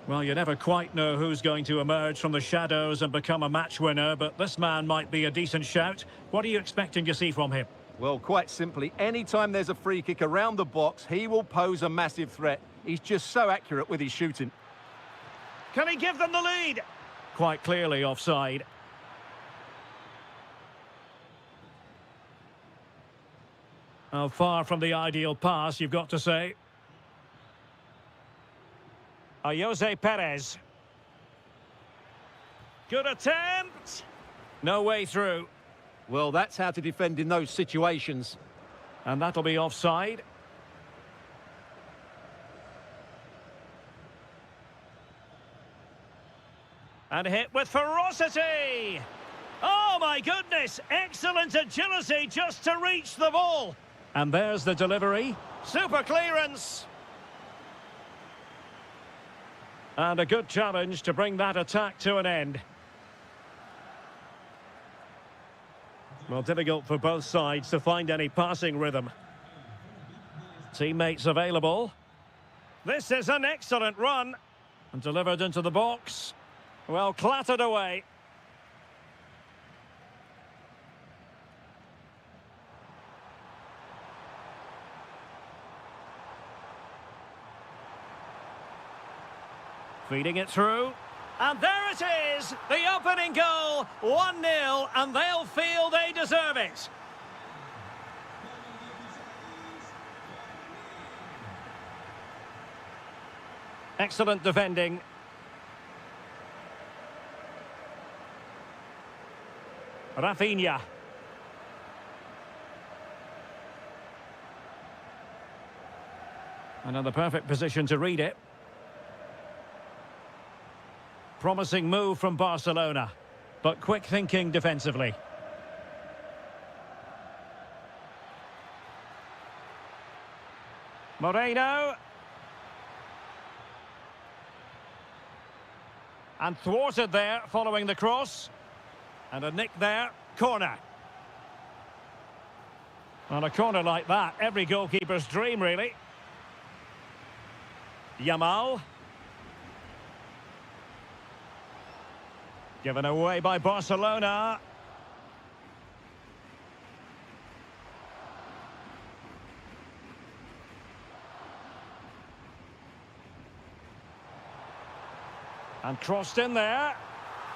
Well, you never quite know who's going to emerge from the shadows and become a match winner, but this man might be a decent shout. What are you expecting to see from him? Well, quite simply, anytime there's a free kick around the box, he will pose a massive threat. He's just so accurate with his shooting. Can he give them the lead? Quite clearly offside. Oh, far from the ideal pass, you've got to say. Jose Perez. Good attempt. No way through. Well, that's how to defend in those situations. And that'll be offside. And hit with ferocity. Oh, my goodness. Excellent agility just to reach the ball. And there's the delivery. Super clearance. And a good challenge to bring that attack to an end. Well, difficult for both sides to find any passing rhythm. Teammates available. This is an excellent run. And delivered into the box. Well, clattered away. Feeding it through. And there it is, the opening goal, 1-0, and they'll feel they deserve it. Excellent defending. Rafinha. Another perfect position to read it. Promising move from Barcelona, but quick thinking defensively. Moreno. And thwarted there following the cross. And a nick there, corner. On a corner like that, every goalkeeper's dream, really. Yamal. Given away by Barcelona. And crossed in there.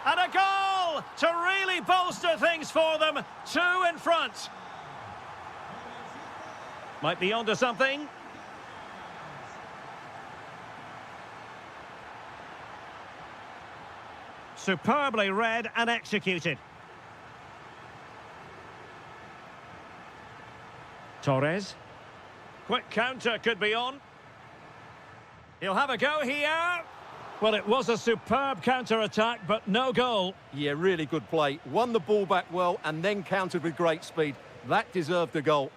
And a goal to really bolster things for them. 2 in front. Might be onto something. Superbly read and executed. Torres. Quick counter could be on. He'll have a go here. Well, it was a superb counter-attack, but no goal. Yeah, really good play. Won the ball back well and then countered with great speed. That deserved a goal.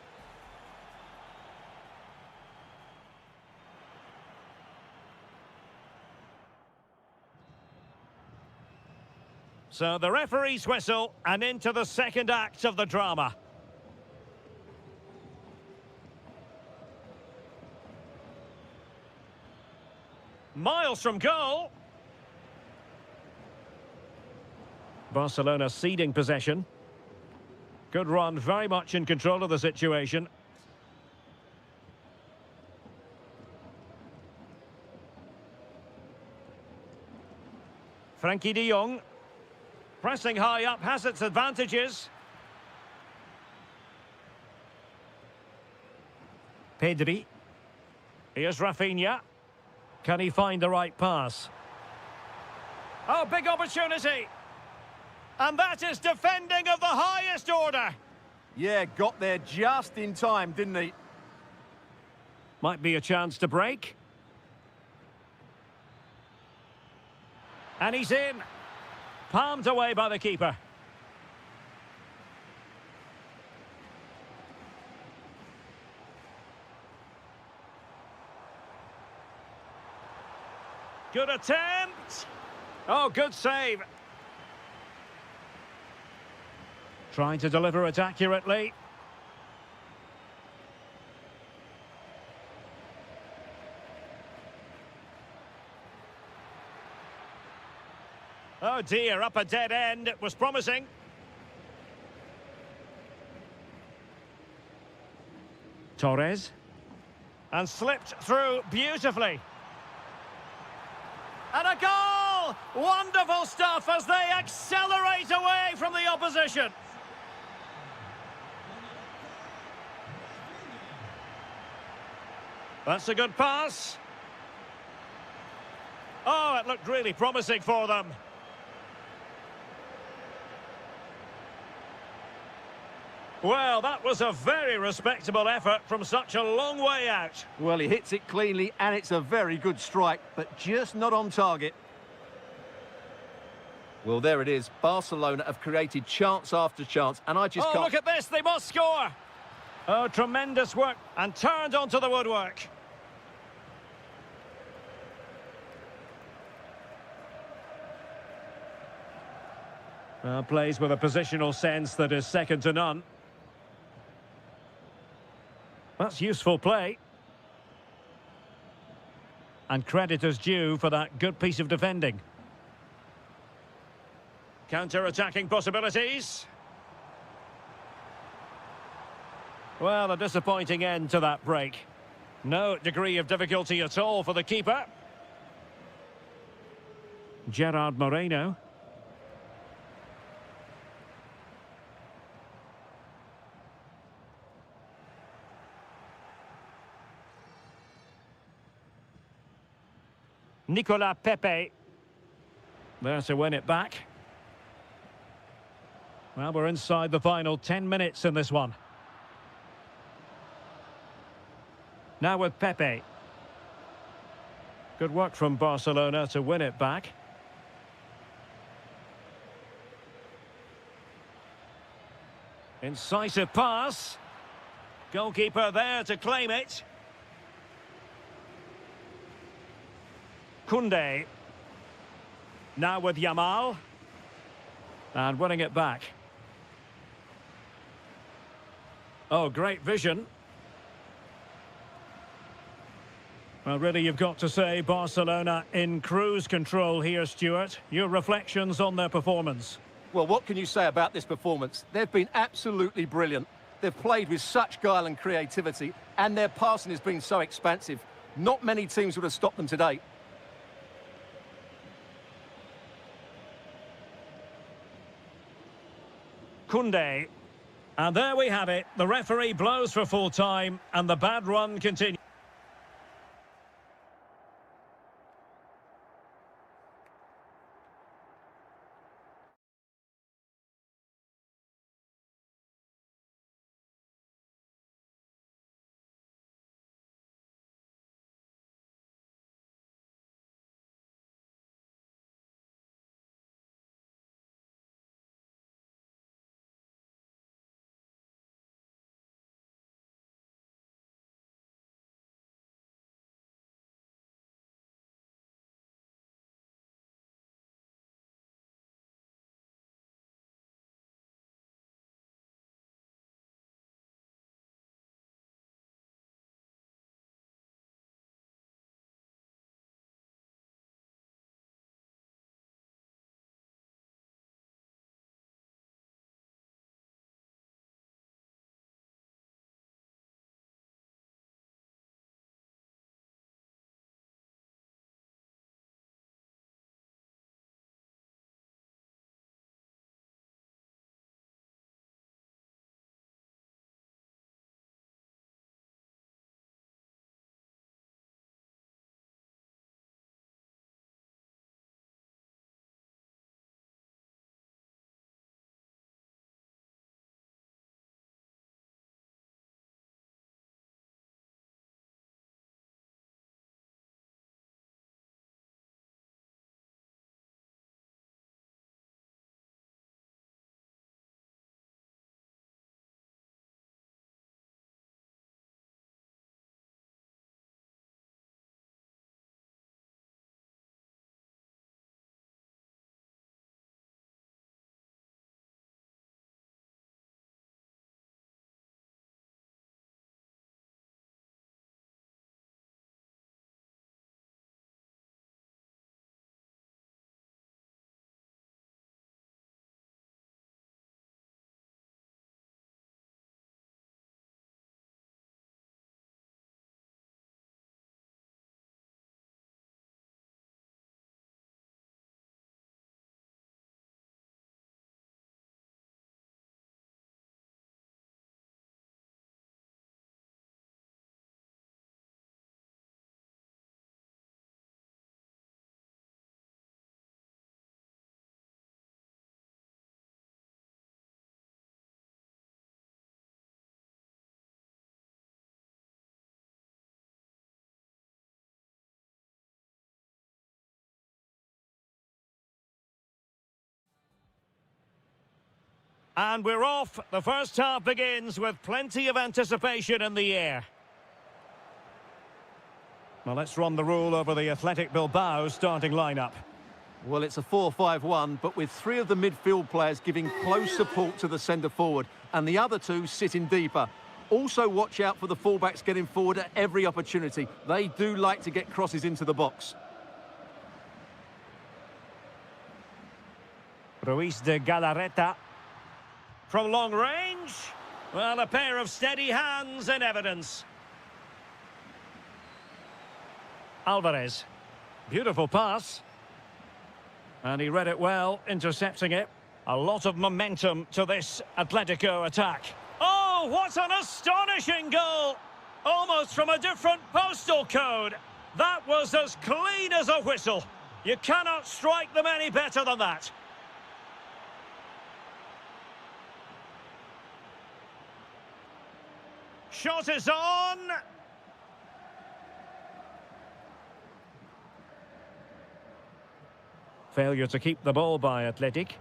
So the referee's whistle and into the second act of the drama. Miles from goal. Barcelona ceding possession. Good run, very much in control of the situation. Frankie de Jong. Pressing high up has its advantages. Pedri. Here's Rafinha. Can he find the right pass? Oh, big opportunity. And that is defending of the highest order. Yeah, got there just in time, didn't he? Might be a chance to break. And he's in. Palmed away by the keeper. Good attempt. Oh, good save. Trying to deliver it accurately. Oh dear, up a dead end. It was promising. Torres. And slipped through beautifully. And a goal! Wonderful stuff as they accelerate away from the opposition. That's a good pass. Oh, it looked really promising for them. Well, that was a very respectable effort from such a long way out. Well, he hits it cleanly, and it's a very good strike, but just not on target. Well, there it is. Barcelona have created chance after chance, and I just can't... Oh, look at this. They must score. Oh, tremendous work, and turned onto the woodwork. Plays with a positional sense that is second to none. That's useful play. And credit is due for that good piece of defending. Counter-attacking possibilities. Well, a disappointing end to that break. No degree of difficulty at all for the keeper. Gerard Moreno. Nicolas Pepe. There to win it back. Well, we're inside the final 10 minutes in this one. Now with Pepe. Good work from Barcelona to win it back. Incisive pass. Goalkeeper there to claim it. Koundé. Now with Yamal. And winning it back. Oh, great vision. Well, really, you've got to say Barcelona in cruise control here, Stuart. Your reflections on their performance? Well, what can you say about this performance? They've been absolutely brilliant. They've played with such guile and creativity, and their passing has been so expansive. Not many teams would have stopped them today. Koundé. And there we have it. The referee blows for full time, and the bad run continues. And we're off. The first half begins with plenty of anticipation in the air. Well, let's run the rule over the Athletic Bilbao starting lineup. Well, it's a 4-5-1, but with three of the midfield players giving close support to the centre-forward, and the other two sitting deeper. Also watch out for the fullbacks getting forward at every opportunity. They do like to get crosses into the box. Ruiz de Galarreta. From long range, well, a pair of steady hands in evidence. Alvarez. Beautiful pass. And he read it well, intercepting it. A lot of momentum to this Atletico attack. Oh, what an astonishing goal! Almost from a different postal code. That was as clean as a whistle. You cannot strike them any better than that. Shot is on. Failure to keep the ball by Athletic.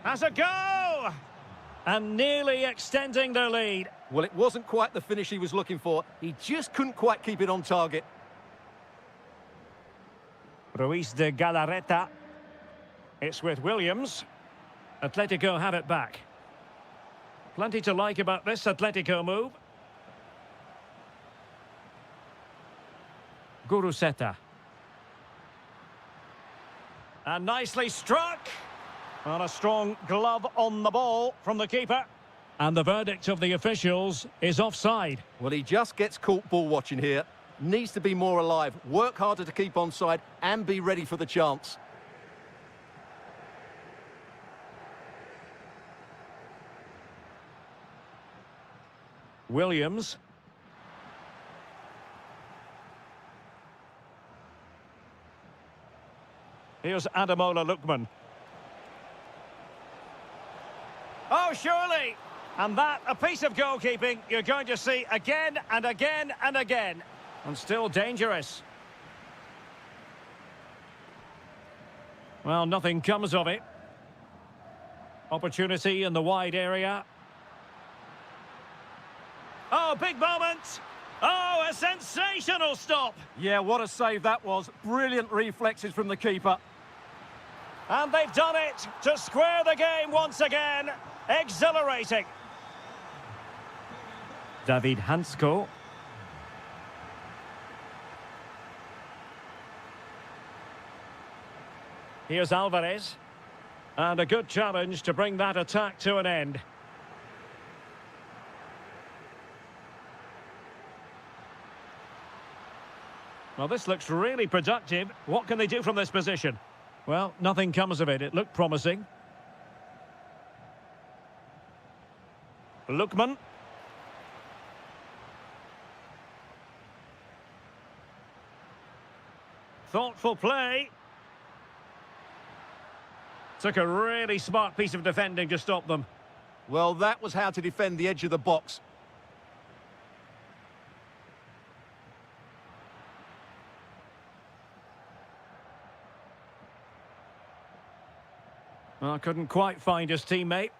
Has a go! And nearly extending their lead. Well, it wasn't quite the finish he was looking for. He just couldn't quite keep it on target. Ruiz de Galarreta. It's with Williams. Atletico have it back. Plenty to like about this Atletico move. Guruseta. And nicely struck. And a strong glove on the ball from the keeper. And the verdict of the officials is offside. Well, he just gets caught ball watching here. Needs to be more alive, work harder to keep onside and be ready for the chance. Williams. Here's Ademola Lookman. Oh, surely! And that, a piece of goalkeeping you're going to see again and again and again. And still dangerous. Well, nothing comes of it. Opportunity in the wide area. Oh, big moment! Oh, a sensational stop! Yeah, what a save that was. Brilliant reflexes from the keeper. And they've done it to square the game once again. Exhilarating. David Hansko. Here's Alvarez. And a good challenge to bring that attack to an end. Well, this looks really productive. What can they do from this position? Well, nothing comes of it. It looked promising. Lookman. Thoughtful play. Took a really smart piece of defending to stop them. Well, that was how to defend the edge of the box. Well, couldn't quite find his teammate.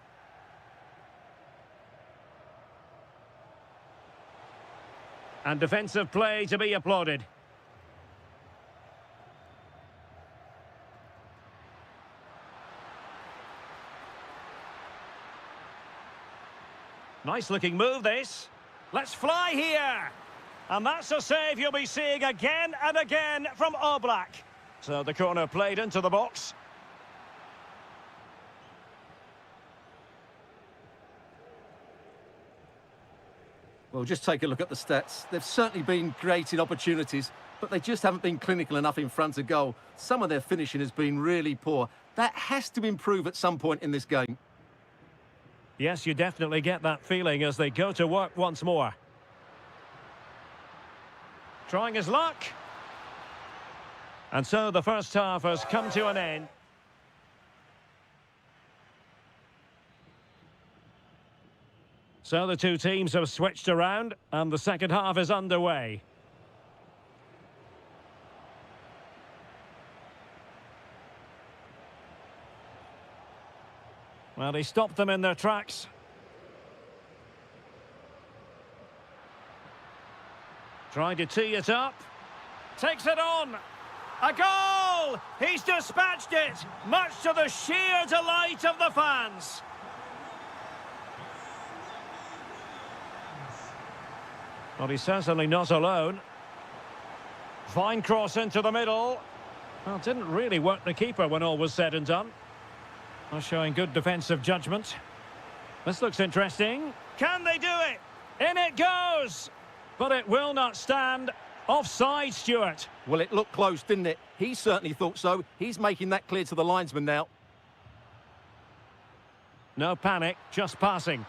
And defensive play to be applauded. Nice looking move, this. Let's fly here. And that's a save you'll be seeing again and again from Oblak. So the corner played into the box. Well, just take a look at the stats. They've certainly been creating opportunities, but they just haven't been clinical enough in front of goal. Some of their finishing has been really poor. That has to improve at some point in this game. Yes, you definitely get that feeling as they go to work once more. Trying his luck. And so the first half has come to an end. So the two teams have switched around and the second half is underway. Well, he stopped them in their tracks. Trying to tee it up. Takes it on. A goal! He's dispatched it, much to the sheer delight of the fans. Well, he's certainly not alone. Fine cross into the middle. Well, didn't really work the keeper when all was said and done. Well, showing good defensive judgment. This looks interesting. Can they do it? In it goes! But it will not stand. Offside, Stuart. Well, it looked close, didn't it? He certainly thought so. He's making that clear to the linesman now. No panic, just passing.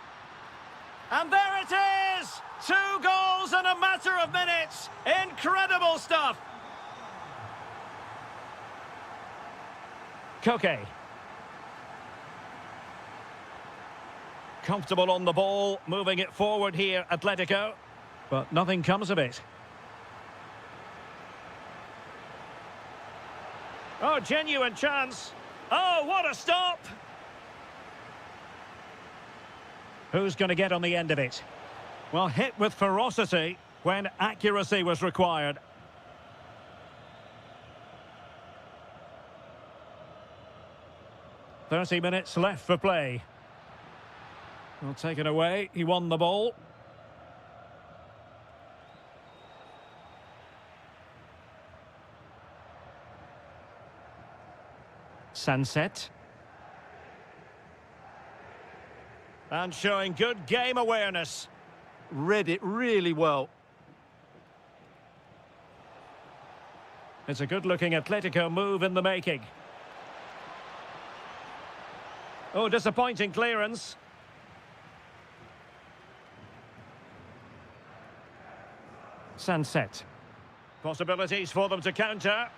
And there it is! 2 goals in a matter of minutes. Incredible stuff. Koke. Comfortable on the ball, moving it forward here, Atletico. But nothing comes of it. Oh, genuine chance. Oh, what a stop! Who's going to get on the end of it? Well, hit with ferocity when accuracy was required. "30 minutes left for play." Well, taken away. He won the ball. Sunset. And showing good game awareness. Read it really well. It's a good-looking Atletico move in the making. Oh, disappointing clearance. Sunset. Possibilities for them to counter.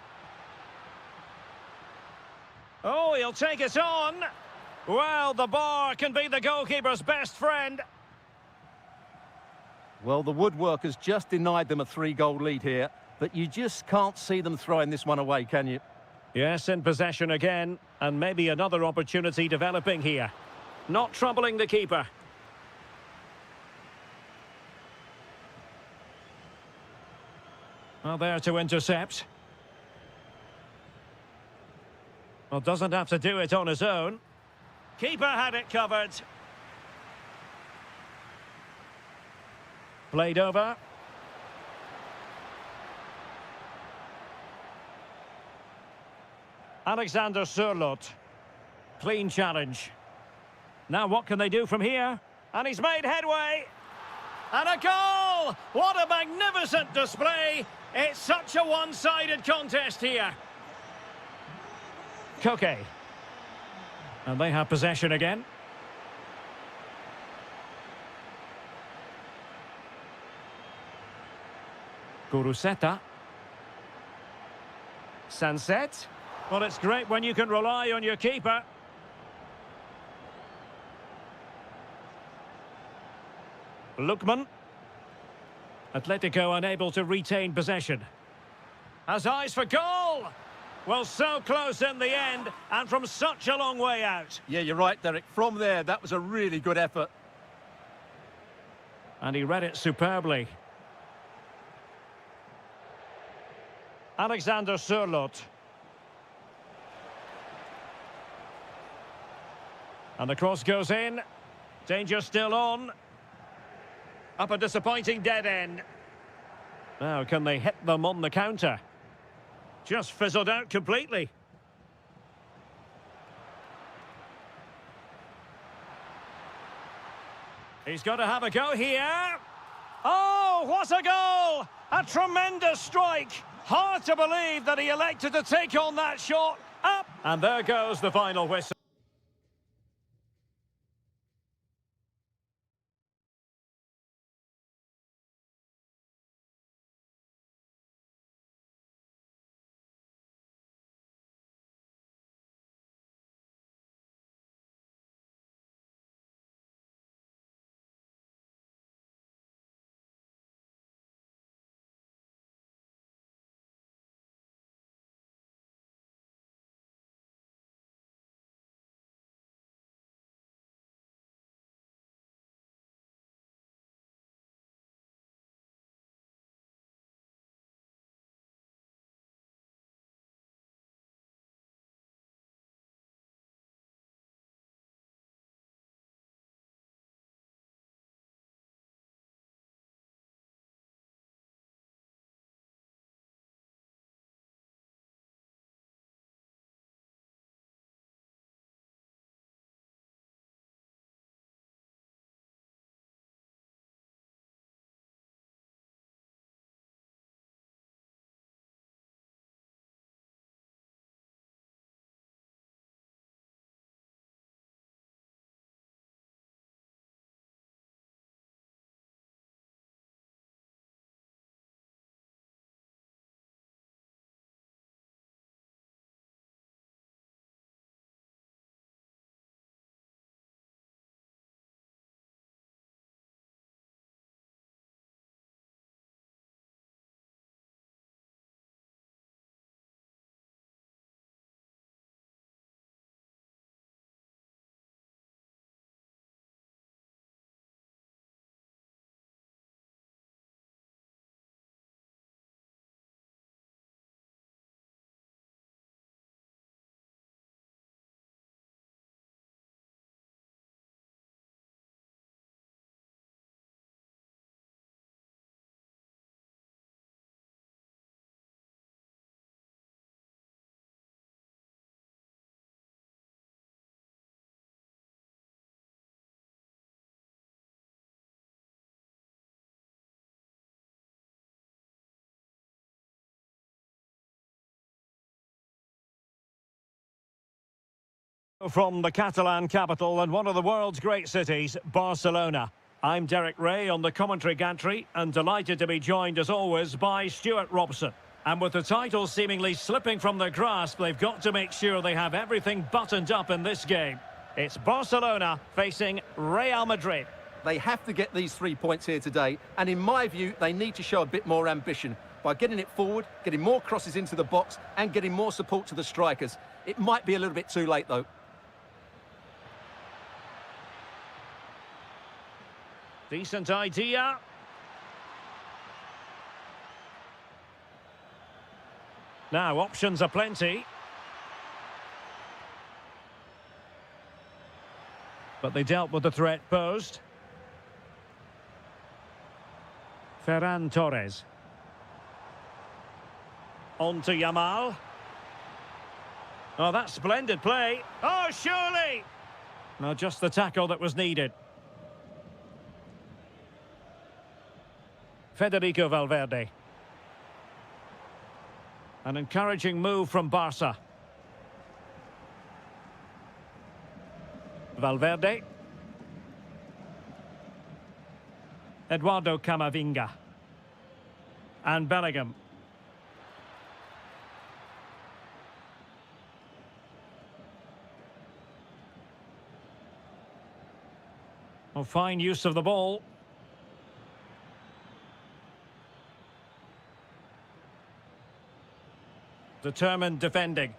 Oh, he'll take it on. Well, the bar can be the goalkeeper's best friend. Well, the woodworkers just denied them a 3-goal lead here, but you just can't see them throwing this one away, can you? Yes, in possession again, and maybe another opportunity developing here. Not troubling the keeper. Well, there to intercept. Well, doesn't have to do it on his own. Keeper had it covered. Played over. Alexander Sørloth. Clean challenge. Now what can they do from here? And he's made headway. And a goal! What a magnificent display! It's such a one-sided contest here. Koke. And they have possession again. Kuruseta. Sunset. Well, it's great when you can rely on your keeper. Lookman. Atletico unable to retain possession. Has eyes for goal! Well, so close in the end, and from such a long way out. Yeah, you're right, Derek. From there, that was a really good effort. And he read it superbly. Alexander Sørloth. And the cross goes in. Danger still on. Up a disappointing dead end. Now, can they hit them on the counter? Just fizzled out completely. He's got to have a go here. Oh, what a goal! A tremendous strike. Hard to believe that he elected to take on that shot. Up! And there goes the final whistle. From the Catalan capital and one of the world's great cities, Barcelona. I'm Derek Ray on the commentary gantry and delighted to be joined as always by Stuart Robson. And with the title seemingly slipping from their grasp, they've got to make sure they have everything buttoned up in this game. It's Barcelona facing Real Madrid. They have to get these 3 points here today, and in my view, they need to show a bit more ambition by getting it forward, getting more crosses into the box, and getting more support to the strikers. It might be a little bit too late, though. Decent idea. Now, options are plenty. But they dealt with the threat posed. Ferran Torres. On to Yamal. Oh, that's splendid play. Oh, surely! No, just the tackle that was needed. Federico Valverde. An encouraging move from Barca. Valverde. Eduardo Camavinga. And Bellingham. Oh, fine use of the ball. Determined defending.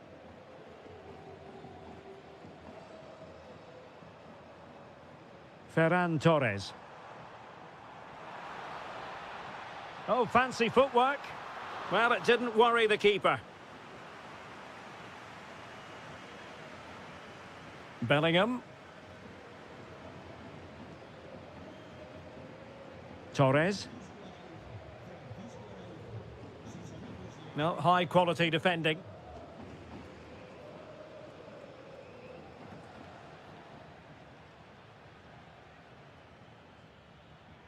Ferran Torres. Oh, fancy footwork. Well, it didn't worry the keeper. Bellingham. Torres. No, high-quality defending.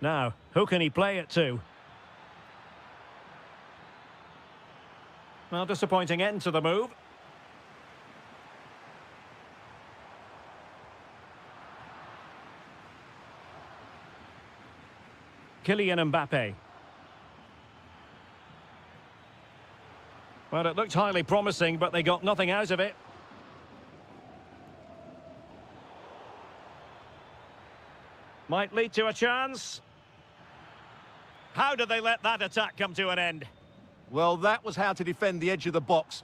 Now, who can he play it to? Well, disappointing end to the move. Kylian Mbappe. Well, it looked highly promising, but they got nothing out of it. Might lead to a chance. How did they let that attack come to an end? Well, that was how to defend the edge of the box.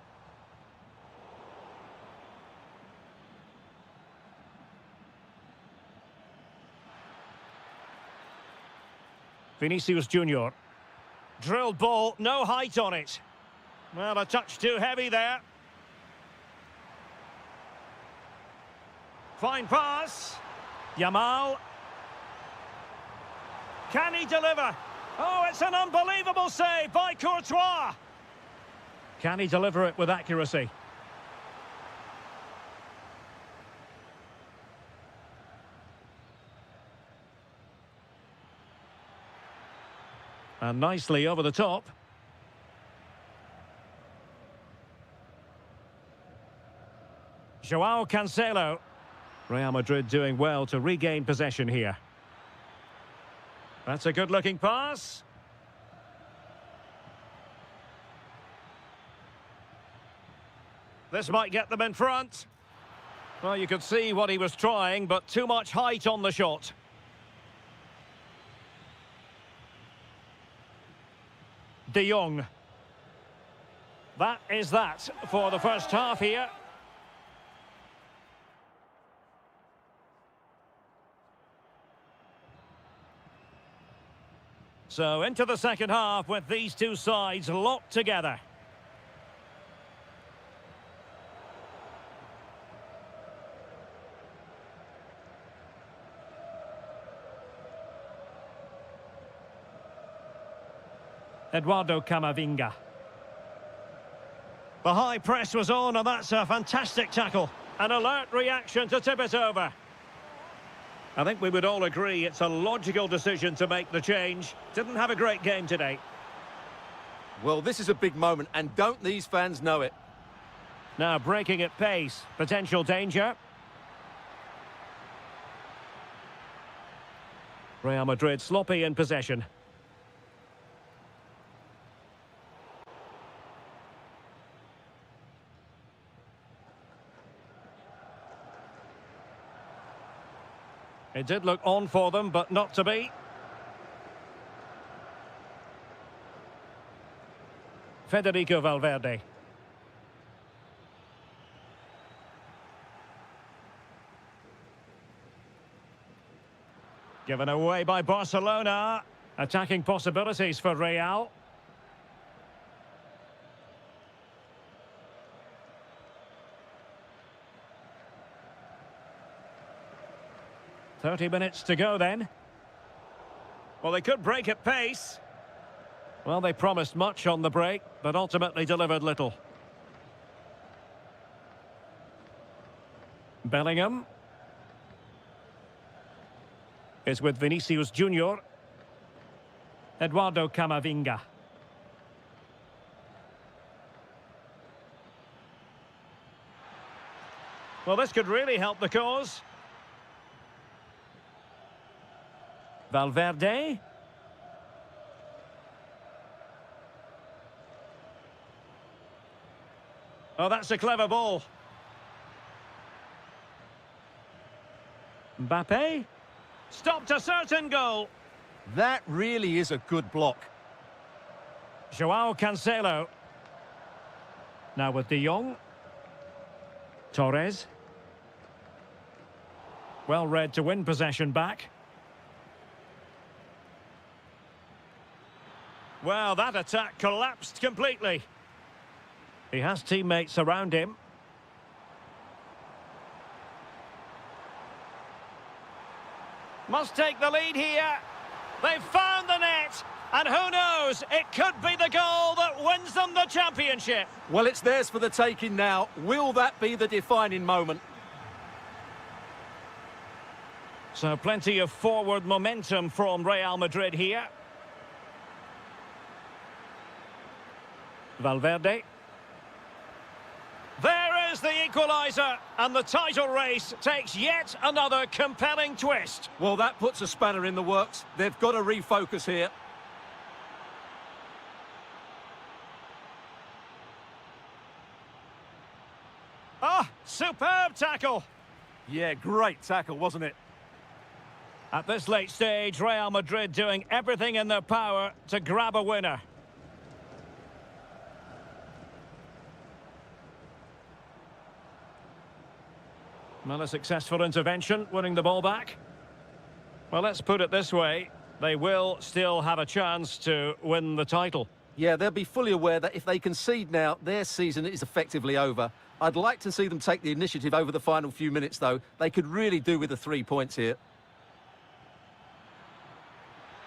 Vinicius Junior. Drilled ball, no height on it. Well, a touch too heavy there. Fine pass. Yamal. Can he deliver? Oh, it's an unbelievable save by Courtois. Can he deliver it with accuracy? And nicely over the top. Joao Cancelo. Real Madrid doing well to regain possession here. That's a good-looking pass. This might get them in front. Well, you could see what he was trying, but too much height on the shot. De Jong. That is that for the first half here. So into the second half with these two sides locked together. Eduardo Camavinga. The high press was on, and that's a fantastic tackle. An alert reaction to tip it over. I think we would all agree it's a logical decision to make the change. Didn't have a great game today. Well, this is a big moment, and don't these fans know it? Now breaking at pace. Potential danger. Real Madrid sloppy in possession. It did look on for them, but not to be. Federico Valverde. Given away by Barcelona. Attacking possibilities for Real. "30 minutes to go then." Well, they could break at pace. Well, they promised much on the break, but ultimately delivered little. Bellingham is with Vinicius Junior. Eduardo Camavinga. Well, this could really help the cause. Valverde. Oh, that's a clever ball. Mbappe. Stopped a certain goal. That really is a good block. Joao Cancelo. Now with De Jong. Torres. Well read to win possession back. Well, that attack collapsed completely. He has teammates around him. Must take the lead here. They've found the net. And who knows, it could be the goal that wins them the championship. Well, it's theirs for the taking now. Will that be the defining moment? So plenty of forward momentum from Real Madrid here. Valverde. There is the equaliser, and the title race takes yet another compelling twist. Well, that puts a spanner in the works. They've got to refocus here. Ah, superb tackle. Yeah, great tackle, wasn't it? At this late stage, Real Madrid doing everything in their power to grab a winner. Well, a successful intervention, winning the ball back. Well, let's put it this way. They will still have a chance to win the title. Yeah, they'll be fully aware that if they concede now, their season is effectively over. I'd like to see them take the initiative over the final few minutes, though. They could really do with the 3 points here.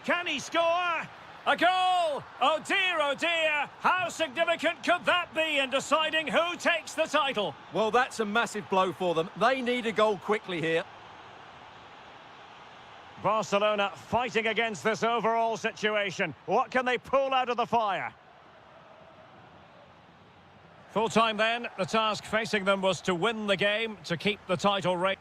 Can he score? A goal! Oh dear, how significant could that be in deciding who takes the title? Well, that's a massive blow for them. They need a goal quickly here. Barcelona fighting against this overall situation. What can they pull out of the fire? Full time then, the task facing them was to win the game, to keep the title race.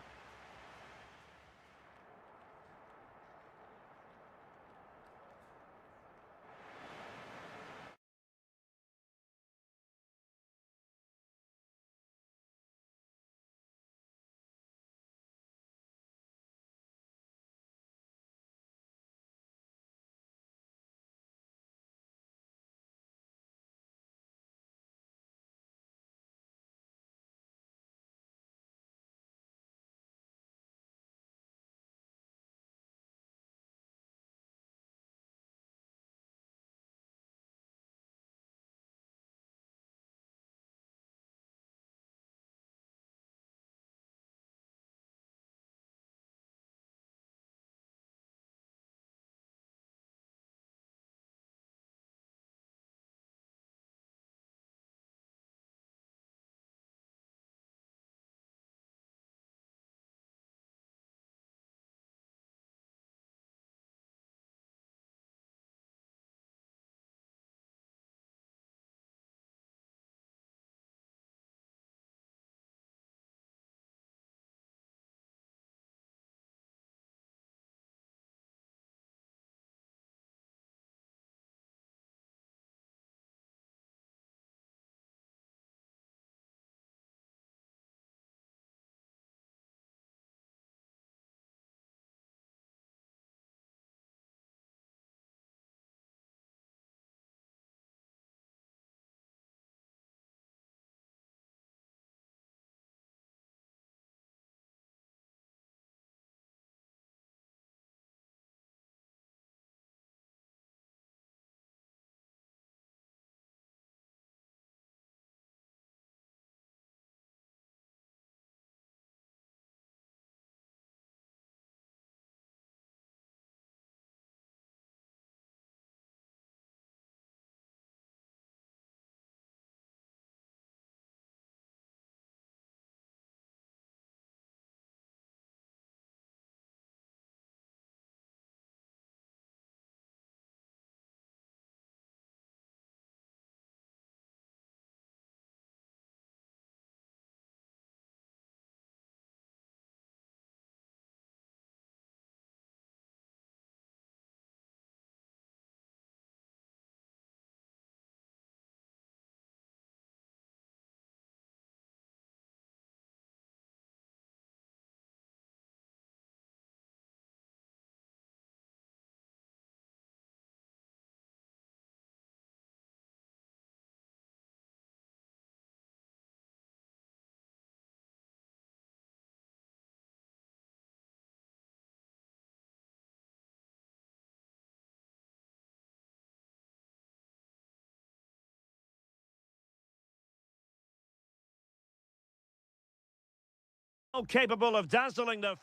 Capable of dazzling the...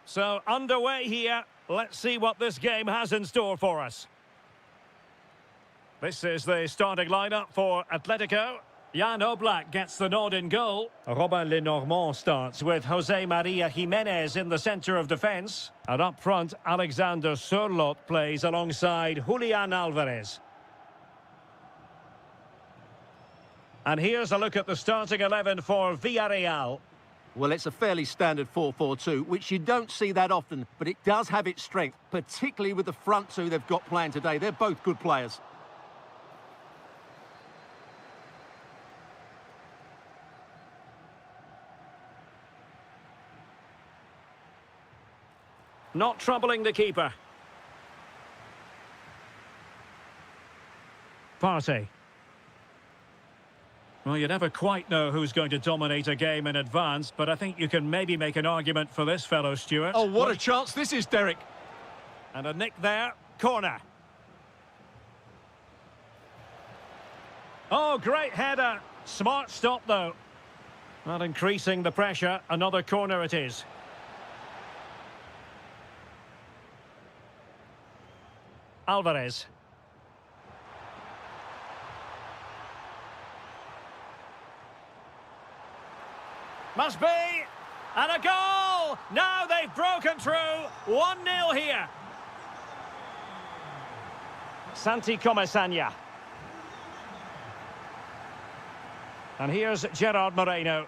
So, underway here. Let's see what this game has in store for us. This is the starting lineup for Atletico. Jan Oblak gets the nod in goal. Robin Lenormand starts with Jose Maria Jimenez in the centre of defence. And up front, Alexander Sørloth plays alongside Julian Alvarez. And here's a look at the starting 11 for Villarreal. Well, it's a fairly standard 4-4-2, which you don't see that often, but it does have its strength, particularly with the front two they've got playing today. They're both good players. Not troubling the keeper. Partey. Well, you never quite know who's going to dominate a game in advance, but I think you can maybe make an argument for this fellow, Stuart. Oh, what a chance this is, Derek. And a nick there. Corner. Oh, great header. Smart stop, though. Not increasing the pressure. Another corner it is. Alvarez. Must be! And a goal! Now they've broken through. 1-0 here. Santi Comesaña. And here's Gerard Moreno.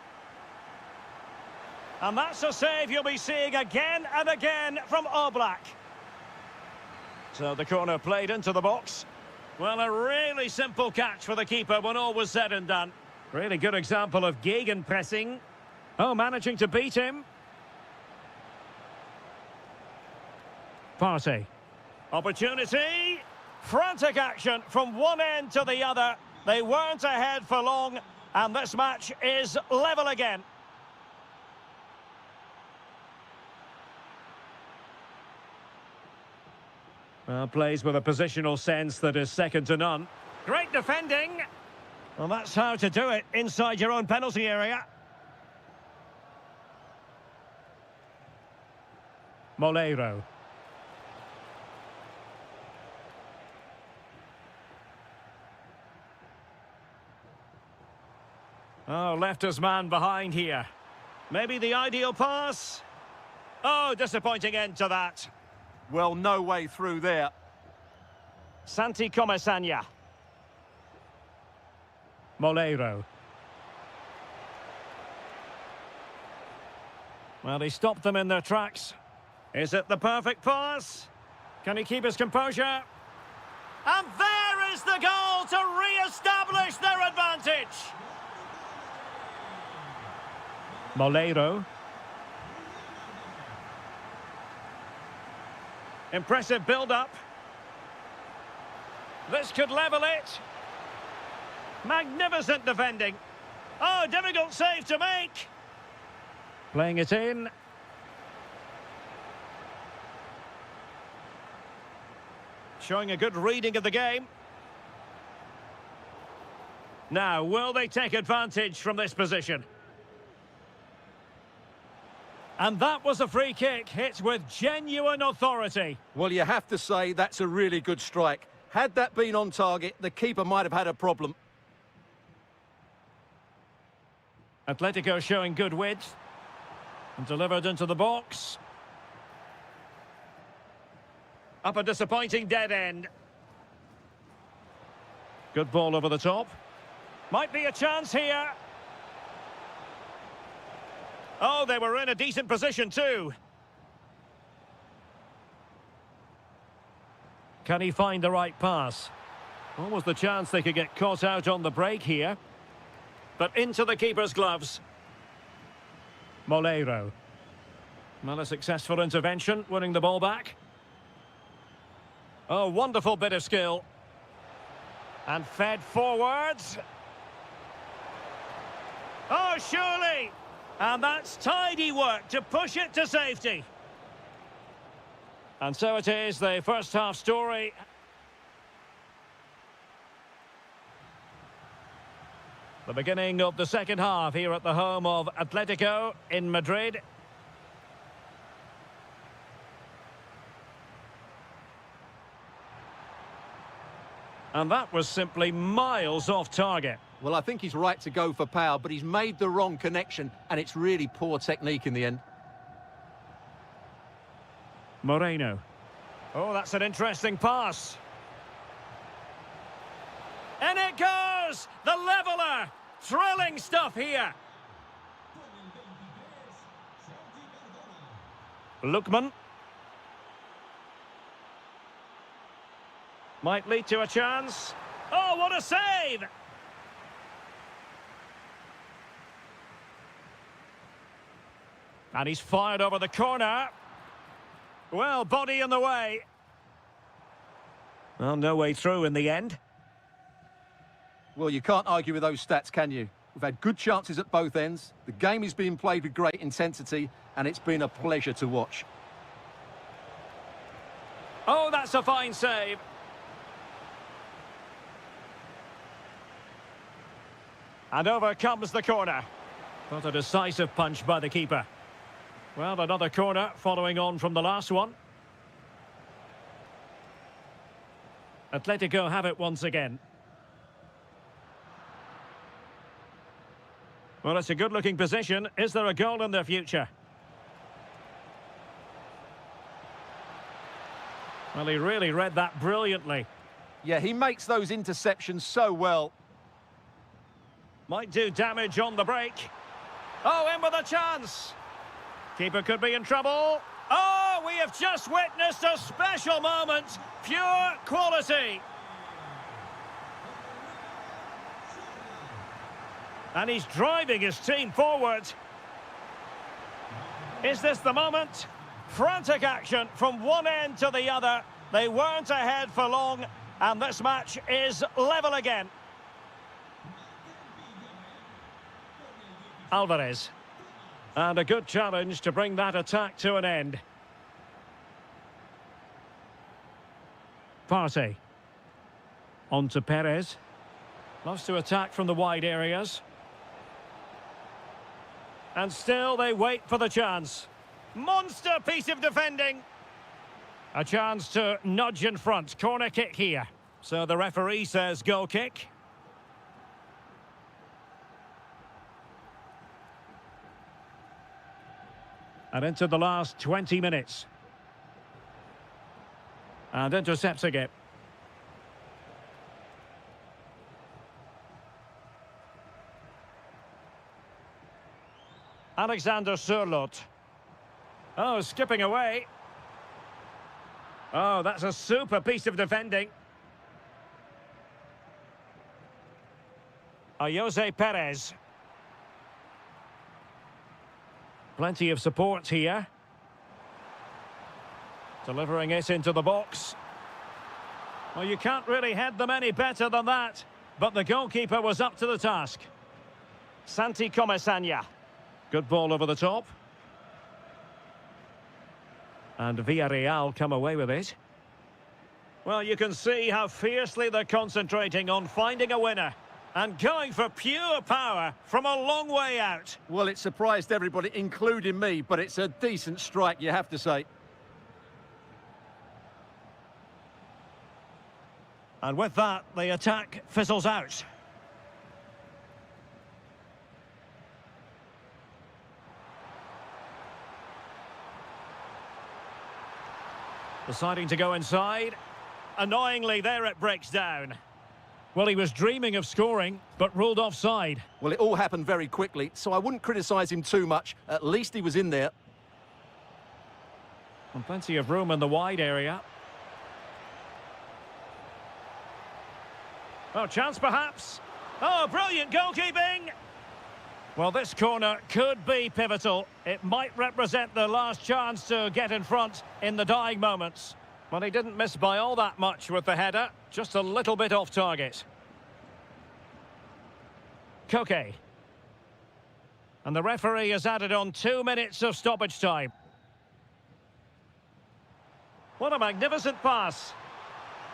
And that's a save you'll be seeing again and again from Oblak. So the corner played into the box. Well, a really simple catch for the keeper when all was said and done. Really good example of gegenpressing. Oh, managing to beat him. Partey. Opportunity. Frantic action from one end to the other. They weren't ahead for long, and this match is level again. Well, plays with a positional sense that is second to none. Great defending. Well, that's how to do it inside your own penalty area. Moleiro. Oh, left his man behind here. Maybe the ideal pass. Oh, disappointing end to that. Well, no way through there. Santi Comesaña. Moleiro. Well, he stopped them in their tracks. Is it the perfect pass? Can he keep his composure? And there is the goal to re-establish their advantage. Moleiro. Impressive build-up. This could level it. Magnificent defending. Oh, difficult save to make. Playing it in. Showing a good reading of the game. Now, will they take advantage from this position? And that was a free kick, hit with genuine authority. Well, you have to say that's a really good strike. Had that been on target, the keeper might have had a problem. Atletico showing good width. And delivered into the box. Up a disappointing dead end. Good ball over the top. Might be a chance here. Oh, they were in a decent position too. Can he find the right pass? What was the chance they could get caught out on the break here? But into the keeper's gloves. Moleiro. Well, a successful intervention, winning the ball back. Oh, wonderful bit of skill. And fed forwards. Oh, surely! And that's tidy work to push it to safety. And so it is, the first half story. The beginning of the second half here at the home of Atletico in Madrid. And that was simply miles off target. Well, I think he's right to go for power, but he's made the wrong connection, and it's really poor technique in the end. Moreno. Oh, that's an interesting pass. And it goes! The leveller! Thrilling stuff here. Lookman. Might lead to a chance. Oh, what a save! And he's fired over the corner. Well, body in the way. Well, no way through in the end. Well, you can't argue with those stats, can you? We've had good chances at both ends. The game is being played with great intensity, and it's been a pleasure to watch. Oh, that's a fine save. And over comes the corner. Not a decisive punch by the keeper. Well, another corner following on from the last one. Atletico have it once again. Well, it's a good-looking position. Is there a goal in their future? Well, he really read that brilliantly. Yeah, he makes those interceptions so well. Might do damage on the break. Oh, in with a chance. Keeper could be in trouble. Oh, we have just witnessed a special moment. Pure quality. And he's driving his team forward. Is this the moment? Frantic action from one end to the other. They weren't ahead for long, and this match is level again. Alvarez. And a good challenge to bring that attack to an end. Partey. On to Perez. Loves to attack from the wide areas. And still they wait for the chance. Monster piece of defending. A chance to nudge in front. Corner kick here. So the referee says goal kick. And into the last 20 minutes. And intercepting it. Alexander Sørloth. Oh, skipping away. Oh, that's a super piece of defending. Jose Perez. Plenty of support here. Delivering it into the box. Well, you can't really head them any better than that. But the goalkeeper was up to the task. Santi Comesaña. Good ball over the top. And Villarreal come away with it. Well, you can see how fiercely they're concentrating on finding a winner. And going for pure power from a long way out. Well, it surprised everybody, including me, but it's a decent strike, you have to say. And with that, the attack fizzles out. Deciding to go inside. Annoyingly, there it breaks down. Well, he was dreaming of scoring, but ruled offside. Well, it all happened very quickly, so I wouldn't criticise him too much. At least he was in there. And plenty of room in the wide area. Oh, chance perhaps. Oh, brilliant goalkeeping. Well, this corner could be pivotal. It might represent the last chance to get in front in the dying moments. Well, he didn't miss by all that much with the header. Just a little bit off target. Koke. And the referee has added on 2 minutes of stoppage time. What a magnificent pass.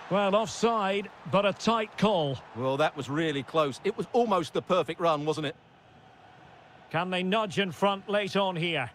Well, offside, but a tight call. Well, that was really close. It was almost the perfect run, wasn't it? Can they nudge in front late on here?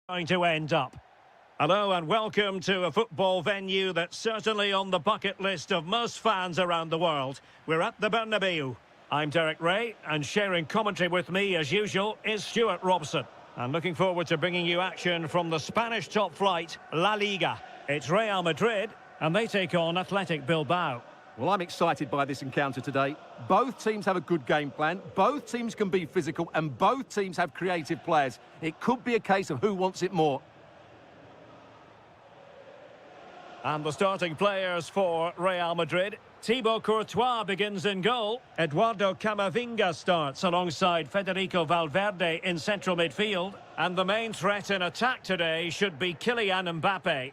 Going to end up. Hello and welcome to a football venue that's certainly on the bucket list of most fans around the world. We're at the Bernabeu. I'm Derek Ray, and sharing commentary with me as usual is Stuart Robson. And looking forward to bringing you action from the Spanish top flight, La Liga. It's Real Madrid, and they take on Athletic Bilbao. Well, I'm excited by this encounter today. Both teams have a good game plan, both teams can be physical, and both teams have creative players. It could be a case of who wants it more. And the starting players for Real Madrid. Thibaut Courtois begins in goal. Eduardo Camavinga starts alongside Federico Valverde in central midfield. And the main threat in attack today should be Kylian Mbappe.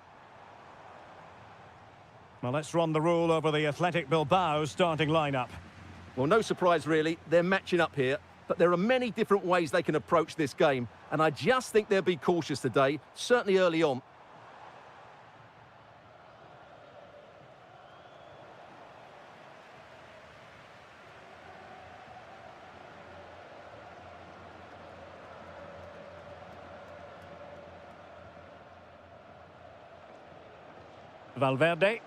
Well, let's run the rule over the Athletic Bilbao starting lineup. Well, no surprise really, they're matching up here, but there are many different ways they can approach this game, and I just think they'll be cautious today, certainly early on. Valverde.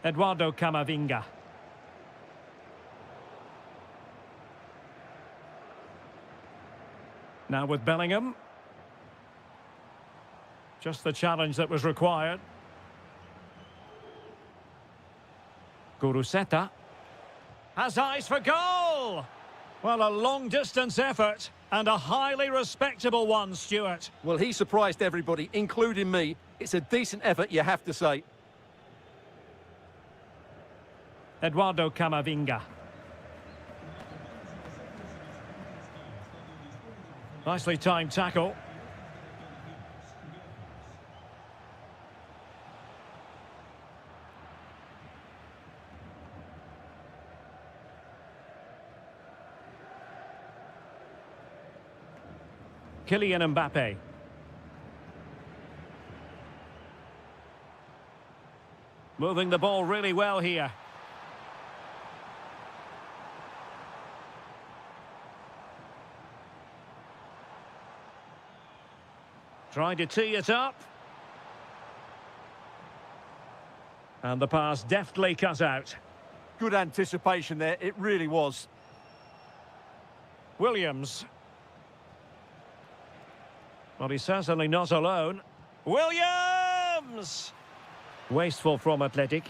Eduardo Camavinga. Now with Bellingham. Just the challenge that was required. Guruseta. Has eyes for goal! Well, a long-distance effort and a highly respectable one, Stuart. Well, he surprised everybody, including me. It's a decent effort, you have to say. Eduardo Camavinga. Nicely timed tackle. Kylian Mbappe. Moving the ball really well here. Trying to tee it up. And the pass deftly cut out. Good anticipation there, it really was. Williams. Well, he's certainly not alone. Williams! Wasteful from Athletic.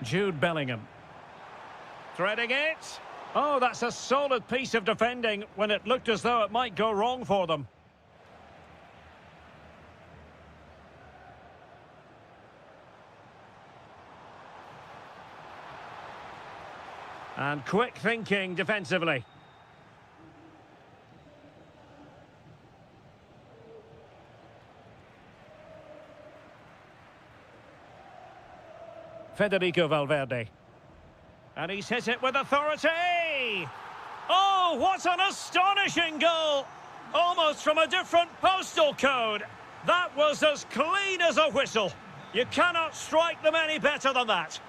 Jude Bellingham. Threading it. Oh, that's a solid piece of defending when it looked as though it might go wrong for them. And quick thinking defensively. Federico Valverde. And he's hit it with authority! Oh, what an astonishing goal! Almost from a different postal code. That was as clean as a whistle. You cannot strike them any better than that.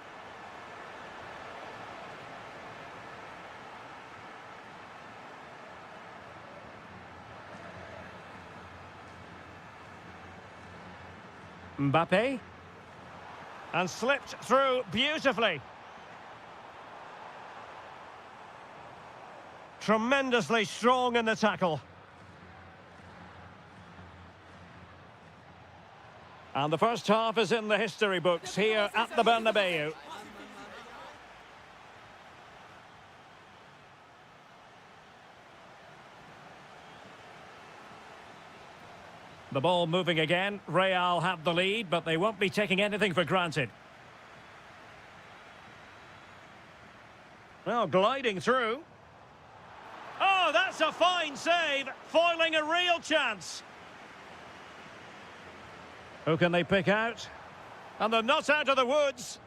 Mbappe. And slipped through beautifully. Tremendously strong in the tackle. And the first half is in the history books here at the Bernabeu. The ball moving again. Real have the lead, but they won't be taking anything for granted. Well, gliding through. Oh, that's a fine save, foiling a real chance. Who can they pick out? And they're not out of the woods.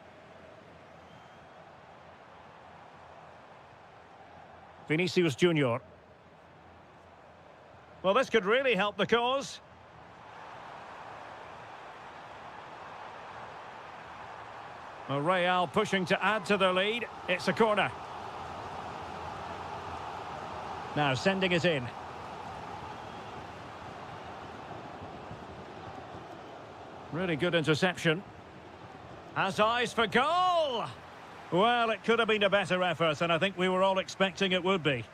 Vinicius Junior. Well, this could really help the cause. Well, Real pushing to add to their lead. It's a corner. Now sending it in. Really good interception. Has eyes for goal! Well, it could have been a better effort, and I think we were all expecting it would be.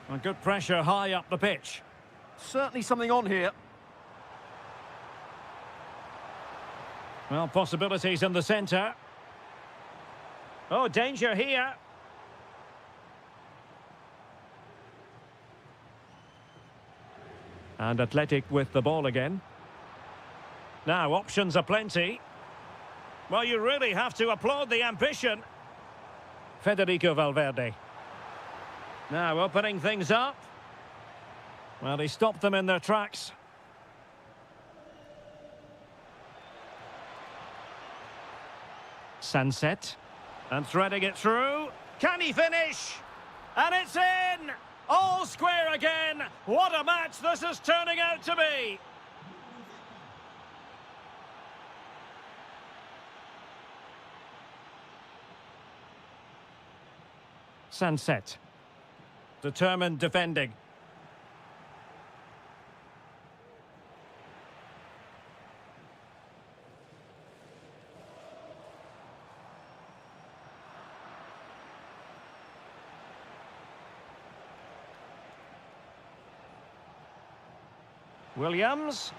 And good pressure high up the pitch. Certainly something on here. Well, possibilities in the centre. Oh, danger here. And Athletic with the ball again. Now, options are plenty. Well, you really have to applaud the ambition. Federico Valverde. Now, opening things up. Well, he stopped them in their tracks. Sunset. And threading it through. Can he finish? And it's in! All square again. What a match this is turning out to be. Sunset. Determined defending. Williams.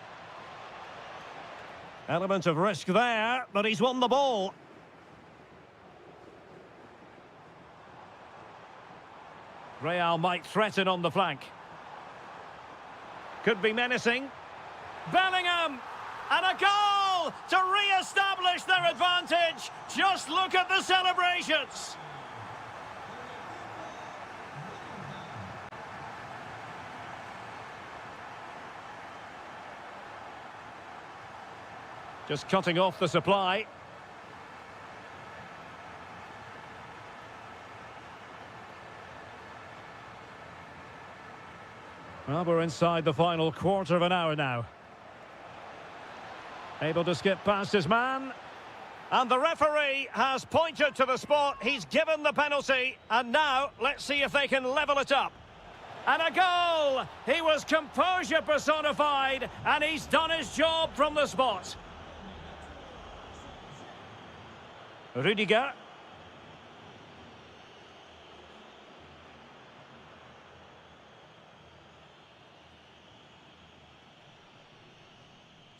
Element of risk there, but he's won the ball. Real might threaten on the flank. Could be menacing. Bellingham! And a goal to re-establish their advantage. Just look at the celebrations. Just cutting off the supply. Well, we're inside the final quarter of an hour now. Able to skip past his man. And the referee has pointed to the spot. He's given the penalty. And now, let's see if they can level it up. And a goal! He was composure personified, and he's done his job from the spot. Rudiger.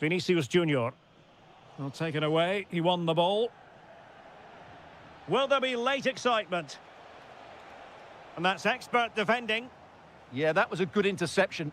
Vinicius Junior. Well, taken away. He won the ball. Will there be late excitement? And that's expert defending. Yeah, that was a good interception.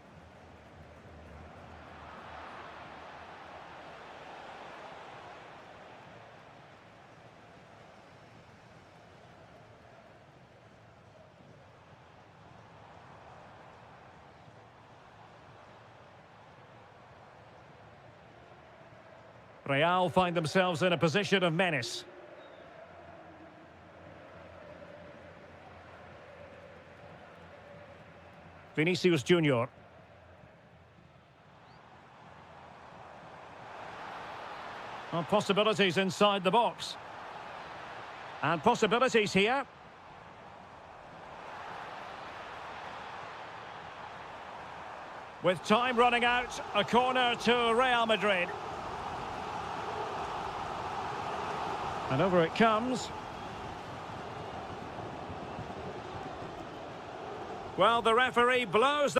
Real find themselves in a position of menace. Vinicius Junior. Well, possibilities inside the box. And possibilities here. With time running out, a corner to Real Madrid. And over it comes. Well, the referee blows the...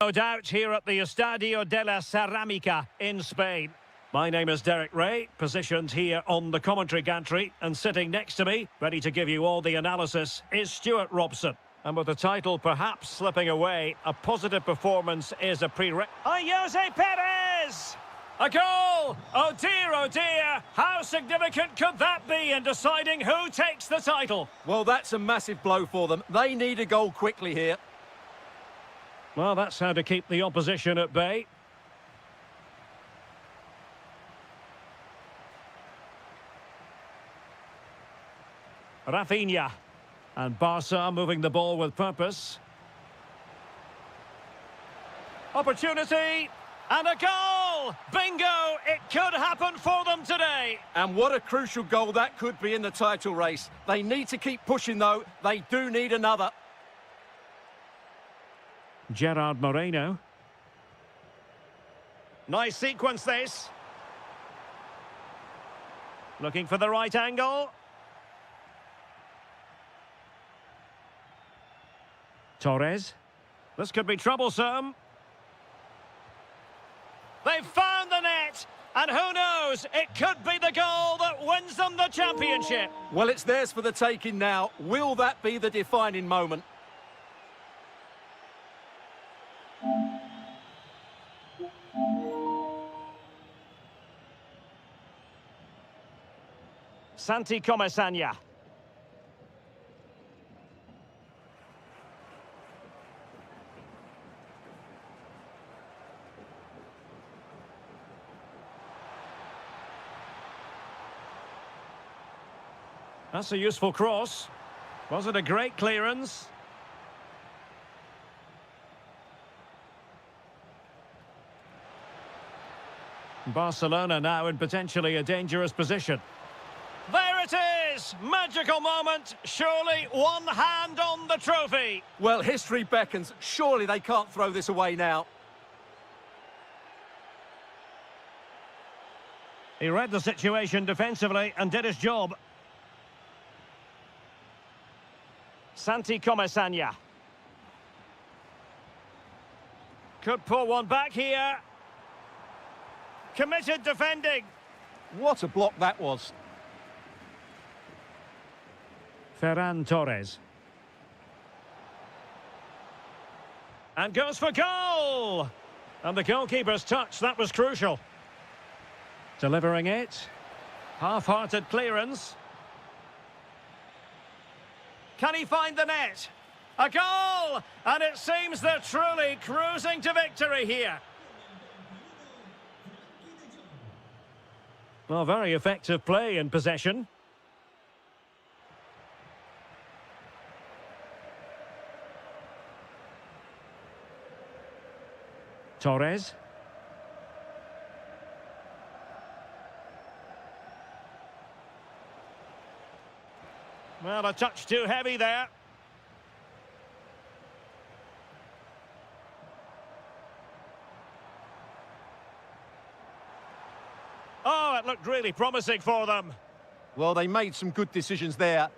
No doubt here at the Estadio de la Ceramica in Spain. My name is Derek Ray, positioned here on the commentary gantry, and sitting next to me, ready to give you all the analysis, is Stuart Robson. And with the title perhaps slipping away, a positive performance is a prerequisite. Jose Perez! A goal! Oh dear, how significant could that be in deciding who takes the title? Well, that's a massive blow for them. They need a goal quickly here. Well, that's how to keep the opposition at bay. Rafinha. And Barca moving the ball with purpose. Opportunity. And a goal! Bingo! It could happen for them today. And what a crucial goal that could be in the title race. They need to keep pushing, though. They do need another. Gerard Moreno. Nice sequence this. Looking for the right angle. Torres. This could be troublesome. They've found the net. And who knows, it could be the goal that wins them the championship. Well, it's theirs for the taking now. Will that be the defining moment? Santi Comesaña. That's a useful cross. Was it a great clearance? Barcelona now in potentially a dangerous position. There it is! Magical moment. Surely one hand on the trophy. Well, history beckons. Surely they can't throw this away now. He read the situation defensively and did his job. Santi Comesaña. Could pull one back here. Committed defending. What a block that was. Ferran Torres. And goes for goal! And the goalkeeper's touch, that was crucial. Delivering it. Half-hearted clearance. Can he find the net? A goal! And it seems they're truly cruising to victory here. Well, very effective play in possession. Torres. Well, a touch too heavy there. Oh, it looked really promising for them. Well, they made some good decisions there.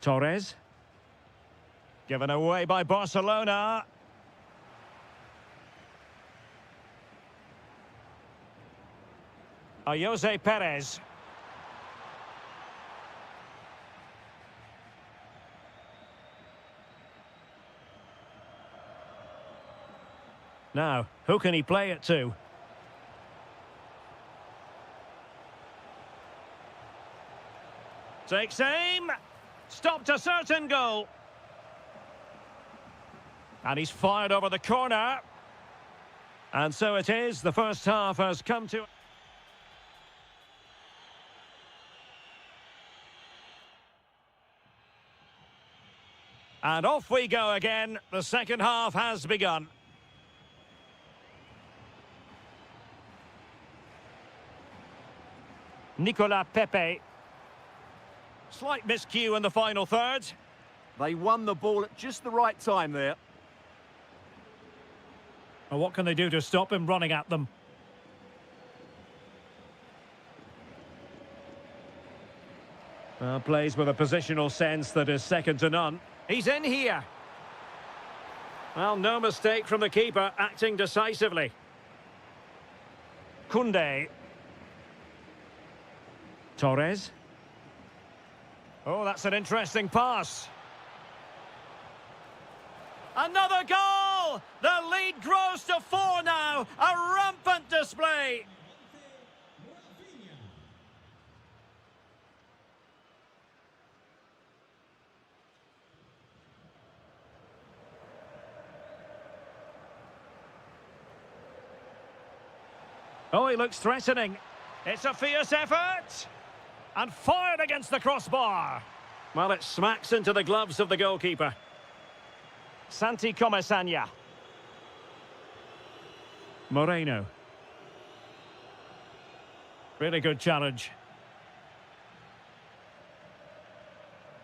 Torres. Given away by Barcelona. Jose Perez. Now, who can he play it to? Takes aim. Stopped a certain goal. And he's fired over the corner. And so it is. The first half has come to... And off we go again. The second half has begun. Nicolas Pepe. Slight miscue in the final third. They won the ball at just the right time there. Well, what can they do to stop him running at them? Plays with a positional sense that is second to none. He's in here. Well, no mistake from the keeper, acting decisively. Koundé. Torres. Oh, that's an interesting pass. Another goal! The lead grows to 4 now. A rampant display. Oh, he looks threatening. It's a fierce effort. And fired against the crossbar. Well, it smacks into the gloves of the goalkeeper. Santi Comesaña. Moreno. Really good challenge.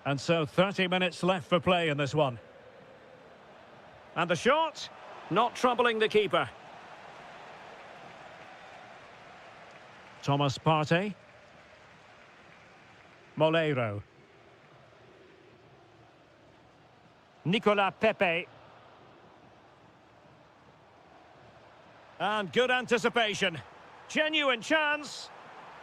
And so 30 minutes left for play in this one. And the shot, not troubling the keeper. Thomas Partey. Moleiro. Nicolas Pepe. And good anticipation. Genuine chance.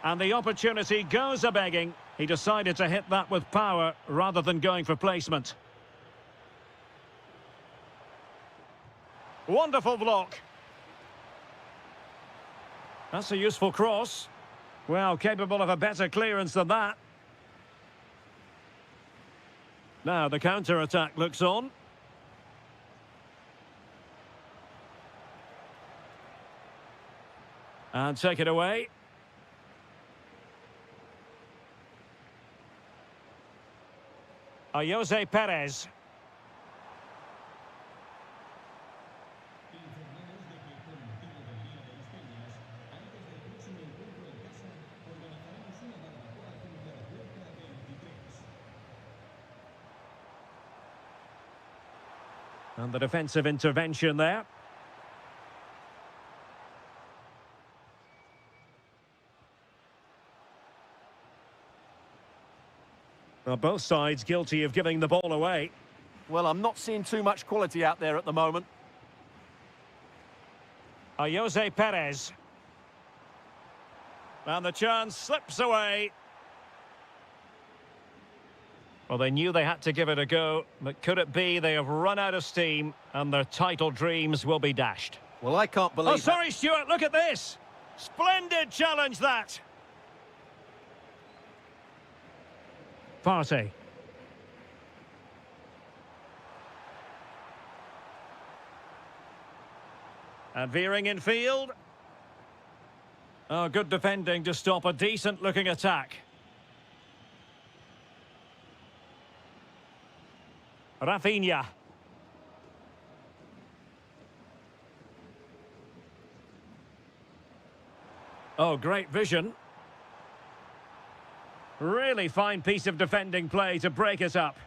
And the opportunity goes a-begging. He decided to hit that with power rather than going for placement. Wonderful block. That's a useful cross. Well, capable of a better clearance than that. Now the counter-attack looks on. And take it away. Jose Perez. And the defensive intervention there. Well, both sides guilty of giving the ball away. Well, I'm not seeing too much quality out there at the moment. Jose Perez. And the chance slips away. Well, they knew they had to give it a go, but could it be they have run out of steam and their title dreams will be dashed? Well, I can't believe... Oh, sorry, Stuart, look at this! Splendid challenge, that! Partey. And veering in field. Oh, good defending to stop a decent-looking attack. Rafinha. Oh, great vision. Really fine piece of defending play to break it up.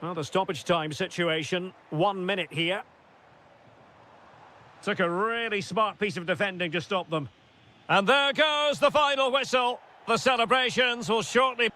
Well, the stoppage time situation, 1 minute here. Took a really smart piece of defending to stop them. And there goes the final whistle. The celebrations will shortly...